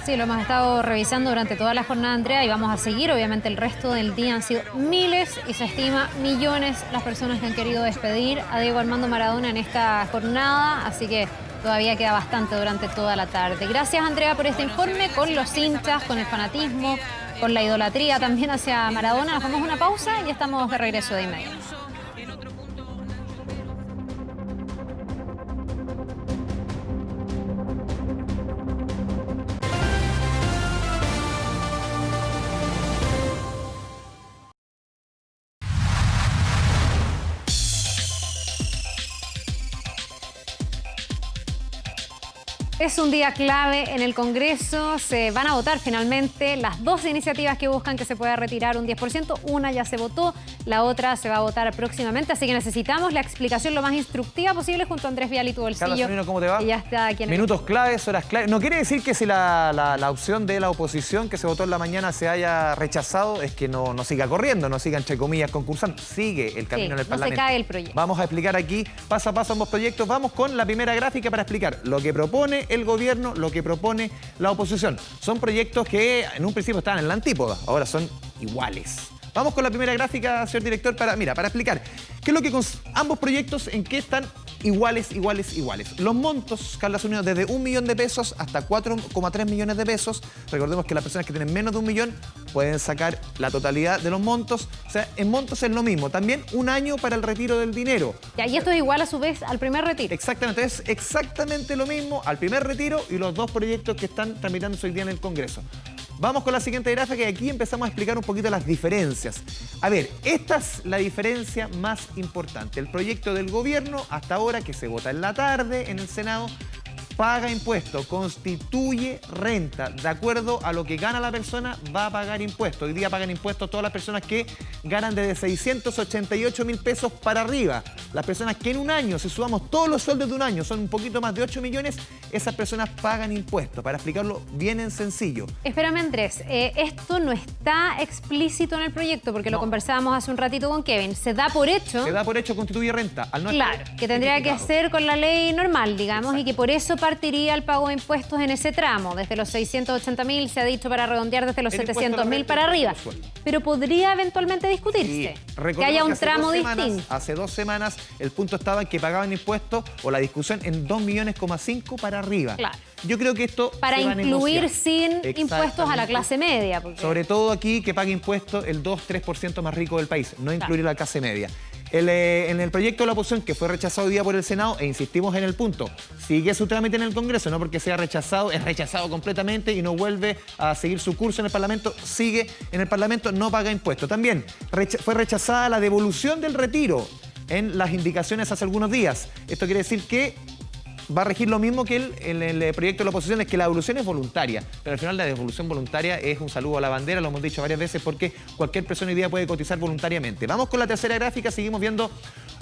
Sí, lo hemos estado revisando durante toda la jornada, Andrea, y vamos a seguir. Obviamente el resto del día han sido miles y se estima millones las personas que han querido despedir a Diego Armando Maradona en esta jornada, así que todavía queda bastante durante toda la tarde. Gracias, Andrea, por este informe con los hinchas, con el fanatismo, con la idolatría también hacia Maradona. Nos vamos a una pausa y ya estamos de regreso de inmediato. Es un día clave en el Congreso. Se van a votar finalmente las dos iniciativas que buscan que se pueda retirar un 10%. Una ya se votó, la otra se va a votar próximamente. Así que necesitamos la explicación lo más instructiva posible junto a Andrés Vial y tu bolsillo. Carla Zunino, ¿cómo te va? Que ya está aquí en Minutos claves, horas claves. No quiere decir que si la opción de la oposición que se votó en la mañana se haya rechazado, es que no siga corriendo, no siga, entre comillas, concursando. Sigue el camino en el Parlamento. No se cae el proyecto. Vamos a explicar aquí paso a paso ambos proyectos. Vamos con la primera gráfica para explicar lo que propone el gobierno, lo que propone la oposición. Son proyectos que en un principio estaban en la antípoda, ahora son iguales. Vamos con la primera gráfica, señor director, para explicar qué es lo que con ambos proyectos, en qué están iguales. Los montos, Carla Zunino, desde 1 millón de pesos hasta 4,3 millones de pesos. Recordemos que las personas que tienen menos de 1 millón pueden sacar la totalidad de los montos. O sea, en montos es lo mismo. También 1 año para el retiro del dinero. Ya, y esto es igual a su vez al primer retiro. Exactamente, es exactamente lo mismo al primer retiro y los dos proyectos que están tramitándose hoy día en el Congreso. Vamos con la siguiente gráfica y aquí empezamos a explicar un poquito las diferencias. A ver, esta es la diferencia más importante. El proyecto del gobierno hasta ahora, que se vota en la tarde en el Senado, paga impuestos, constituye renta. De acuerdo a lo que gana la persona, va a pagar impuestos. Hoy día pagan impuestos todas las personas que ganan desde 688.000 pesos para arriba. Las personas que en un año, si sumamos todos los sueldos de un año, son un poquito más de 8 millones, esas personas pagan impuestos. Para explicarlo bien en sencillo. Espérame, Andrés, esto no está explícito en el proyecto, porque lo conversábamos hace un ratito con Kevin. Se da por hecho... Se da por hecho, constituye renta. Al no claro, que tendría que hacer con la ley normal, digamos. Exacto. Y que por eso partiría el pago de impuestos en ese tramo. Desde los 680.000, se ha dicho para redondear, desde los 700.000 para arriba. Pero podría eventualmente discutirse que haya un tramo distinto. Hace 2 semanas el punto estaba en que pagaban impuestos, o la discusión, en 2,5 millones para arriba. Claro. Yo creo que esto para incluir sin impuestos a la clase media. Porque... Sobre todo aquí, que pague impuestos el 2-3% más rico del país, no incluir a la clase media. En el proyecto de la oposición, que fue rechazado hoy día por el Senado, e insistimos en el punto, sigue su trámite en el Congreso, no porque sea rechazado, es rechazado completamente y no vuelve a seguir su curso en el Parlamento, sigue en el Parlamento, no paga impuestos. También fue rechazada la devolución del retiro en las indicaciones hace algunos días. Esto quiere decir que va a regir lo mismo que el proyecto de la oposición, es que la devolución es voluntaria, pero al final la devolución voluntaria es un saludo a la bandera, lo hemos dicho varias veces, porque cualquier persona hoy día puede cotizar voluntariamente. Vamos con la tercera gráfica, seguimos viendo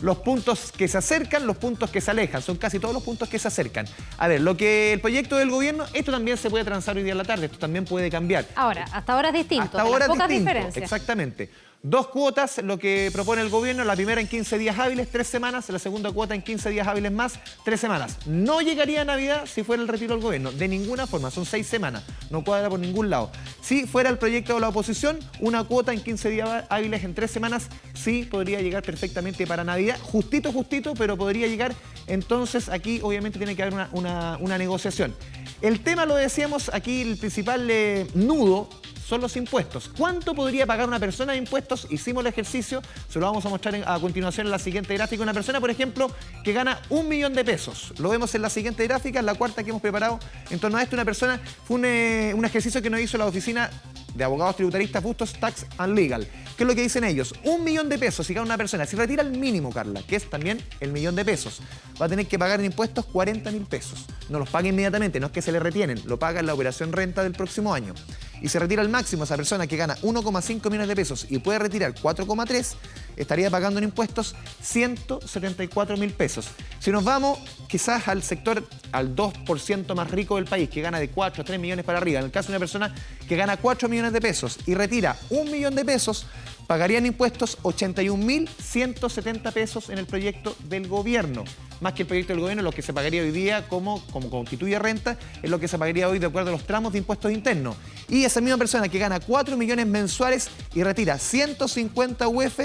los puntos que se acercan, los puntos que se alejan, son casi todos los puntos que se acercan. A ver, lo que el proyecto del gobierno, esto también se puede transar hoy día en la tarde, esto también puede cambiar. Ahora, hasta ahora es distinto, hasta ahora pocas distinto, diferencias. Exactamente. 2 cuotas, lo que propone el gobierno, la primera en 15 días hábiles, 3 semanas, la segunda cuota en 15 días hábiles más, 3 semanas. No llegaría a Navidad si fuera el retiro del gobierno, de ninguna forma, son 6 semanas, no cuadra por ningún lado. Si fuera el proyecto de la oposición, una cuota en 15 días hábiles en 3 semanas, sí podría llegar perfectamente para Navidad, justito, pero podría llegar. Entonces aquí obviamente tiene que haber una negociación. El tema, lo decíamos aquí, el principal nudo son los impuestos. ¿Cuánto podría pagar una persona de impuestos? Hicimos el ejercicio, se lo vamos a mostrar a continuación en la siguiente gráfica. Una persona, por ejemplo, que gana 1 millón de pesos. Lo vemos en la siguiente gráfica, en la cuarta que hemos preparado en torno a esto. Una persona, fue un ejercicio que nos hizo la oficina de abogados tributaristas Bustos Tax and Legal. ¿Qué es lo que dicen ellos? 1 millón de pesos si gana una persona. Si retira el mínimo, Carla, que es también el millón de pesos, va a tener que pagar en impuestos 40.000 pesos. No los paga inmediatamente, no es que se le retienen, lo paga en la operación renta del próximo año. Y se retira al máximo esa persona que gana 1,5 millones de pesos y puede retirar 4,3, estaría pagando en impuestos 174.000 pesos. Si nos vamos quizás al sector, al 2% más rico del país, que gana de 4 a 3 millones para arriba, en el caso de una persona que gana 4 millones de pesos y retira 1 millón de pesos, pagarían impuestos 81.170 pesos en el proyecto del gobierno. Más que el proyecto del gobierno, lo que se pagaría hoy día como constituye renta, es lo que se pagaría hoy de acuerdo a los tramos de impuestos internos. Y esa misma persona que gana 4 millones mensuales y retira 150 UF,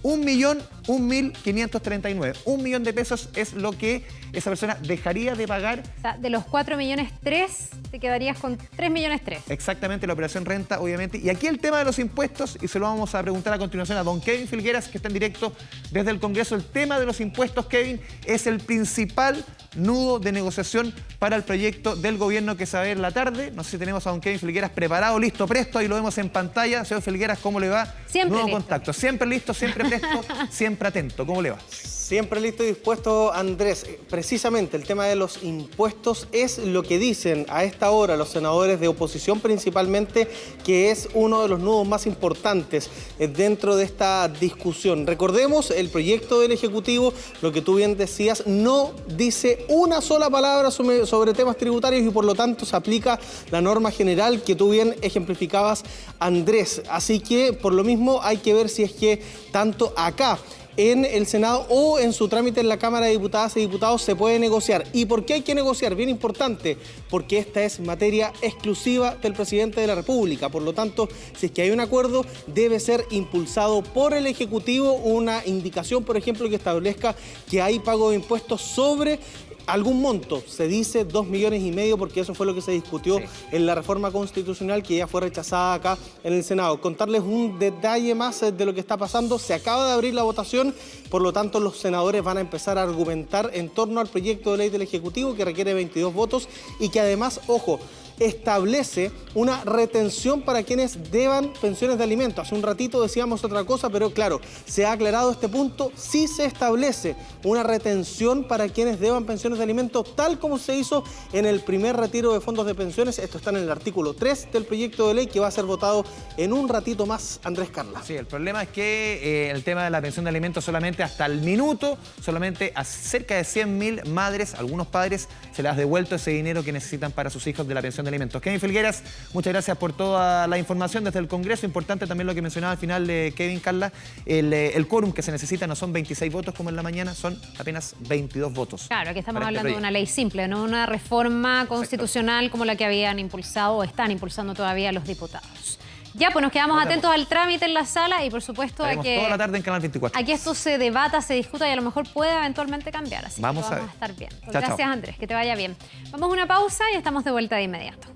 1.1.539. 1 millón de pesos es lo que esa persona dejaría de pagar. O sea, de los 4 millones 3, te quedarías con 3 millones 3. Exactamente, la operación renta, obviamente. Y aquí el tema de los impuestos, y se lo vamos a preguntar a continuación a don Kevin Filgueras, que está en directo desde el Congreso. El tema de los impuestos, Kevin, es el principal nudo de negociación para el proyecto del gobierno que se va a ver en la tarde. No sé si tenemos a don Kevin Filgueras preparado, listo, presto, ahí lo vemos en pantalla. Señor Filgueras, ¿cómo le va? Siempre nuevo listo. Contacto, siempre listo, siempre presto, siempre atento. ¿Cómo le va? Siempre listo y dispuesto, Andrés. Precisamente el tema de los impuestos es lo que dicen a esta hora los senadores de oposición principalmente, que es uno de los nudos más importantes dentro de esta discusión. Recordemos, el proyecto del Ejecutivo, lo que tú bien decías, no dice una sola palabra sobre temas tributarios y por lo tanto se aplica la norma general que tú bien ejemplificabas, Andrés. Así que por lo mismo hay que ver si es que tanto acá en el Senado o en su trámite en la Cámara de Diputadas y Diputados se puede negociar. ¿Y por qué hay que negociar? Bien importante, porque esta es materia exclusiva del presidente de la República. Por lo tanto, si es que hay un acuerdo, debe ser impulsado por el Ejecutivo una indicación, por ejemplo, que establezca que hay pago de impuestos sobre algún monto. Se dice 2,5 millones porque eso fue lo que se discutió en la reforma constitucional que ya fue rechazada acá en el Senado. Contarles un detalle más de lo que está pasando. Se acaba de abrir la votación, por lo tanto los senadores van a empezar a argumentar en torno al proyecto de ley del Ejecutivo que requiere 22 votos y que además, ojo, establece una retención para quienes deban pensiones de alimentos. Hace un ratito decíamos otra cosa, pero claro, se ha aclarado este punto. Sí se establece una retención para quienes deban pensiones de alimentos, tal como se hizo en el primer retiro de fondos de pensiones. Esto está en el artículo 3 del proyecto de ley que va a ser votado en un ratito más, Andrés Carla. Sí, el problema es que el tema de la pensión de alimentos solamente hasta el minuto, solamente a cerca de 100.000 madres, algunos padres, se les ha devuelto ese dinero que necesitan para sus hijos de la pensión de alimentos. Kevin Felgueras, muchas gracias por toda la información desde el Congreso. Importante también lo que mencionaba al final de Kevin, Carla, el quórum que se necesita no son 26 votos como en la mañana, son apenas 22 votos. Claro, aquí estamos hablando de una ley simple, no una reforma constitucional como la que habían impulsado o están impulsando todavía los diputados. Ya, pues nos quedamos atentos al trámite en la sala y por supuesto a que toda la tarde en Canal 24. Aquí esto se debata, se discuta y a lo mejor pueda eventualmente cambiar. Así vamos que a vamos a estar bien. Chao, Gracias, chao. Andrés, que te vaya bien. Vamos a una pausa y estamos de vuelta de inmediato.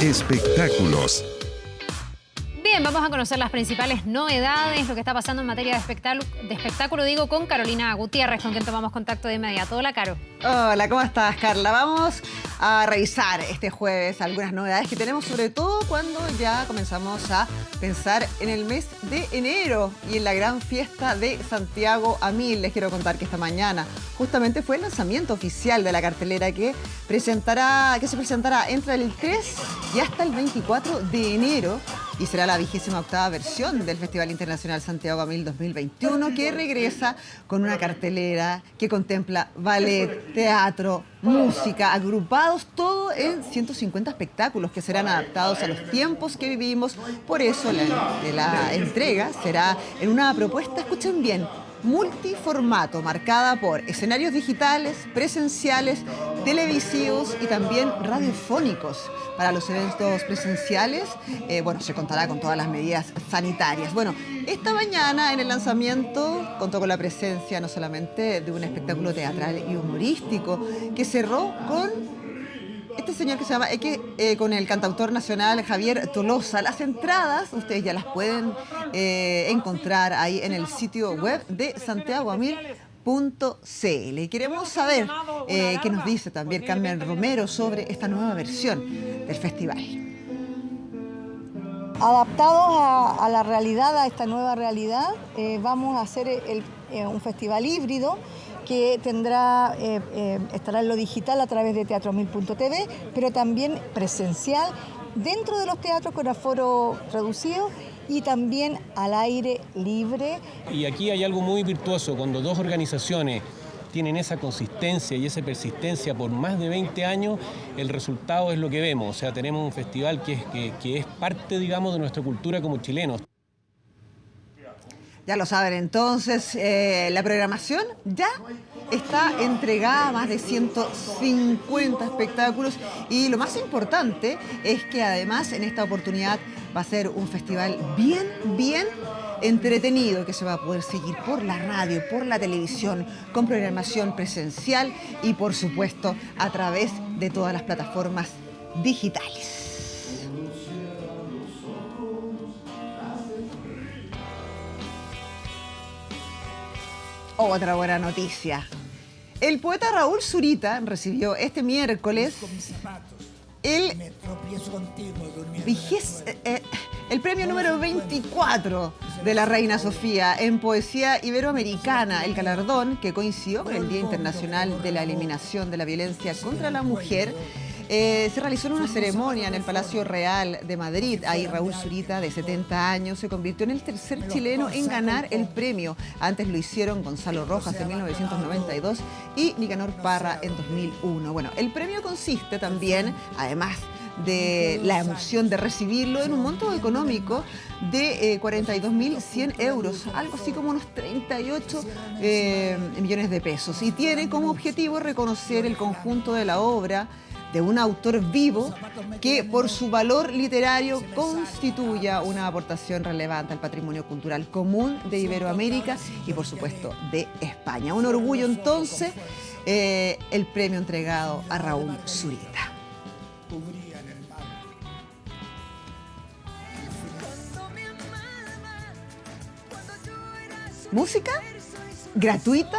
Espectáculos. Bien, vamos a conocer las principales novedades, lo que está pasando en materia de espectáculo, digo, con Carolina Gutiérrez, con quien tomamos contacto de inmediato. Hola, Caro. Hola, ¿cómo estás, Carla? Vamos a revisar este jueves algunas novedades que tenemos, sobre todo cuando ya comenzamos a pensar en el mes de enero y en la gran fiesta de Santiago a 1000. Les quiero contar que esta mañana justamente fue el lanzamiento oficial de la cartelera que se presentará entre el 3 y hasta el 24 de enero y será la 28ª versión del Festival Internacional Santiago a 1000 2021, que regresa con una cartelera que contempla ballet, teatro, música, agrupados, todo en 150 espectáculos que serán adaptados a los tiempos que vivimos. Por eso la entrega será en una propuesta, escuchen bien, multiformato, marcada por escenarios digitales, presenciales, televisivos y también radiofónicos. Para los eventos presenciales, se contará con todas las medidas sanitarias. Bueno, esta mañana en el lanzamiento contó con la presencia no solamente de un espectáculo teatral y humorístico que cerró con este señor que se llama con el cantautor nacional Javier Tolosa. Las entradas ustedes ya las pueden encontrar ahí en el sitio web de santiagoamil.cl. Y queremos saber qué nos dice también Carmen Romero sobre esta nueva versión del festival. Adaptados a la realidad, a esta nueva realidad, vamos a hacer un festival híbrido que estará en lo digital a través de teatroamil.tv, pero también presencial dentro de los teatros con aforo reducido y también al aire libre. Y aquí hay algo muy virtuoso, cuando dos organizaciones tienen esa consistencia y esa persistencia por más de 20 años, el resultado es lo que vemos. O sea, tenemos un festival que es parte, digamos, de nuestra cultura como chilenos. Ya lo saben, entonces, la programación ya está entregada, más de 150 espectáculos, y lo más importante es que además en esta oportunidad va a ser un festival bien entretenido, que se va a poder seguir por la radio, por la televisión, con programación presencial y por supuesto a través de todas las plataformas digitales. Otra buena noticia. El poeta Raúl Zurita recibió este miércoles el premio número 24 de la Reina Sofía en poesía iberoamericana, el galardón que coincidió con el Día Internacional de la Eliminación de la Violencia contra la Mujer. Se realizó en una ceremonia en el Palacio Real de Madrid. Ahí Raúl Zurita, de 70 años, se convirtió en el tercer chileno en ganar el premio. Antes lo hicieron Gonzalo Rojas en 1992 y Nicanor Parra en 2001. Bueno, el premio consiste también, además de la emoción de recibirlo, en un monto económico de 42.100 euros, algo así como unos 38 millones de pesos. Y tiene como objetivo reconocer el conjunto de la obra de un autor vivo que por su valor literario constituya una aportación relevante al patrimonio cultural común de Iberoamérica y por supuesto de España. Un orgullo entonces el premio entregado a Raúl Zurita. música gratuita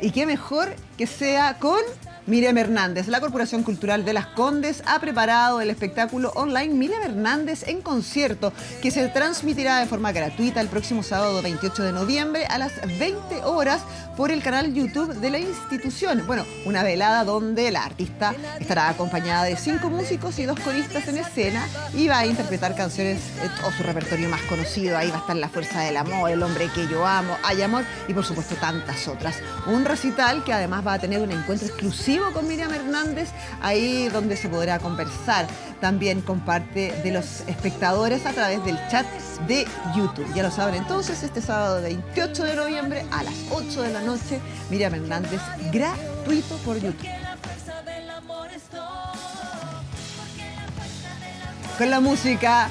y qué mejor que sea con Miriam Hernández. La Corporación Cultural de Las Condes ha preparado el espectáculo online Miriam Hernández en concierto, que se transmitirá de forma gratuita el próximo sábado 28 de noviembre a las 20 horas por el canal YouTube de la institución. Bueno, una velada donde la artista estará acompañada de 5 músicos y 2 coristas en escena y va a interpretar canciones o su repertorio más conocido. Ahí va a estar La Fuerza del Amor, El Hombre que yo amo, Hay Amor y por supuesto tantas otras. Un recital que además va a tener un encuentro exclusivo con Miriam Hernández, ahí donde se podrá conversar también con parte de los espectadores a través del chat de YouTube. Ya lo saben entonces, este sábado 28 de noviembre a las 8 de la noche, Miriam Hernández gratuito por YouTube. Con la música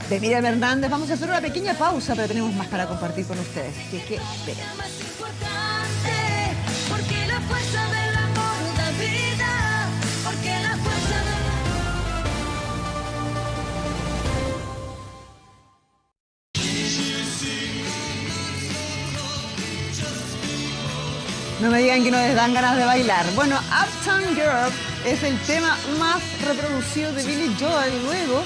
de Miriam Hernández vamos a hacer una pequeña pausa, pero tenemos más para compartir con ustedes, así que esperen. Porque la fuerza del amor da vida, porque la fuerza del No me digan que no les dan ganas de bailar. Bueno, Uptown Girl es el tema más reproducido de Billy Joel luego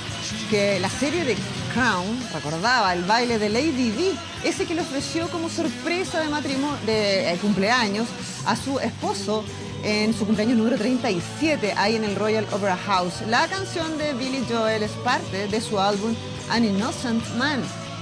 que la serie de Crown recordaba el baile de Lady Di, ese que le ofreció como sorpresa de matrimonio, de cumpleaños a su esposo en su cumpleaños número 37, ahí en el Royal Opera House. La canción de Billy Joel es parte de su álbum An Innocent Man,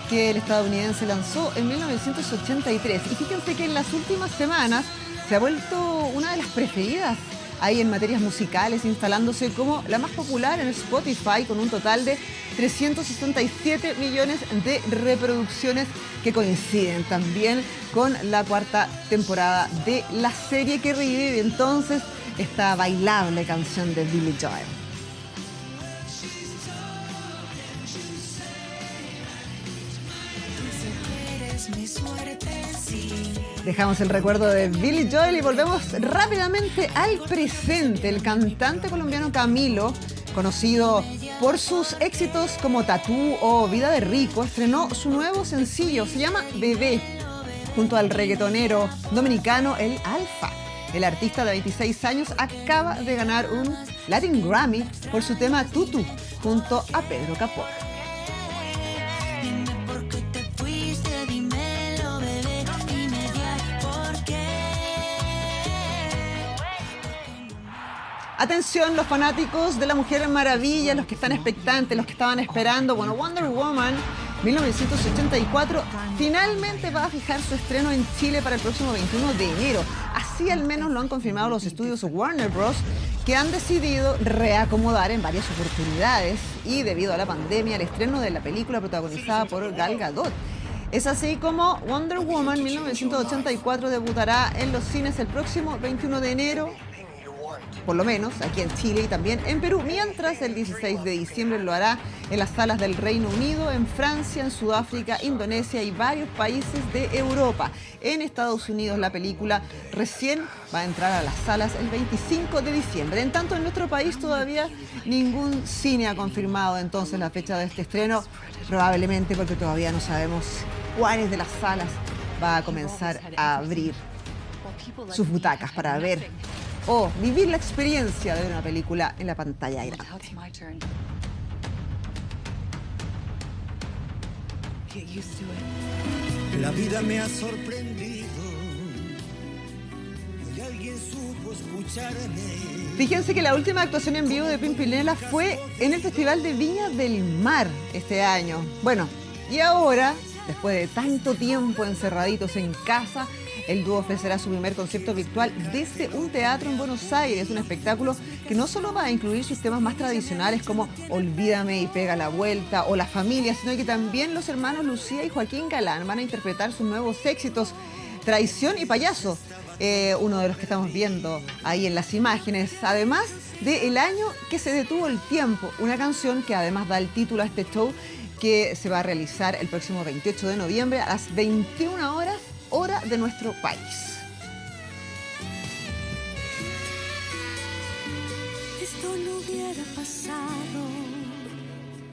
que el estadounidense lanzó en 1983. Y fíjense que en las últimas semanas se ha vuelto una de las preferidas ahí en materias musicales, instalándose como la más popular en Spotify con un total de 367 millones de reproducciones que coinciden también con la 4ª temporada de la serie, que revive entonces esta bailable canción de Billy Joel. Dejamos el recuerdo de Billy Joel y volvemos rápidamente al presente. El cantante colombiano Camilo, conocido por sus éxitos como Tatú o Vida de Rico, estrenó su nuevo sencillo, se llama Bebé, junto al reggaetonero dominicano El Alfa. El artista de 26 años acaba de ganar un Latin Grammy por su tema Tutu, junto a Pedro Capó. Atención, los fanáticos de La Mujer Maravilla, los que están expectantes, los que estaban esperando. Bueno, Wonder Woman 1984 finalmente va a fijar su estreno en Chile para el próximo 21 de enero. Así al menos lo han confirmado los estudios Warner Bros., que han decidido reacomodar en varias oportunidades y debido a la pandemia el estreno de la película protagonizada por Gal Gadot. Es así como Wonder Woman 1984 debutará en los cines el próximo 21 de enero, por lo menos aquí en Chile y también en Perú, mientras el 16 de diciembre lo hará en las salas del Reino Unido, en Francia, en Sudáfrica, Indonesia y varios países de Europa. En Estados Unidos la película recién va a entrar a las salas el 25 de diciembre. En tanto, en nuestro país todavía ningún cine ha confirmado entonces la fecha de este estreno, probablemente porque todavía no sabemos cuáles de las salas va a comenzar a abrir sus butacas para ver o vivir la experiencia de ver una película en la pantalla grande. La vida me ha sorprendido y alguien supo escucharme. Fíjense que la última actuación en vivo de Pimpinela fue en el Festival de Viña del Mar este año. Bueno, y ahora, después de tanto tiempo encerraditos en casa, el dúo ofrecerá su primer concierto virtual desde un teatro en Buenos Aires, un espectáculo que no solo va a incluir sus temas más tradicionales como Olvídame y Pega la Vuelta o La Familia, sino que también los hermanos Lucía y Joaquín Galán van a interpretar sus nuevos éxitos, Traición y Payaso, uno de los que estamos viendo ahí en las imágenes, además de El año que se detuvo el tiempo, una canción que además da el título a este show que se va a realizar el próximo 28 de noviembre a las 21 horas, hora de nuestro país. Esto no hubiera pasado,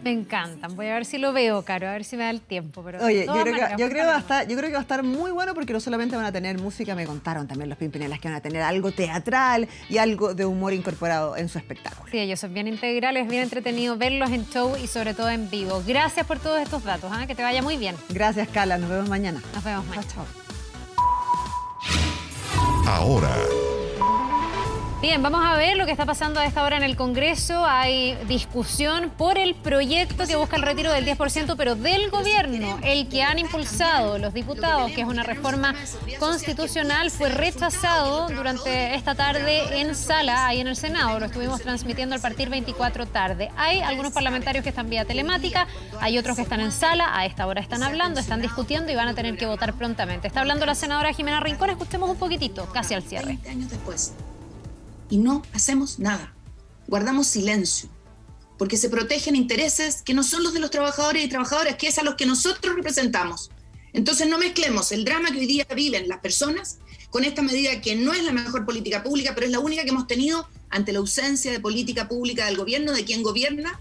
Me encantan. Voy a ver si lo veo, Caro, a ver si me da el tiempo. Pero Oye, yo creo que va a estar muy bueno porque no solamente van a tener música, me contaron también los Pimpinelas que van a tener algo teatral y algo de humor incorporado en su espectáculo. Sí, ellos son bien integrales, bien entretenido verlos en show y sobre todo en vivo. Gracias por todos estos datos, que te vaya muy bien. Gracias, Carla. Nos vemos mañana. Nos vemos mañana. Chao. Ahora. Bien, vamos a ver lo que está pasando a esta hora en el Congreso. Hay discusión por el proyecto que busca el retiro del 10%, pero del gobierno. El que han impulsado los diputados, que es una reforma constitucional, fue rechazado durante esta tarde en sala, ahí en el Senado. Lo estuvimos transmitiendo al partir 24 tarde. Hay algunos parlamentarios que están vía telemática, hay otros que están en sala, a esta hora están hablando, están discutiendo y van a tener que votar prontamente. Está hablando la senadora Jimena Rincón, escuchemos un poquitito, casi al cierre. 20 años después. Y no hacemos nada, guardamos silencio, porque se protegen intereses que no son los de los trabajadores y trabajadoras, que es a los que nosotros representamos. Entonces no mezclemos el drama que hoy día viven las personas con esta medida que no es la mejor política pública, pero es la única que hemos tenido ante la ausencia de política pública del gobierno, de quien gobierna.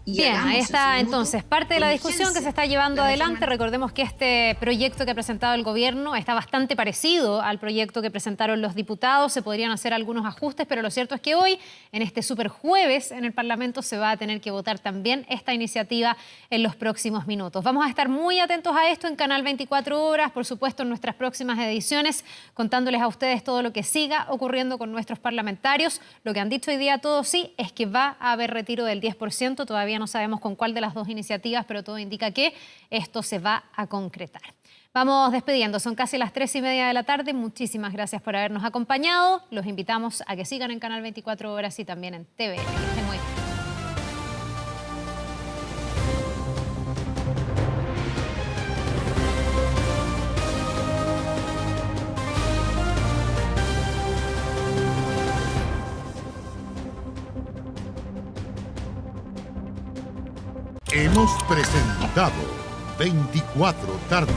Bien, ahí está entonces parte de la discusión que se está llevando adelante. Recordemos que este proyecto que ha presentado el gobierno está bastante parecido al proyecto que presentaron los diputados. Se podrían hacer algunos ajustes, pero lo cierto es que hoy, en este superjueves, en el Parlamento se va a tener que votar también esta iniciativa en los próximos minutos. Vamos a estar muy atentos a esto en Canal 24 Horas, por supuesto en nuestras próximas ediciones, contándoles a ustedes todo lo que siga ocurriendo con nuestros parlamentarios. Lo que han dicho hoy día todos sí es que va a haber retiro del 10%, todavía no sabemos con cuál de las dos iniciativas, pero todo indica que esto se va a concretar. Vamos despidiendo, son casi las 3:30 de la tarde. Muchísimas gracias por habernos acompañado. Los invitamos a que sigan en Canal 24 Horas y también en TVN. Que estén muy bien. Hemos presentado 24 tarde.